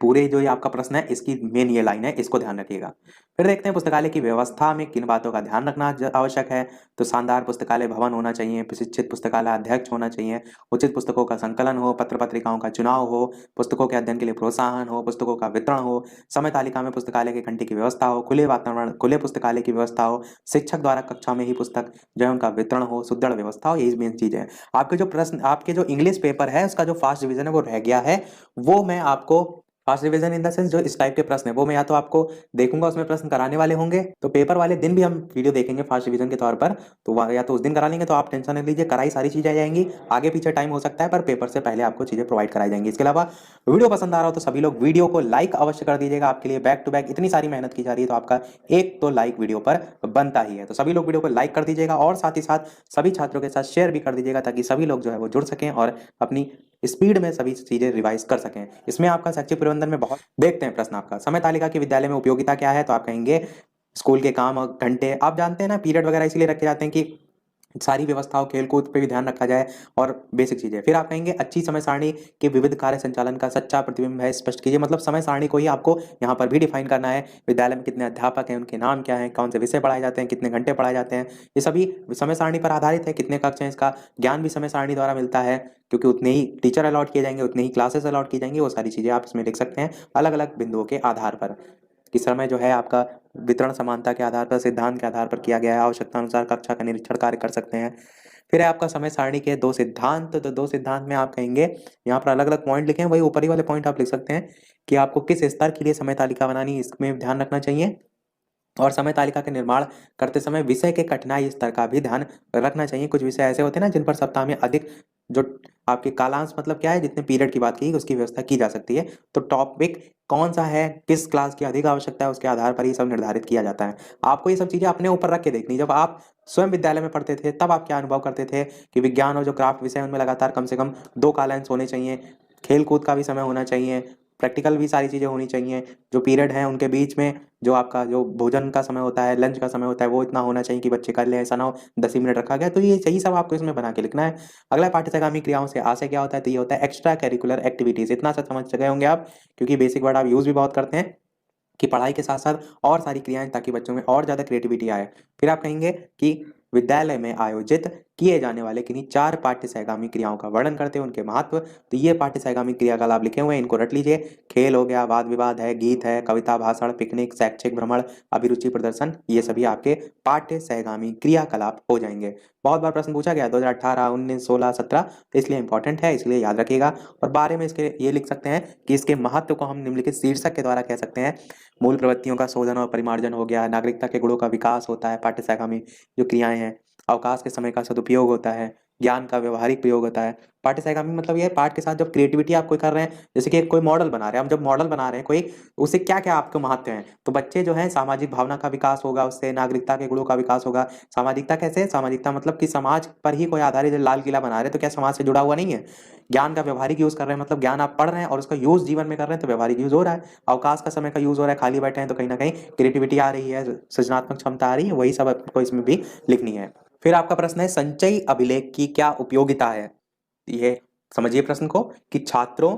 पूरे जो ये आपका प्रश्न है इसकी मेन ये लाइन है, इसको ध्यान रखिएगा। फिर देखते हैं पुस्तकालय की व्यवस्था में किन बातों का ध्यान रखना आवश्यक है, तो शानदार पुस्तकालय भवन होना चाहिए, प्रशिक्षित पुस्तकालय अध्यक्ष होना चाहिए, उचित पुस्तकों का संकलन हो, पत्र पत्रिकाओं का चुनाव हो, पुस्तकों के अध्ययन के लिए प्रोत्साहन हो, पुस्तकों का वितरण हो, समय तालिका में पुस्तकालय के घंटे की व्यवस्था हो, खुले वातावरण खुले पुस्तकालय की व्यवस्था हो, शिक्षक द्वारा कक्षा में ही पुस्तक जो है उनका वितरण हो, सुदृढ़ व्यवस्था हो, यही मेन चीज है। आपके जो प्रश्न, आपके जो इंग्लिश पेपर है उसका जो फास्ट डिवीजन है वो रह गया है, वो मैं आपको fast revision in the sense जो इस टाइप के प्रश्न है वो मैं या तो आपको देखूंगा, उसमें प्रश्न कराने वाले होंगे तो पेपर वाले दिन भी हम वीडियो देखेंगे फास्ट रिवीजन के तौर पर, तो या तो उस दिन करा लेंगे, तो आप टेंशन नहीं लीजिए, कराई सारी चीजें आ जाएंगी, आगे पीछे टाइम हो सकता है पर पेपर से पहले आपको चीजें प्रोवाइड कराई जाएंगी। इसके अलावा वीडियो पसंद आ रहा हो तो सभी लोग वीडियो को लाइक अवश्य कर दीजिएगा, आपके लिए बैक टू बैक इतनी सारी मेहनत की जा रही है तो आपका एक तो लाइक वीडियो पर बनता ही है, तो सभी लोग वीडियो को लाइक कर दीजिएगा और साथ ही साथ सभी छात्रों के साथ शेयर भी कर दीजिएगा ताकि सभी लोग जो है वो जुड़ सकें और अपनी स्पीड में सभी चीजें रिवाइज कर सकें। इसमें आपका शैक्षिक प्रबंधन में बहुत देखते हैं प्रश्न आपका, समय तालिका की विद्यालय में उपयोगिता क्या है, तो आप कहेंगे स्कूल के काम और घंटे, आप जानते हैं ना पीरियड वगैरह इसलिए रखे जाते हैं कि सारी व्यवस्थाओं खेलकूद पे भी ध्यान रखा जाए और बेसिक चीजें। फिर आप कहेंगे अच्छी समय सारणी के विविध कार्य संचालन का सच्चा प्रतिबिंब है, स्पष्ट कीजिए, मतलब समय सारणी को ही आपको यहाँ पर भी डिफाइन करना है। विद्यालय में कितने अध्यापक हैं, उनके नाम क्या है, कौन से विषय पढ़ाए जाते हैं, कितने घंटे पढ़ाए जाते हैं, ये सभी समय सारणी पर आधारित है। कितने कक्ष हैं, इसका ज्ञान भी समय सारणी द्वारा मिलता है क्योंकि उतने ही टीचर अलॉट किए जाएंगे, उतने ही क्लासेस अलॉट की जाएंगी, वो सारी चीजें आप इसमें लिख सकते हैं अलग अलग बिंदुओं के आधार पर कि समय जो है आपका वितरण समानता के आधार पर, सिद्धांत के आधार पर किया गया है, आवश्यकता अनुसार कक्षा का निरीक्षण कार्य कर सकते हैं। फिर है आपका समय सारणी के 2 सिद्धांत, तो 2 सिद्धांत में आप कहेंगे यहाँ पर अलग अलग पॉइंट लिखे हैं, वही ऊपरी वाले पॉइंट आप लिख सकते हैं कि आपको किस स्तर के लिए समय तालिका बनानी है इसमें ध्यान रखना चाहिए और समय तालिका के निर्माण करते समय विषय के कठिनाई स्तर का भी ध्यान रखना चाहिए। कुछ विषय ऐसे होते हैं ना जिन पर सप्ताह में अधिक जो आपके कालांश मतलब क्या है, जितने पीरियड की बात की उसकी व्यवस्था की जा सकती है, तो टॉपिक कौन सा है, किस क्लास की अधिक आवश्यकता है, उसके आधार पर ही सब निर्धारित किया जाता है। आपको ये सब चीजें अपने ऊपर रख के देखनी, जब आप स्वयं विद्यालय में पढ़ते थे तब आप क्या अनुभव करते थे कि विज्ञान और जो क्राफ्ट विषय उनमें लगातार कम से कम 2 कालांश होने चाहिए, खेल कूद का भी समय होना चाहिए, प्रैक्टिकल भी सारी चीजें होनी चाहिए, जो पीरियड है उनके बीच में जो आपका जो भोजन का समय होता है, लंच का समय होता है, वो इतना होना चाहिए कि बच्चे कर ले, ऐसा ना हो 10 ही मिनट रखा गया, तो ये सही सब आपको इसमें बना के लिखना है। अगला पाठ्यक्रमी क्रियाओं से आशय क्या होता है, तो ये होता है एक्स्ट्रा करिकुलर एक्टिविटीज, इतना सा समझ गए होंगे आप क्योंकि बेसिक वर्ड आप यूज भी बहुत करते हैं कि पढ़ाई के साथ साथ और सारी क्रियाएं ताकि बच्चों में और ज्यादा क्रिएटिविटी आए। फिर आप कहेंगे कि विद्यालय में आयोजित किए जाने वाले किन्हीं 4 पाठ्य सहगामी क्रियाओं का वर्णन करते हैं, उनके महत्व। तो ये पाठ्य सहगामी क्रियाकलाप लिखे हुए हैं, इनको रट लीजिए। खेल हो गया, वाद विवाद है, गीत है, कविता, भाषण, पिकनिक, शैक्षिक भ्रमण, अभिरुचि प्रदर्शन, ये सभी आपके पाठ्य सहगामी क्रियाकलाप हो जाएंगे। बहुत बार प्रश्न पूछा गया 2018, 19, 16, 17, इसलिए इंपॉर्टेंट है, इसलिए याद रखिएगा। और बारे में इसके ये लिख सकते हैं कि इसके महत्व को हम निम्नलिखित शीर्षक के द्वारा कह सकते हैं। मूल प्रवृत्तियों का शोधन और परिमार्जन हो गया, नागरिकता के गुणों का विकास होता है, पाठ्य सहगामी जो क्रियाएं हैं, अवकाश के समय का सदुपयोग होता है, ज्ञान का व्यवहारिक प्रयोग होता है। पाठ्य सहगामी मतलब ये पाठ के साथ जब क्रिएटिविटी आप कोई कर रहे हैं, जैसे कि कोई मॉडल बना रहे हैं, हम जब मॉडल बना रहे हैं कोई, उसे क्या क्या आपके महत्व हैं, तो बच्चे जो है सामाजिक भावना का विकास होगा, उससे नागरिकता के गुणों का विकास होगा। सामाजिकता कैसे? सामाजिकता मतलब कि समाज पर ही कोई आधारित, लाल किला बना रहे हैं तो क्या समाज से जुड़ा हुआ नहीं है? ज्ञान का व्यवहारिक यूज कर रहे हैं, मतलब ज्ञान आप पढ़ रहे हैं और उसका यूज जीवन में कर रहे हैं तो व्यवहारिक यूज हो रहा है। अवकाश का समय का यूज हो रहा है, खाली बैठे हैं तो कहीं ना कहीं क्रिएटिविटी आ रही है, सृजनात्मक क्षमता आ रही है, वही सब आपको इसमें भी लिखनी है। फिर आपका प्रश्न है संचयी अभिलेख की क्या उपयोगिता है। ये समझिए प्रश्न को कि छात्रों,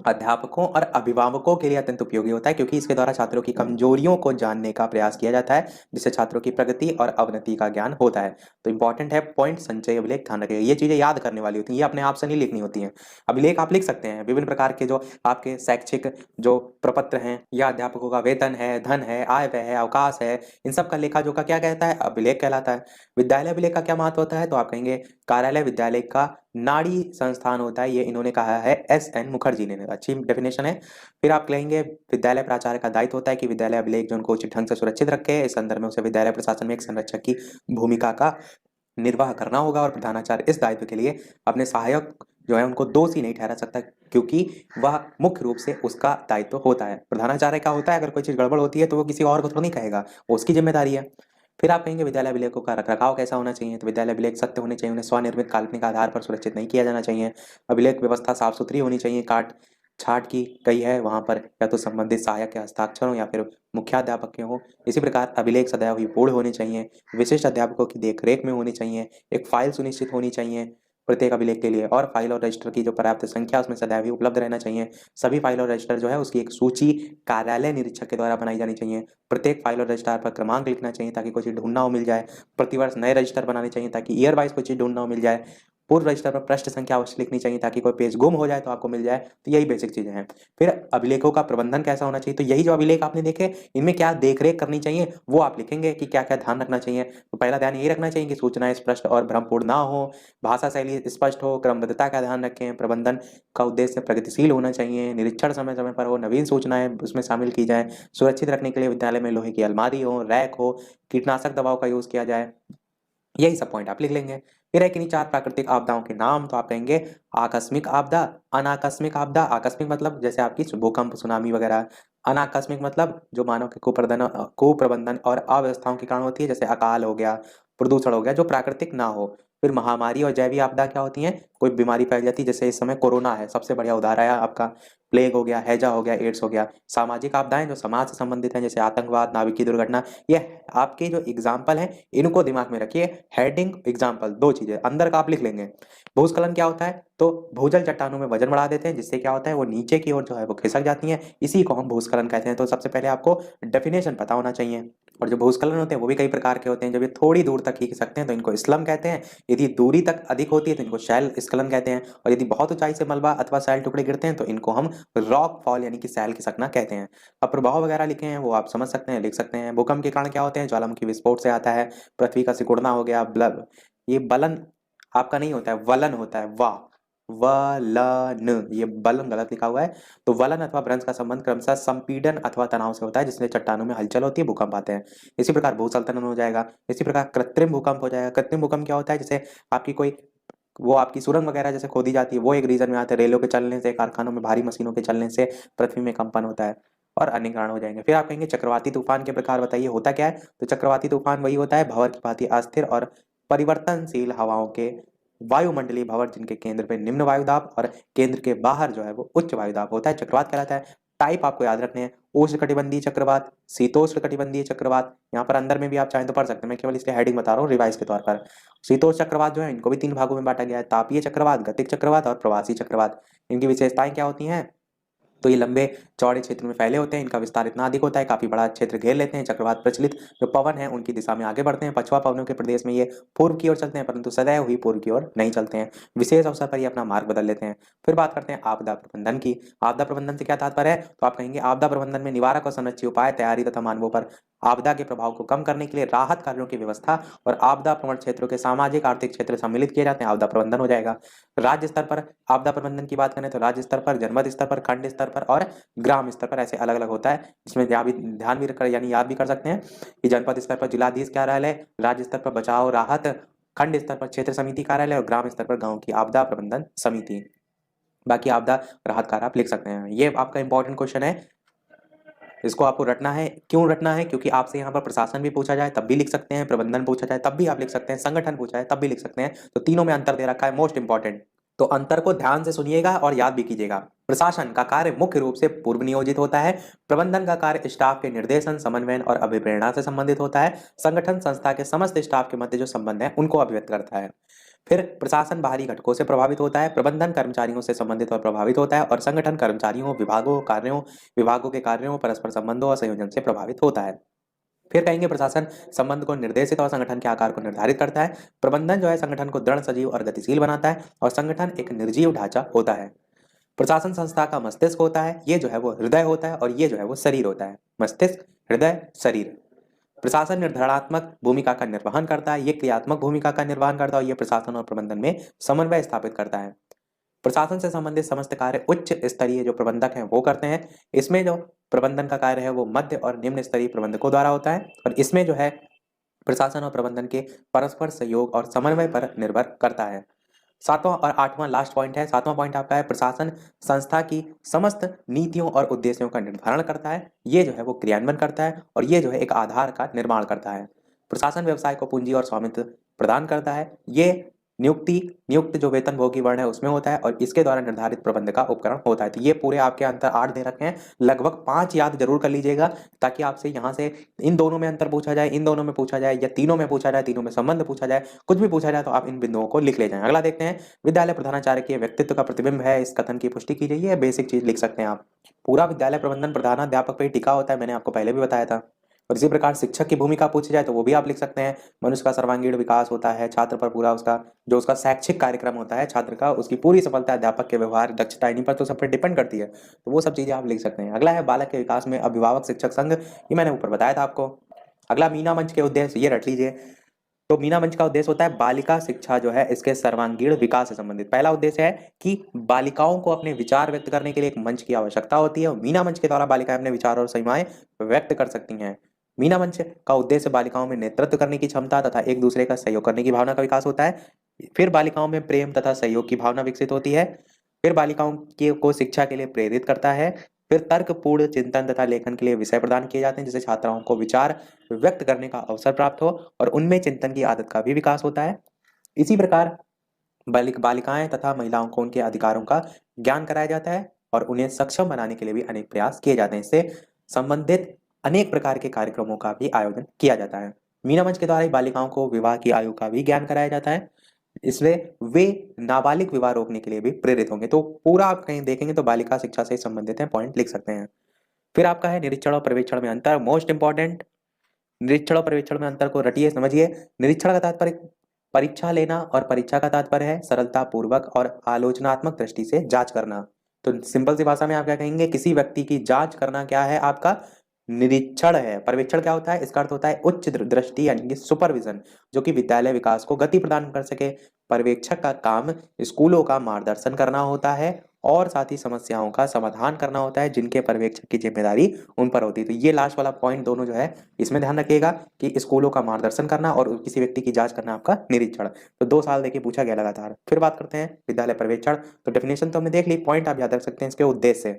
अध्यापकों और अभिभावकों के लिए अत्यंत उपयोगी होता है, क्योंकि इसके द्वारा छात्रों की कमजोरियों को जानने का प्रयास किया जाता है, जिससे छात्रों की प्रगति और अवनति का ज्ञान होता है। तो इंपॉर्टेंट है पॉइंट, संचय अभिलेख ध्यान रखिएगा, ये चीजें याद करने वाली होती हैं, ये अपने आप से नहीं लिखनी होती हैं। अभिलेख आप लिख सकते हैं विभिन्न प्रकार के, जो आपके शैक्षिक जो प्रपत्र हैं, या अध्यापकों का वेतन है, धन है, आय व्यय है, अवकाश है, इन सब का लेखा जोखा क्या कहता है? अभिलेख कहलाता है। विद्यालय अभिलेख का क्या महत्व होता है? तो आप कहेंगे कार्यालय विद्यालय का नाड़ी संस्थान होता है, ये इन्होंने कहा है एस.एन. मुखर्जी ने, अच्छी डेफिनेशन है। फिर आप कहेंगे विद्यालय प्राचार्य का दायित्व होता है कि विद्यालय अभिलेख जो उनको उचित ढंग से सुरक्षित रखे, इस संदर्भ में उसे विद्यालय प्रशासन में एक संरक्षक की भूमिका का निर्वाह करना होगा। और प्रधानाचार्य इस दायित्व के लिए अपने सहायक जो है उनको दोषी नहीं ठहरा सकता, क्योंकि वह मुख्य रूप से उसका दायित्व होता है। प्रधानाचार्य का होता है, अगर कोई चीज गड़बड़ होती है तो वो किसी और को तो नहीं कहेगा, वो उसकी जिम्मेदारी है। फिर आप कहेंगे विद्यालय अभिलेखों का रखरखाव कैसा होना चाहिए, तो विद्यालय अभिलेख सत्य होने चाहिए, उन्हें स्वनिर्मित काल्पनिक आधार पर सुरक्षित नहीं किया जाना चाहिए। अभिलेख व्यवस्था साफ सुथरी होनी चाहिए, काट छाट की गई है वहां पर या तो संबंधित सहायक के हस्ताक्षर हो या फिर मुख्याध्यापक के हो। इसी प्रकार अभिलेख सदैव ही पूर्ण होने चाहिए, विशिष्ट अध्यापकों की देखरेख में होनी चाहिए, एक फाइल सुनिश्चित होनी चाहिए प्रत्येक अभिलेख के लिए, और फाइल और रजिस्टर की जो पर्याप्त संख्या उसमें सदैव ही उपलब्ध रहना चाहिए। सभी फाइल और रजिस्टर जो है उसकी एक सूची कार्यालय निरीक्षक के द्वारा बनाई जानी चाहिए। प्रत्येक फाइल और रजिस्टर पर क्रमांक लिखना चाहिए ताकि कोई चीज ढूंढना हो मिल जाए। प्रतिवर्ष नए रजिस्टर बनाने चाहिए ताकि ईयर वाइज कोई चीज ढूंढना हो मिल जाए। पूर्व रजिस्टर पर पृष्ठ संख्या अवश्य लिखनी चाहिए ताकि कोई पेज गुम हो जाए तो आपको मिल जाए। तो यही बेसिक चीजें हैं। फिर अभिलेखों का प्रबंधन कैसा होना चाहिए, तो यही जो अभिलेख आपने देखे इनमें क्या देखरेख करनी चाहिए वो आप लिखेंगे कि क्या क्या ध्यान रखना चाहिए। तो पहला ध्यान यही रखना चाहिए कि सूचनाएं स्पष्ट और भ्रमपूर्ण ना हो, भाषा शैली स्पष्ट हो, क्रमबद्धता का ध्यान रखें, प्रबंधन का उद्देश्य प्रगतिशील होना चाहिए, निरीक्षण समय समय पर हो, नवीन सूचनाएं उसमें शामिल की जाए, सुरक्षित रखने के लिए विद्यालय में लोहे की अलमारी हो, रैक हो, कीटनाशक दवाओं का यूज किया जाए। यही सब पॉइंट आप लिख लेंगे। फिर है किन्हीं 4 प्राकृतिक आपदाओं के नाम, तो आप कहेंगे आकस्मिक आपदा, अनाकस्मिक आपदा। आकस्मिक मतलब जैसे आपकी भूकंप, सुनामी वगैरह। अनाकस्मिक मतलब जो मानव के कुप्रबंधन और अव्यवस्थाओं के कारण होती है, जैसे अकाल हो गया, प्रदूषण हो गया, जो प्राकृतिक ना हो। फिर महामारी और जैविक आपदा क्या होती है? कोई बीमारी फैल जाती है, जैसे इस समय कोरोना है, सबसे बढ़िया उदाहरण है आपका। प्लेग हो गया, हैजा हो गया, एड्स हो गया। सामाजिक आपदाएं जो समाज से संबंधित हैं, जैसे आतंकवाद, नाभिकीय दुर्घटना। ये आपके जो एग्जाम्पल हैं इनको दिमाग में रखिए। हेडिंग एग्जाम्पल, 2 चीजें अंदर का आप लिख लेंगे। भूस्खलन क्या होता है? तो भूजल चट्टानों में वजन बढ़ा देते हैं, जिससे क्या होता है वो नीचे की ओर जो है वो खिसक जाती हैं, इसी को हम भूस्खलन कहते हैं। तो सबसे पहले आपको डेफिनेशन पता होना चाहिए। और जो भूस्खलन होते हैं वो भी कई प्रकार के होते हैं। जब ये थोड़ी दूर तक ही खिसकते हैं तो इनको स्लम कहते हैं, यदि दूरी तक अधिक होती है तो इनको शैल स्खलन कहते हैं, और यदि बहुत ऊंचाई से मलबा अथवा शैल टुकड़े गिरते हैं तो इनको हम रॉक फॉल यानी कि शैल खिसकना कहते हैं। अब प्रभाव वगैरह लिखे हैं वो आप समझ सकते हैं, लिख सकते हैं। भूकंप के कारण क्या होते हैं? ज्वालामुखी विस्फोट से आता है, पृथ्वी का सिकुड़ना हो गया, ये बलन आपका नहीं होता है, वलन होता है, वाह वलन, ये बलन गलत लिखा हुआ है। तो वलन अथवा भ्रंश का संबंध क्रमशः संपीड़न अथवा तनाव से होता है, जिससे चट्टानों में हलचल होती है, भूकंप आते हैं। इसी प्रकार भूसल्टन हो जाएगा। इसी प्रकार कृत्रिम भूकंप हो जाएगा। कृत्रिम भूकंप क्या होता है? जैसे आपकी कोई वो आपकी सुरंग वगैरह जैसे खोदी जाती है, वो एक रीजन में आते हैं। रेलों के चलने से, कारखानों में भारी मशीनों के चलने से पृथ्वी में कंपन होता है, और अन्य कारण हो जाएंगे। फिर आप कहेंगे चक्रवाती तूफान के प्रकार बताइए, होता क्या है? तो चक्रवाती तूफान वही होता है भंवर की भांति अस्थिर और परिवर्तनशील हवाओं के वायुमंडलीय भंवर, जिनके केंद्र पे निम्न वायुदाब और केंद्र के बाहर जो है वो उच्च वायुदाब होता है, चक्रवात कहलाता है। टाइप आपको याद रखने हैं, उष्णकटिबंधीय चक्रवात, शीतोष्णकटिबंधीय चक्रवात। यहाँ पर अंदर में भी आप चाहें तो पढ़ सकते हैं, मैं केवल इसलिए हेडिंग बता रहा हूँ रिवाइज के तौर पर। शीतोष्ण चक्रवात जो है इनको भी 3 भागों में बांटा गया है, तापीय चक्रवात, गतिक चक्रवात और प्रवासी चक्रवात। इनकी विशेषताएं क्या होती हैं? तो ये लंबे चौड़े क्षेत्र में फैले होते हैं, इनका विस्तार इतना अधिक होता है, काफी बड़ा क्षेत्र घेर लेते हैं। चक्रवात प्रचलित जो पवन है उनकी दिशा में आगे बढ़ते हैं। पछुआ पवनों के प्रदेश में ये पूर्व की ओर चलते हैं, परंतु सदैव ही पूर्व की ओर नहीं चलते हैं। विशेष अवसर पर ये अपना मार्ग बदल लेते हैं। फिर बात करते हैं आपदा प्रबंधन की। आपदा प्रबंधन से क्या तात्पर्य है? तो आप कहेंगे आपदा प्रबंधन में निवारक और संरक्षी उपाय, तैयारी तथा मानवों पर आपदा के प्रभाव को कम करने के लिए राहत कार्यों की व्यवस्था और आपदा प्रवण क्षेत्रों के सामाजिक आर्थिक क्षेत्र सम्मिलित किए जाते हैं, आपदा प्रबंधन हो जाएगा। राज्य स्तर पर आपदा प्रबंधन की बात करें तो राज्य स्तर पर, जनपद स्तर पर, खंड स्तर पर और ग्राम स्तर पर ऐसे अलग अलग होता है, जिसमें ध्यान भी रखकर यानी याद भी कर सकते हैं कि जनपद स्तर पर जिलाधीश कार्यालय, राज्य स्तर पर बचाव राहत, खंड स्तर पर क्षेत्र समिति कार्यालय और ग्राम स्तर पर गांव की आपदा प्रबंधन समिति। बाकी आपदा राहत कार्य आप लिख सकते हैं। ये आपका इंपॉर्टेंट क्वेश्चन है, इसको आपको रटना है। क्यों रटना है? क्योंकि आपसे यहाँ पर प्रशासन भी पूछा जाए तब भी लिख सकते हैं, प्रबंधन पूछा जाए तब भी आप लिख सकते हैं, संगठन पूछा जाए तब भी लिख सकते हैं। तो तीनों में अंतर दे रखा है, मोस्ट इंपॉर्टेंट। तो अंतर को ध्यान से सुनिएगा और याद भी कीजिएगा। प्रशासन का कार्य मुख्य रूप से पूर्व नियोजित होता है। प्रबंधन का कार्य स्टाफ के निर्देशन, समन्वय और अभिप्रेरणा से संबंधित होता है। संगठन संस्था के समस्त स्टाफ के मध्य जो संबंध है उनको अभिव्यक्त करता है। फिर प्रशासन बाहरी घटकों से प्रभावित होता है, प्रबंधन कर्मचारियों से संबंधित और प्रभावित होता है और संगठन कर्मचारियों, विभागों के कार्यों, परस्पर संबंधों और संयोजन से प्रभावित होता है। फिर कहेंगे प्रशासन संबंध को निर्देशित और संगठन के आकार को निर्धारित करता है। प्रबंधन जो है संगठन को दृढ़, सजीव और गतिशील बनाता है और संगठन एक निर्जीव ढांचा होता है। प्रशासन संस्था का मस्तिष्क होता है, ये जो है वो हृदय होता है और ये जो है वो शरीर होता है। मस्तिष्क, हृदय, शरीर। प्रशासन निर्धारणात्मक भूमिका का निर्वहन करता है, ये क्रियात्मक भूमिका का निर्वहन करता है और ये प्रशासन और प्रबंधन में समन्वय स्थापित करता है। प्रशासन से संबंधित समस्त कार्य उच्च स्तरीय जो प्रबंधक हैं वो करते हैं। इसमें जो प्रबंधन का कार्य है वो मध्य और निम्न स्तरीय प्रबंधकों द्वारा होता है और इसमें जो है प्रशासन और प्रबंधन के परस्पर सहयोग और समन्वय पर निर्भर करता है। सातवां और आठवां लास्ट पॉइंट है। सातवां पॉइंट आपका है प्रशासन संस्था की समस्त नीतियों और उद्देश्यों का निर्धारण करता है, ये जो है वो क्रियान्वयन करता है और ये जो है एक आधार का निर्माण करता है। प्रशासन व्यवसाय को पूंजी और स्वामित्व प्रदान करता है, ये नियुक्त जो वेतन भोगी वर्ण है उसमें होता है और इसके द्वारा निर्धारित प्रबंध का उपकरण होता है। तो ये पूरे आपके अंतर 8 दे रखे हैं, लगभग 5 याद जरूर कर लीजिएगा ताकि आपसे यहाँ से इन दोनों में अंतर पूछा जाए, इन दोनों में पूछा जाए या तीनों में पूछा जाए, तीनों में संबंध पूछा जाए, कुछ भी पूछा जाए तो आप इन बिंदुओं को लिख ले जाएं। अगला देखते हैं, विद्यालय प्रधानाचार्य के व्यक्तित्व का प्रतिबिंब है, इस कथन की पुष्टि कीजिए। ये बेसिक चीज लिख सकते हैं आप। पूरा विद्यालय प्रबंधन प्रधानाध्यापक पर ही टिका होता है, मैंने आपको पहले भी बताया था। और इसी प्रकार शिक्षक की भूमिका पूछी जाए तो वो भी आप लिख सकते हैं। मनुष्य का सर्वांगीण विकास होता है, छात्र पर पूरा उसका जो उसका शैक्षिक कार्यक्रम होता है छात्र का, उसकी पूरी सफलता अध्यापक के व्यवहार, दक्षता, इन्हीं पर तो सब पर डिपेंड करती है। तो वो सब चीजें आप लिख सकते हैं। अगला है बालक के विकास में अभिभावक शिक्षक संघ, ये मैंने ऊपर बताया था आपको। अगला मीना मंच के उद्देश्य, ये रट लीजिए। तो मीना मंच का उद्देश्य होता है बालिका शिक्षा जो है इसके सर्वांगीण विकास से संबंधित। पहला उद्देश्य है कि बालिकाओं को अपने विचार व्यक्त करने के लिए एक मंच की आवश्यकता होती है और मीना मंच के द्वारा बालिकाएं अपने विचार और सीमाएं व्यक्त कर सकती हैं। मीना मंच का उद्देश्य बालिकाओं में नेतृत्व करने की क्षमता तथा एक दूसरे का सहयोग करने की भावना का विकास होता है। फिर बालिकाओं में प्रेम तथा सहयोग की भावना विकसित होती है। फिर बालिकाओं को शिक्षा के लिए प्रेरित करता है। फिर तर्कपूर्ण चिंतन तथा लेखन के लिए विषय प्रदान किए जाते हैं जिससे छात्राओं को विचार व्यक्त करने का अवसर प्राप्त हो और उनमें चिंतन की आदत का भी विकास होता है। इसी प्रकार बालिकाएं तथा महिलाओं को उनके अधिकारों का ज्ञान कराया जाता है और उन्हें सक्षम बनाने के लिए भी अनेक प्रयास किए जाते हैं। इससे संबंधित अनेक प्रकार के कार्यक्रमों का भी आयोजन किया जाता है। मीना मंच के द्वारा ही बालिकाओं को विवाह की आयु का भी ज्ञान कराया जाता है, इसलिए वे नाबालिग विवाह रोकने के लिए भी प्रेरित होंगे। तो पूरा आप कहीं देखेंगे तो बालिका शिक्षा से संबंधित है, पॉइंट लिख सकते हैं। फिर आपका है निरीक्षण और पर्यवेक्षण में अंतर, मोस्ट इंपॉर्टेंट। निरीक्षण और पर्यवेक्षण में अंतर को रटिए, समझिए। निरीक्षण का तात्पर्य परीक्षा लेना और परीक्षा का तात्पर्य है सरलता पूर्वक और आलोचनात्मक दृष्टि से जांच करना। तो सिंपल सी भाषा में आप क्या कहेंगे, किसी व्यक्ति की जांच करना क्या है आपका निरीक्षण है। पर्यवेक्षण क्या होता है, इसका अर्थ होता है उच्च दृष्टि यानी कि सुपरविजन, जो कि विद्यालय विकास को गति प्रदान कर सके। पर्यवेक्षक का काम स्कूलों का मार्गदर्शन करना होता है और साथ ही समस्याओं का समाधान करना होता है जिनके पर्यवेक्षक की जिम्मेदारी उन पर होती है। तो ये लास्ट वाला पॉइंट दोनों जो है इसमें ध्यान रखिएगा कि स्कूलों का मार्गदर्शन करना और किसी व्यक्ति की जांच करना आपका निरीक्षण। तो 2 साल देखिए पूछा गया लगातार। फिर बात करते हैं विद्यालय पर्यवेक्षण। तो डेफिनेशन तो हमने देख ली, पॉइंट आप याद रख सकते हैं इसके उद्देश्य।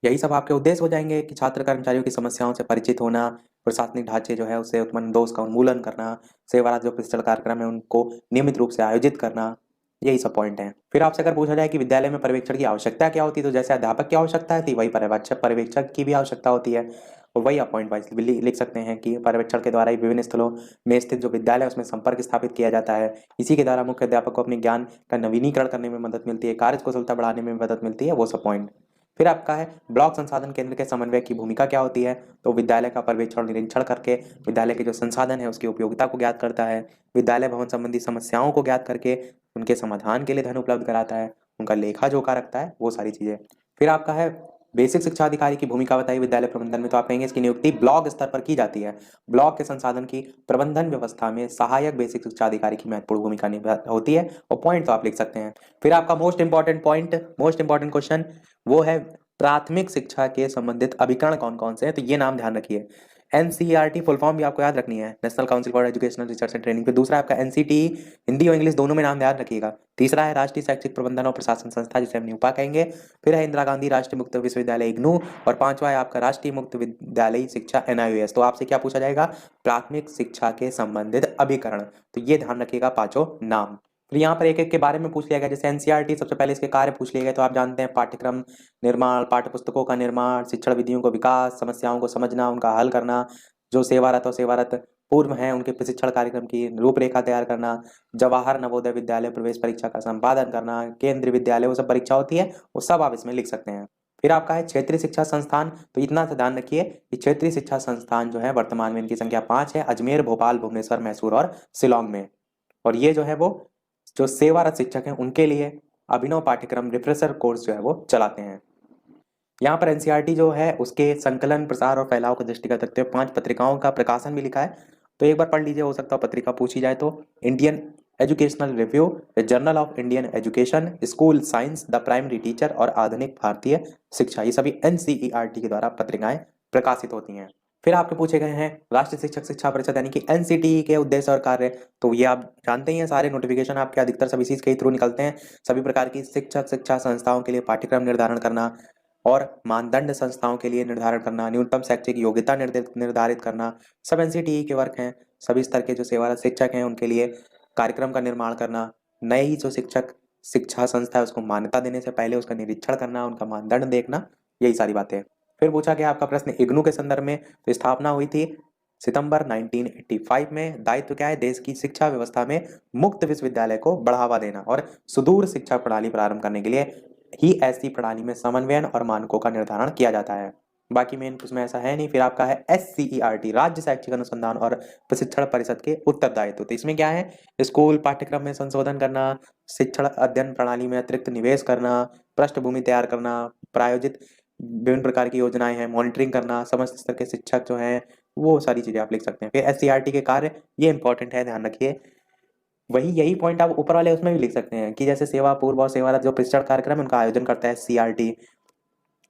यही सब आपके उद्देश्य हो जाएंगे कि छात्र कर्मचारियों की समस्याओं से परिचित होना, प्रशासनिक ढांचे जो है उससे उत्पन्न दोष का उन्मूलन करना, सेवारत जो पिछले कार्यक्रम है उनको नियमित रूप से आयोजित करना, यही सब पॉइंट हैं। फिर आपसे अगर पूछा जाए कि विद्यालय में पर्यवेक्षण की आवश्यकता क्या होती है, तो जैसे अध्यापक की आवश्यकता थी वही पर्यवेक्षक की भी आवश्यकता होती है और वही आप पॉइंट वाइज लिख सकते हैं कि पर्यवेक्षण के द्वारा ही विभिन्न स्थलों में स्थित जो विद्यालय है उसमें संपर्क स्थापित किया जाता है। इसी के द्वारा मुख्य अध्यापक को अपने ज्ञान का नवीनीकरण करने में मदद मिलती है, कार्य कुशलता बढ़ाने में मदद मिलती है, वो सब पॉइंट। फिर आपका है ब्लॉक संसाधन केंद्र के समन्वय की भूमिका क्या होती है, तो विद्यालय का पर्यवेक्षण निरीक्षण करके विद्यालय के जो संसाधन है उसकी उपयोगिता को ज्ञात करता है, विद्यालय भवन संबंधी समस्याओं को ज्ञात करके उनके समाधान के लिए धन उपलब्ध कराता है, उनका लेखा जोखा रखता है, वो सारी चीजें। फिर आपका है बेसिक शिक्षा अधिकारी की भूमिका बताइए विद्यालय प्रबंधन में, तो आप कहेंगे इसकी नियुक्ति ब्लॉक स्तर पर की जाती है। ब्लॉक के संसाधन की प्रबंधन व्यवस्था में सहायक बेसिक शिक्षा अधिकारी की महत्वपूर्ण भूमिका होती है, और पॉइंट तो आप लिख सकते हैं। फिर आपका most important point, most important question वो है प्राथमिक शिक्षा के संबंधित अभिकरण कौन कौन से हैं, तो ये नाम ध्यान रखिए। एनसीईआरटी फुल फॉर्म भी आपको याद रखनी है, national council for educational research and training. फिर दूसरा आपका एनसीटीई, हिंदी और इंग्लिश दोनों में नाम ध्यान रखिएगा। तीसरा है राष्ट्रीय शैक्षिक प्रबंधन और प्रशासन संस्था, जिसे हम न्यूपा कहेंगे। फिर है इंदिरा गांधी राष्ट्रीय मुक्त विश्वविद्यालय इग्नू, और पांचवा है आपका राष्ट्रीय मुक्त विद्यालय शिक्षा एनआईओएस। तो आपसे क्या पूछा जाएगा, प्राथमिक शिक्षा के संबंधित अभिकरण, तो ये ध्यान रखिएगा पांचों नाम। फिर यहाँ पर एक एक के बारे में पूछ लिया गया, जैसे एनसीईआरटी सबसे पहले इसके कार्य पूछ लिए गए, तो आप जानते हैं पाठ्यक्रम निर्माण, पाठ्य पुस्तकों का निर्माण, शिक्षण विधियों को विकास, समस्याओं को समझना, उनका हल करना, जो सेवारत और सेवारत पूर्व हैं उनके प्रशिक्षण कार्यक्रम की रूपरेखा तैयार करना, जवाहर नवोदय विद्यालय प्रवेश परीक्षा का संपादन करना, केंद्रीय विद्यालय वो सब परीक्षा होती है, वो सब आप इसमें लिख सकते हैं। फिर आपका है क्षेत्रीय शिक्षा संस्थान, तो इतना सा ध्यान रखिए कि क्षेत्रीय शिक्षा संस्थान जो है वर्तमान में इनकी संख्या 5 है, अजमेर, भोपाल, भुवनेश्वर, मैसूर और शिलोंग में। और ये जो है वो जो सेवारत शिक्षक हैं उनके लिए अभिनव पाठ्यक्रम रिफ्रेशर कोर्स जो है वो चलाते हैं। यहाँ पर एनसीईआरटी जो है उसके संकलन, प्रसार और फैलाव को दृष्टिगत रखते हुए 5 पत्रिकाओं का प्रकाशन भी लिखा है, तो एक बार पढ़ लीजिए, हो सकता है पत्रिका पूछी जाए तो। Indian educational review, journal of Indian education, school science, the primary teacher और आधुनिक भारतीय शिक्षा, ये सभी एनसीईआरटी के द्वारा पत्रिकाएं प्रकाशित होती हैं। फिर आपके पूछे गए हैं राष्ट्रीय शिक्षक शिक्षा परिषद यानी कि एनसीटीई के उद्देश्य और कार्य, तो ये आप जानते ही हैं, सारे नोटिफिकेशन आपके अधिकतर सभी इसी के थ्रू निकलते हैं। सभी प्रकार की शिक्षक शिक्षा संस्थाओं के लिए पाठ्यक्रम निर्धारण करना और मानदंड संस्थाओं के लिए निर्धारण करना, न्यूनतम शैक्षिक योग्यता निर्धारित करना, सब एनसीटीई के वर्क हैं। सभी स्तर के जो सेवारत शिक्षक हैं उनके लिए कार्यक्रम का निर्माण करना, नई जो शिक्षक शिक्षा संस्था है उसको मान्यता देने से पहले उसका निरीक्षण करना, उनका मानदंड देखना, यही सारी बातें। फिर पूछा गया आपका प्रश्न इग्नू के संदर्भ में, तो स्थापना हुई थी सितंबर 1985 में। दायित्व क्या है, देश की शिक्षा व्यवस्था में मुक्त विश्वविद्यालय को बढ़ावा देना और सुदूर शिक्षा प्रणाली प्रारंभ करने के लिए ही ऐसी प्रणाली में समन्वयन और मानकों का निर्धारण किया जाता है। बाकी मेन उसमें ऐसा है नहीं। फिर आपका है एससीईआरटी, राज्य शैक्षिक अनुसंधान और प्रशिक्षण परिषद के उत्तरदायित्व, तो इसमें क्या है, स्कूल पाठ्यक्रम में संशोधन करना, शिक्षण अध्ययन प्रणाली में अतिरिक्त निवेश करना, पृष्ठभूमि तैयार करना, प्रायोजित विभिन्न प्रकार की योजनाएं हैं, मॉनिटरिंग करना, समस्त स्तर के शिक्षक जो हैं वो सारी चीजें आप लिख सकते हैं। फिर एससीईआरटी के कार्य, ये इंपॉर्टेंट है, ध्यान रखिए। वही यही पॉइंट आप ऊपर वाले उसमें भी लिख सकते हैं कि जैसे सेवा पूर्व और सेवारत जो प्रशिक्षण कार्यक्रम है उनका आयोजन करता है सीआरटी।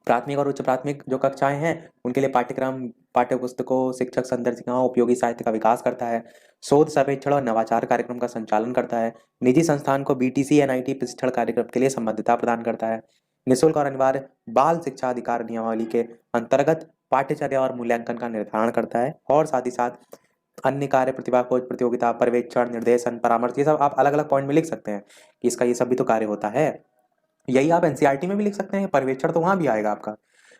प्राथमिक और उच्च प्राथमिक जो कक्षाएं हैं उनके लिए पाठ्यक्रम, पाठ्य पुस्तकों, शिक्षक संदर्शिकाओं, उपयोगी साहित्य का विकास करता है। शोध सर्वेक्षण और नवाचार कार्यक्रम का संचालन करता है। निजी संस्थान को बीटीसी एनआईटी प्रशिक्षण कार्यक्रम के लिए संबद्धता प्रदान करता है। निःशुल्क और अनिवार्य बाल शिक्षा अधिकार नियमावली के अंतर्गत पाठ्यचर्या और मूल्यांकन का निर्धारण करता है, और साथ ही साथ अन्य कार्य, प्रतिभा खोज प्रतियोगिता, पर्यवेक्षण, निर्देशन, परामर्श, ये सब आप अलग अलग पॉइंट में लिख सकते हैं कि इसका ये सब भी तो कार्य होता है। यही आप एनसीईआरटी में भी लिख सकते हैं, पर्यवेक्षण तो वहां भी आएगा आपका।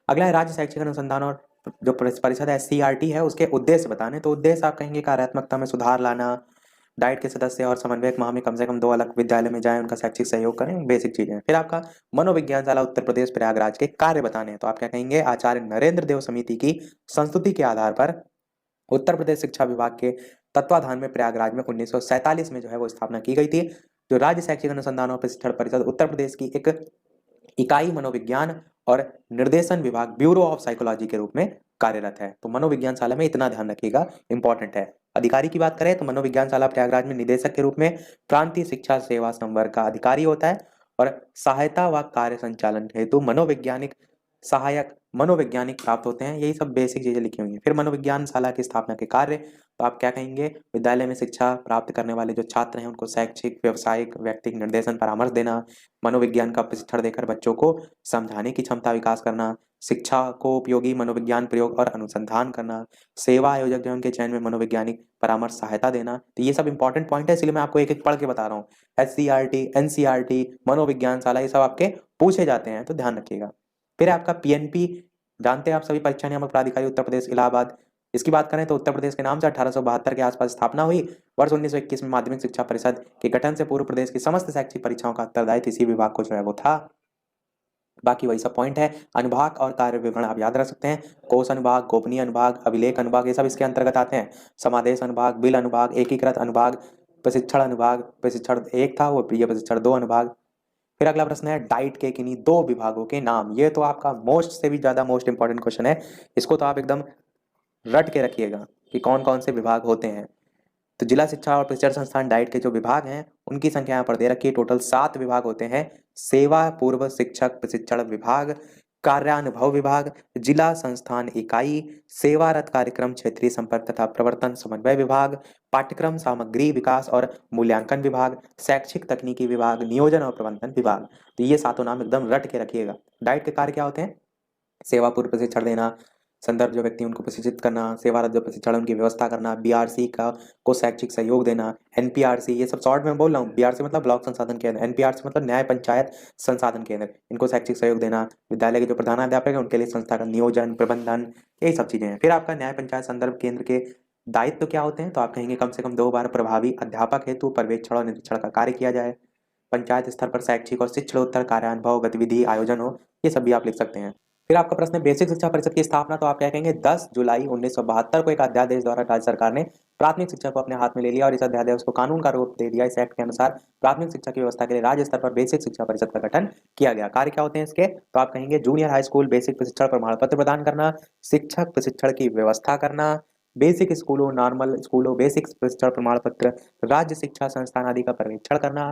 अगला है राज्य शैक्षिक अनुसंधान और जो परिषद एससीईआरटी है उसके उद्देश्य बताने, तो उद्देश्य आप कहेंगे कार्यात्मकता में सुधार लाना, डाइट के सदस्य और समन्वयक माह में कम से कम 2 अलग विद्यालय में जाएं, उनका शैक्षिक सहयोग करें, बेसिक चीजें। फिर आपका मनोविज्ञानशाला उत्तर प्रदेश प्रयागराज के कार्य बताने हैं, तो आप क्या कहेंगे, आचार्य नरेंद्र देव समिति की संस्तुति के आधार पर उत्तर प्रदेश शिक्षा विभाग के तत्वाधान में प्रयागराज में 1947 में जो है वो स्थापना की गई थी। जो राज्य शैक्षिक अनुसंधान और प्रशिक्षण परिषद उत्तर प्रदेश की एक इकाई मनोविज्ञान और निर्देशन विभाग, ब्यूरो ऑफ साइकोलॉजी के रूप में कार्यरत है। तो मनोविज्ञानशाला में इतना ध्यान रखिएगा, इंपॉर्टेंट है। अधिकारी की बात करें तो मनोविज्ञानशाला प्रयागराज में निदेशक के रूप में प्रांतीय शिक्षा सेवा संवर्ग का अधिकारी होता है, और सहायता व कार्य संचालन हेतु मनोवैज्ञानिक सहायक मनोवैज्ञानिक प्राप्त होते हैं। यही सब बेसिक चीजें लिखी हुई हैं। फिर मनोविज्ञानशाला की स्थापना के कार्य, तो आप क्या कहेंगे, विद्यालय में शिक्षा प्राप्त करने वाले जो छात्र हैं उनको शैक्षिक, व्यवसायिक, व्यक्तिगत निर्देशन, परामर्श देना, मनोविज्ञान का प्रशिक्षण देकर बच्चों को समझाने की क्षमता विकास करना, शिक्षा को उपयोगी मनोविज्ञान प्रयोग और अनुसंधान करना, सेवा आयोजक जो उनके चयन में मनोवैज्ञानिक परामर्श सहायता देना। तो ये सब इंपॉर्टेंट पॉइंट है, इसलिए मैं आपको एक एक पढ़ के बता रहा हूँ। एससीईआरटी, एनसीईआरटी, मनोविज्ञानशाला, ये सब आपके पूछे जाते हैं, तो ध्यान रखिएगा। फिर आपका पीएनपी, जानते हैं आप सभी, परीक्षा नियामक प्राधिकारी उत्तर प्रदेश इलाहाबाद। इसकी बात करें तो उत्तर प्रदेश के नाम से 1872 के आसपास स्थापना हुई। वर्ष 1921 में माध्यमिक शिक्षा परिषद के गठन से पूर्व प्रदेश की समस्त शैक्षिक परीक्षाओं का उत्तरदायित्व इसी विभाग को जो है वो था। बाकी वही सब पॉइंट है। अनुभाग और कार्य विवरण आप याद रख सकते हैं। कोष अनुभाग, गोपनीय अनुभाग, अभिलेख अनुभाग, ये सब इसके अंतर्गत आते हैं। समादेश अनुभाग, बिल अनुभाग, एकीकृत अनुभाग, प्रशिक्षण अनुभाग, प्रशिक्षण 1 था वो, ये प्रशिक्षण 2 अनुभाग। फिर अगला प्रश्न है डाइट के किन्हीं 2 विभागों के नाम। ये तो आपका मोस्ट से भी ज्यादा मोस्ट इंपॉर्टेंट क्वेश्चन है, इसको तो आप एकदम रट के रखिएगा कि कौन कौन से विभाग होते हैं। तो जिला शिक्षा और प्रशिक्षण संस्थान डाइट के जो विभाग हैं उनकी संख्या यहाँ पर दे रखी है। टोटल 7 विभाग होते हैं। सेवा पूर्व शिक्षक प्रशिक्षण विभाग, कार्यानुभव विभाग, जिला संस्थान इकाई, सेवारत कार्यक्रम क्षेत्रीय संपर्क तथा प्रवर्तन समन्वय विभाग, पाठ्यक्रम सामग्री विकास और मूल्यांकन विभाग, शैक्षिक तकनीकी विभाग, नियोजन और प्रबंधन विभाग। तो ये सातों नाम एकदम रट के रखिएगा। डाइट के कार्य क्या होते हैं? सेवा पूर्व प्रशिक्षण देना, संदर्भ जो व्यक्ति उनको प्रशिक्षित करना, सेवारत जो प्रशिक्षण उनकी व्यवस्था करना, बीआरसी का को शैक्षिक सहयोग देना, एनपीआरसी, ये सब शॉर्ट में बोल रहा हूँ। बीआरसी मतलब ब्लॉक संसाधन केंद्र, एनपीआरसी मतलब न्याय पंचायत संसाधन केंद्र, इनको शैक्षिक सहयोग देना। विद्यालय के जो प्रधानाध्यापक है उनके लिए संस्था का नियोजन प्रबंधन, यही सब चीजें हैं। फिर आपका न्याय पंचायत संदर्भ केंद्र के दायित्व क्या होते हैं? तो आप कहेंगे कम से कम 2 बार प्रभावी अध्यापक हेतु पर्यवेक्षण और निरीक्षण का कार्य किया जाए, पंचायत स्तर पर शैक्षिक और शिक्षणोत्तर कार्यानुभव गतिविधि आयोजन हो, ये सब भी आप लिख सकते हैं। फिर आपका प्रश्न है बेसिक शिक्षा परिषद की स्थापना। तो आप क्या कहेंगे? 10 जुलाई 1972 को एक अध्यादेश द्वारा राज्य सरकार ने प्राथमिक शिक्षा को अपने हाथ में ले लिया और इस अध्यादेश को कानून का रूप दे दिया। इस एक्ट के अनुसार प्राथमिक शिक्षा की व्यवस्था के लिए राज्य स्तर पर बेसिक शिक्षा परिषद का गठन किया गया। कार्य क्या होते हैं इसके? तो आप कहेंगे जूनियर हाई स्कूल बेसिक प्रशिक्षण प्रमाण पत्र प्रदान करना, शिक्षक प्रशिक्षण की व्यवस्था करना, बेसिक स्कूलों, नॉर्मल स्कूलों बेसिक प्रशिक्षण प्रमाण पत्र, राज्य शिक्षा संस्थान आदि का पर्यवेक्षण करना,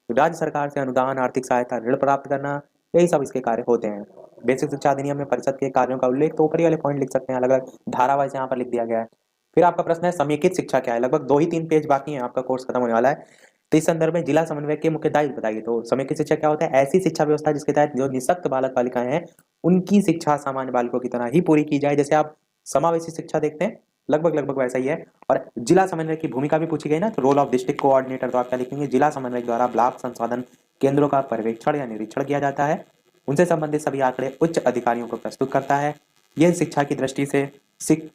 राज्य सरकार से अनुदान, आर्थिक सहायता, ऋण प्राप्त करना, यही सब इसके कार्य होते हैं। बेसिक शिक्षा अधिनियम में परिषद के कार्यों का उल्लेख तो ऊपरी वाले पॉइंट लिख सकते हैं, अलग अलग धारावाहिक यहाँ पर लिख दिया गया है। फिर आपका प्रश्न है समेकित शिक्षा क्या है? लगभग 2 ही 3 पेज बाकी है, आपका कोर्स खत्म होने वाला है। तो इस संदर्भ में जिला समन्वय के मुख्य दायित्व बताइए। तो समेकित शिक्षा क्या होता है? ऐसी शिक्षा व्यवस्था जिसके तहत जो निःशक्त बालक बालिकाएं हैं उनकी शिक्षा सामान्य बालकों की तरह ही पूरी की जाए। जैसे आप समावेशी शिक्षा देखते हैं, लगभग लगभग वैसा ही है। और जिला समन्वय की भूमिका भी पूछी गई ना, तो रोल ऑफ डिस्ट्रिक्ट कोऑर्डिनेटर, तो आप क्या लिखेंगे? जिला समन्वय द्वारा ब्लॉक संसाधन केंद्रों का पर्यवेक्षण या निरीक्षण किया जाता है, उनसे संबंधित सभी आंकड़े उच्च अधिकारियों को प्रस्तुत करता है। यह शिक्षा की दृष्टि से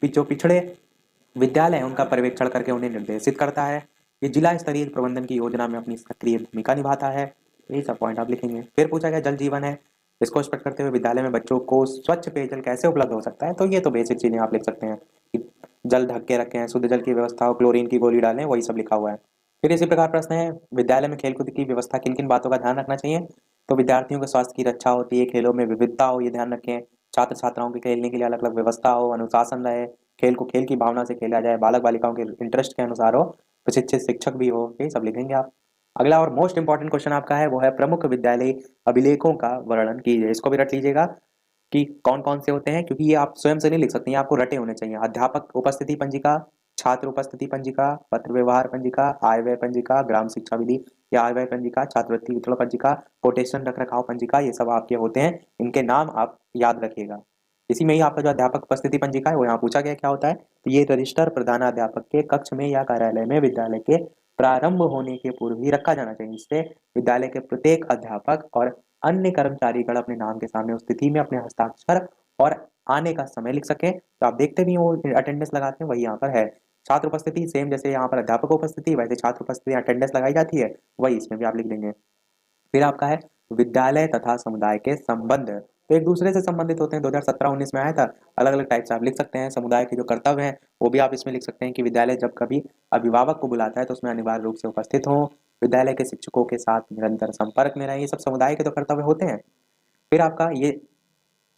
जो पिछड़े विद्यालय है उनका पर्यवेक्षण करके उन्हें निर्देशित करता है। ये जिला स्तरीय प्रबंधन की योजना में अपनी सक्रिय भूमिका निभाता है। यही सब पॉइंट आप लिखेंगे। फिर पूछा गया जल जीवन है, इसको स्पष्ट करते हुए विद्यालय में बच्चों को स्वच्छ पेयजल कैसे उपलब्ध हो सकता है? तो ये तो बेसिक चीजें आप लिख सकते हैं कि जल ढक के रखें, शुद्ध जल की व्यवस्था हो, क्लोरीन की गोली डालें, वही सब लिखा हुआ है। फिर इसी प्रकार प्रश्न है विद्यालय में खेलकूद की व्यवस्था किन किन बातों का ध्यान रखना चाहिए? तो विद्यार्थियों के स्वास्थ्य की रक्षा होती है, खेलों में विविधता हो, ये ध्यान रखें, छात्र छात्राओं के खेलने के लिए अलग अलग व्यवस्था हो, अनुशासन रहे, खेल को खेल की भावना से खेला जाए, बालक बालिकाओं के इंटरेस्ट के अनुसार हो, प्रशिक्षित शिक्षक भी हो, ये सब लिखेंगे आप। अगला और मोस्ट इंपॉर्टेंट क्वेश्चन आपका है वो है प्रमुख विद्यालय अभिलेखों का वर्णन कीजिए। इसको भी रट लीजिएगा कि कौन कौन से होते हैं, क्योंकि ये आप स्वयं से नहीं लिख सकते, आपको रटे होने चाहिए। अध्यापक उपस्थिति पंजिका, छात्र उपस्थिति पंजिका, पत्र व्यवहार पंजिका, आय व्यय पंजिका, ग्राम शिक्षा विधि या आय व्यय पंजिका, छात्रवृत्ति वितरण पंजिका, कोटेशन रख रखाव पंजिका, ये सब आपके होते हैं। इनके नाम आप याद रखिएगा। इसी में ही आपका जो अध्यापक उपस्थिति पंजिका है वो यहाँ पूछा गया क्या होता है। तो ये रजिस्टर प्रधानाध्यापक के कक्ष में या कार्यालय में विद्यालय के प्रारंभ होने के पूर्व ही रखा जाना चाहिए। इससे विद्यालय के प्रत्येक अध्यापक और अन्य कर्मचारीगण अपने नाम के सामने उस तिथि में अपने हस्ताक्षर और आने का समय लिख सके। तो आप देखते भी वो अटेंडेंस लगाते हैं, वही यहाँ पर है। छात्र उपस्थिति सेम जैसे यहाँ पर अध्यापक उपस्थिति, वैसे छात्र उपस्थिति अटेंडेंस लगाई जाती है, वही इसमें भी आप लिख देंगे। फिर आपका है विद्यालय तथा समुदाय के संबंध, तो एक दूसरे से संबंधित होते हैं। 2017-19 में आया था, अलग अलग टाइप से आप लिख सकते हैं। समुदाय के जो कर्तव्य हैं वो भी आप इसमें लिख सकते हैं कि विद्यालय जब कभी अभिभावक को बुलाता है तो उसमें अनिवार्य रूप से उपस्थित हो, विद्यालय के शिक्षकों के साथ निरंतर संपर्क में रहे, ये सब समुदाय के तो कर्तव्य होते हैं। फिर आपका ये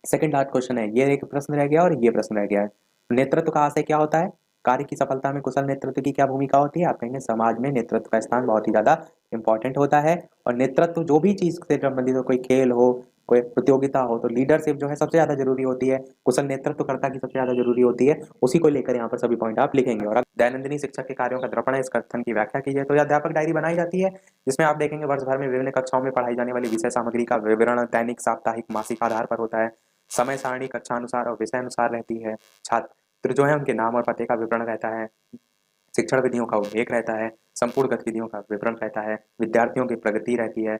सेकंड लास्ट क्वेश्चन है, ये एक प्रश्न रह गया और ये प्रश्न रह गया है। नेतृत्व का आशय क्या होता है? कार्य की सफलता में कुशल नेतृत्व की क्या भूमिका होती है? आप कहेंगे समाज में नेतृत्व का स्थान बहुत ही ज्यादा इंपॉर्टेंट होता है। और नेतृत्व जो भी चीज से संबंधित हो, कोई खेल हो, कोई प्रतियोगिता हो, तो लीडरशिप जो है सबसे ज्यादा जरूरी होती है, कुशल नेतृत्वकर्ता की सबसे ज्यादा जरूरी होती है। उसी को लेकर यहाँ पर सभी पॉइंट आप लिखेंगे। और अब दैनंदिनी शिक्षक के कार्यों का दर्पण है, इस कथन की व्याख्या कीजिए। तो यह अध्यापक डायरी बनाई जाती है जिसमें आप देखेंगे वर्ष भर में विभिन्न कक्षाओं में पढ़ाई जाने वाली विषय सामग्री का विवरण दैनिक, साप्ताहिक, मासिक आधार पर होता है। समय सारणी कक्षा अनुसार और विषय अनुसार रहती है। छात्र जो है उनके नाम और पते का विवरण रहता है। शिक्षण विधियों का उल्लेख रहता है। संपूर्ण गतिविधियों का विवरण रहता है। विद्यार्थियों की प्रगति रहती है।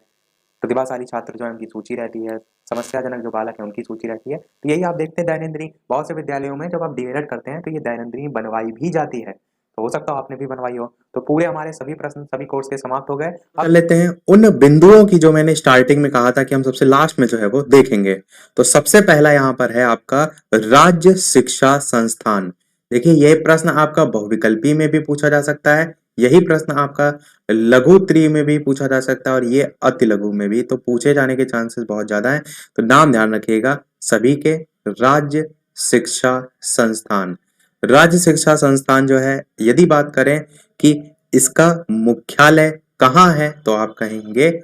प्रतिभाशाली छात्र जो है उनकी सूची रहती है। समस्याजनक जो बालक है उनकी सूची रहती है। तो यही आप देखते हैं दैनंदिनी बहुत से विद्यालयों में जब आप डीएलएड करते हैं तो ये दैनंदिनी बनवाई भी जाती है। तो हो सकता है आपने भी बनवाई हो। तो पूरे हमारे सभी प्रश्न सभी कोर्स के समाप्त हो गए। अब लेते हैं उन बिंदुओं की जो मैंने स्टार्टिंग में कहा था कि हम सबसे लास्ट में जो है वो देखेंगे। तो सबसे पहला यहाँ पर है आपका राज्य शिक्षा संस्थान। देखिए यह प्रश्न आपका बहुविकल्पी में भी पूछा जा सकता है, यही प्रश्न आपका लघु त्रि में भी पूछा जा सकता है और ये अति लघु में भी, तो पूछे जाने के चांसेस बहुत ज्यादा हैं। तो नाम ध्यान रखिएगा सभी के, राज्य शिक्षा संस्थान। राज्य शिक्षा संस्थान जो है, यदि बात करें कि इसका मुख्यालय कहाँ है, तो आप कहेंगे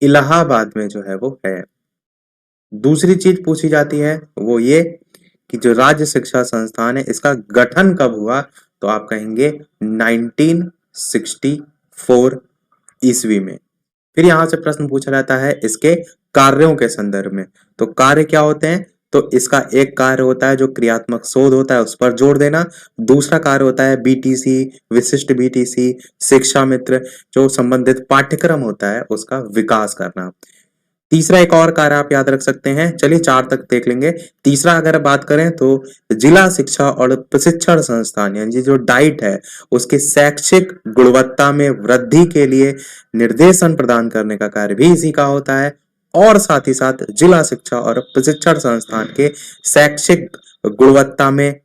इलाहाबाद में जो है वो है। दूसरी चीज पूछी जाती है वो ये कि जो राज्य शिक्षा संस्थान है इसका गठन कब हुआ, तो आप कहेंगे 1964 ईस्वी में। फिर यहां से प्रश्न पूछा जाता है इसके कार्यों के संदर्भ में। तो कार्य क्या होते हैं, तो इसका एक कार्य होता है जो क्रियात्मक शोध होता है उस पर जोर देना, दूसरा कार्य होता है बीटीसी, विशिष्ट बीटीसी, शिक्षा मित्र, जो संबंधित पाठ्यक्रम होता है उसका विकास करना। तीसरा एक और कार्य आप याद रख सकते हैं, चलिए 4 तक देख लेंगे। तीसरा अगर बात करें तो जिला शिक्षा और प्रशिक्षण संस्थान यानी जो डाइट है उसके शैक्षिक गुणवत्ता में वृद्धि के लिए निर्देशन प्रदान करने का कार्य भी इसी का होता है। और साथ ही साथ जिला शिक्षा और प्रशिक्षण संस्थान के शैक्षिक गुणवत्ता में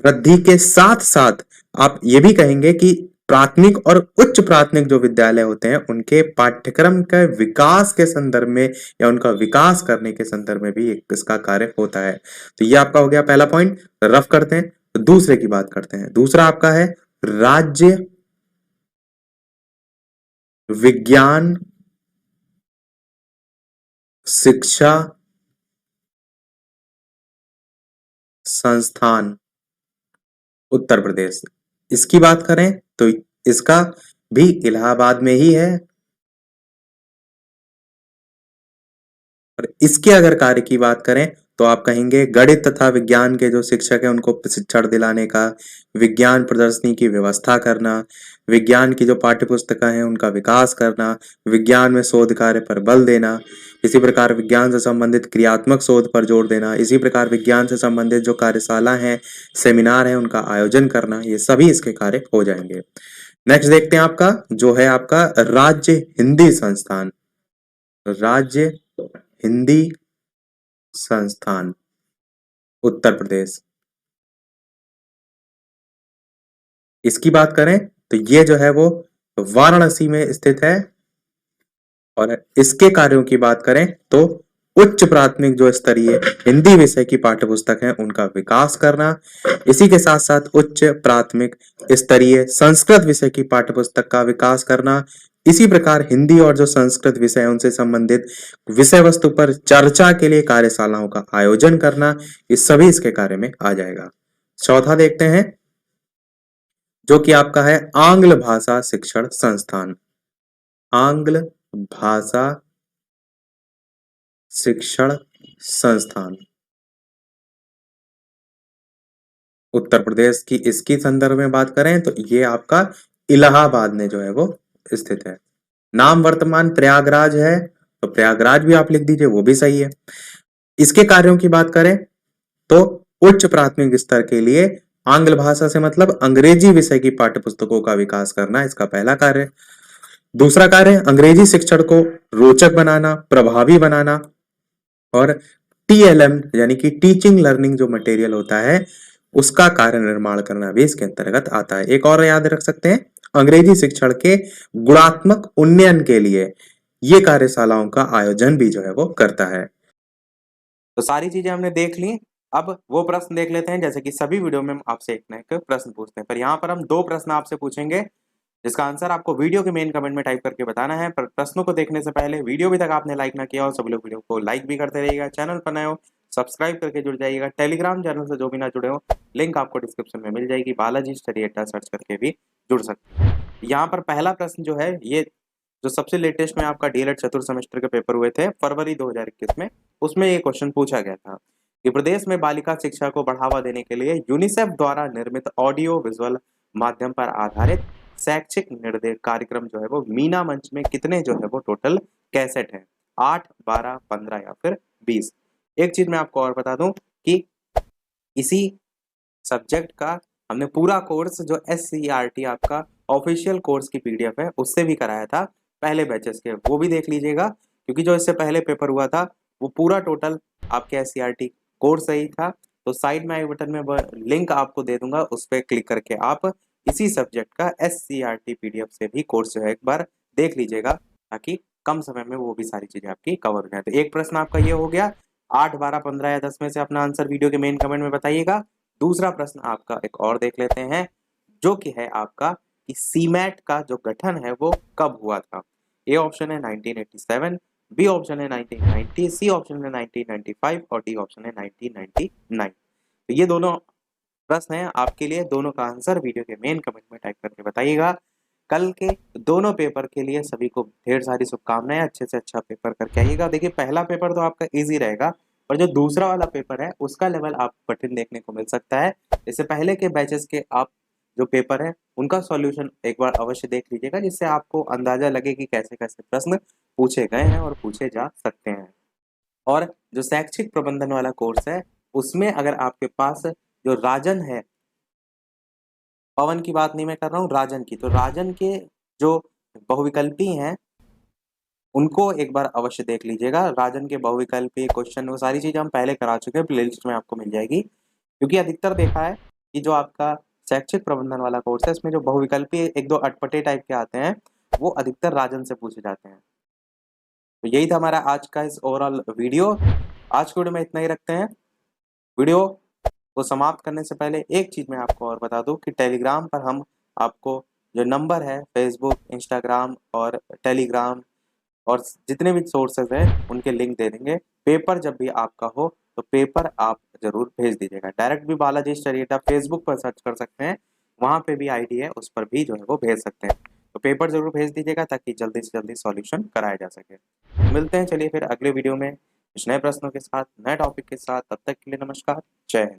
वृद्धि के साथ साथ आप ये भी कहेंगे कि प्राथमिक और उच्च प्राथमिक जो विद्यालय होते हैं उनके पाठ्यक्रम के विकास के संदर्भ में या उनका विकास करने के संदर्भ में भी इसका कार्य होता है। तो ये आपका हो गया पहला पॉइंट, रफ करते हैं। तो दूसरे की बात करते हैं। दूसरा आपका है राज्य विज्ञान शिक्षा संस्थान उत्तर प्रदेश। इसकी बात करें तो इसका भी इलाहाबाद में ही है। और इसके अगर कार्य की बात करें तो आप कहेंगे गणित तथा विज्ञान के जो शिक्षक हैं उनको प्रशिक्षण दिलाने का, विज्ञान प्रदर्शनी की व्यवस्था करना, विज्ञान की जो पाठ्य पुस्तकें हैं उनका विकास करना, विज्ञान में शोध कार्य पर बल देना, इसी प्रकार विज्ञान से संबंधित क्रियात्मक शोध पर जोर देना, इसी प्रकार विज्ञान से संबंधित जो कार्यशाला है, सेमिनार है, उनका आयोजन करना, ये सभी इसके कार्य हो जाएंगे। नेक्स्ट देखते हैं आपका जो है आपका राज्य हिंदी संस्थान। राज्य हिंदी संस्थान उत्तर प्रदेश। इसकी बात करें तो ये जो है वो वाराणसी में स्थित है। और इसके कार्यों की बात करें तो उच्च प्राथमिक जो स्तरीय हिंदी विषय की पाठ्य पुस्तक है उनका विकास करना, इसी के साथ साथ उच्च प्राथमिक स्तरीय संस्कृत विषय की पाठ्य पुस्तक का विकास करना, इसी प्रकार हिंदी और जो संस्कृत विषय है उनसे संबंधित विषय वस्तु पर चर्चा के लिए कार्यशालाओं का आयोजन करना, ये सभी इसके कार्य में आ जाएगा। चौथा देखते हैं जो कि आपका है आंग्ल भाषा शिक्षण संस्थान। आंग्ल भाषा शिक्षण संस्थान उत्तर प्रदेश की, इसकी संदर्भ में बात करें तो ये आपका इलाहाबाद में जो है वो स्थित है। नाम वर्तमान प्रयागराज है तो प्रयागराज भी आप लिख दीजिए, वो भी सही है। इसके कार्यों की बात करें तो उच्च प्राथमिक स्तर के लिए आंग्ल भाषा से मतलब अंग्रेजी विषय की पाठ्य पुस्तकों का विकास करना इसका पहला कार्य। दूसरा कार्य अंग्रेजी शिक्षण को रोचक बनाना, प्रभावी बनाना, और टीएलएम यानी कि टीचिंग लर्निंग जो मटेरियल होता है उसका कार्य निर्माण करना भी इसके अंतर्गत आता है। एक और याद रख सकते हैं, अंग्रेजी शिक्षण के गुणात्मक उन्नयन के लिए ये कार्यशालाओं का आयोजन भी जो है वो करता है। तो सारी चीजें हमने देख ली। अब वो प्रश्न देख लेते हैं जैसे कि सभी वीडियो में हम आपसे एक ना एक प्रश्न पूछते हैं, पर यहाँ पर हम 2 प्रश्न आपसे पूछेंगे जिसका आंसर आपको वीडियो के मेन कमेंट में टाइप करके बताना है। पर प्रश्नों को देखने से पहले वीडियो भी तक आपने लाइक ना किया हो, सभी लोग वीडियो को लाइक भी करते रहिएगा, चैनल पर नए हो सब्सक्राइब करके जुड़ जाइएगा। टेलीग्राम चैनल से जो भी ना जुड़े हो लिंक आपको डिस्क्रिप्शन में मिल जाएगी, बालाजी स्टडी अड्डा सर्च करके भी जुड़ सकते हैं। यहाँ पर पहला प्रश्न जो है ये जो सबसे लेटेस्ट में आपका डीएलएड चतुर्थ सेमेस्टर के पेपर हुए थे फरवरी 2021 में, उसमें ये क्वेश्चन पूछा गया था कि प्रदेश में बालिका शिक्षा को बढ़ावा देने के लिए यूनिसेफ द्वारा निर्मित ऑडियो विजुअल माध्यम पर आधारित शैक्षिक निर्देश कार्यक्रम जो है वो मीना मंच में कितने जो है वो टोटल कैसेट हैं, 8, 12, 15 या फिर 20। एक चीज मैं आपको और बता दूं कि इसी सब्जेक्ट का हमने पूरा कोर्स जो SCERT आपका ऑफिशियल कोर्स की PDF है उससे भी कराया था पहले बैचेस के, वो भी देख लीजिएगा, क्योंकि जो इससे पहले पेपर हुआ था वो पूरा टोटल आपके SCERT कोर्स सही था। तो साइड में आई बटन में लिंक आपको दे दूंगा, उस पर क्लिक करके आप इसी सब्जेक्ट का SCERT PDF से भी कोर्स जो है एक बार देख लीजिएगा, ताकि कम समय में वो भी सारी चीजें आपकी कवर हो जाए। तो एक प्रश्न आपका ये हो गया, 8, 12, 15 या 10 में से अपना आंसर वीडियो के मेन कमेंट में बताइएगा। दूसरा प्रश्न आपका एक और देख लेते हैं, जो कि है आपका कि सीमैट का जो गठन है वो कब हुआ था। ए ऑप्शन है 1987, बी ऑप्शन है 1990, सी ऑप्शन है 1995 और डी ऑप्शन है 1999। तो ये दोनों प्रश्न है आपके लिए, दोनों का आंसर वीडियो के मेन कमेंट में टाइप करके बताइएगा। कल के दोनों पेपर के लिए सभी को ढेर सारी शुभकामनाएं, अच्छे से अच्छा पेपर करके आइएगा। देखिए पहला पेपर तो आपका इजी रहेगा, और जो दूसरा वाला पेपर है उसका लेवल आपको कठिन देखने को मिल सकता है। इससे पहले के बैचेस के आप जो पेपर है उनका सॉल्यूशन एक बार अवश्य देख लीजिएगा, जिससे आपको अंदाजा लगे कि कैसे कैसे प्रश्न पूछे गए हैं और पूछे जा सकते हैं। और जो शैक्षिक प्रबंधन वाला कोर्स है उसमें अगर आपके पास जो राजन है, पवन की बात नहीं मैं कर रहा हूँ, राजन की, तो राजन के जो बहुविकल्पी हैं उनको एक बार अवश्य देख लीजिएगा। राजन के बहुविकल्पी क्वेश्चन वो सारी चीजें हम पहले करा चुके हैं, प्लेलिस्ट में आपको मिल जाएगी। क्योंकि अधिकतर देखा है कि जो आपका शैक्षिक प्रबंधन वाला कोर्स है इसमें जो बहुविकल्पी एक दो अटपटे टाइप के आते हैं वो अधिकतर राजन से पूछे जाते हैं। तो यही था हमारा आज का इस ओवरऑल वीडियो। आज के वीडियो में इतना ही रखते हैं। वीडियो को समाप्त करने से पहले एक चीज मैं आपको और बता दूं कि टेलीग्राम पर हम आपको जो नंबर है फेसबुक, इंस्टाग्राम और टेलीग्राम और जितने भी सोर्सेज हैं उनके लिंक दे देंगे। पेपर जब भी आपका हो तो पेपर आप जरूर भेज दीजिएगा। डायरेक्ट भी बालाजी स्टडी आप फेसबुक पर सर्च कर सकते हैं, वहाँ पे भी आईडी है, उस पर भी जो है वो भेज सकते हैं। तो पेपर जरूर भेज दीजिएगा ताकि जल्दी से जल्दी सॉल्यूशन कराया जा सके। मिलते हैं चलिए फिर अगले वीडियो में कुछ नए प्रश्नों के साथ, नए टॉपिक के साथ। तब तक के लिए नमस्कार, जय हिंद।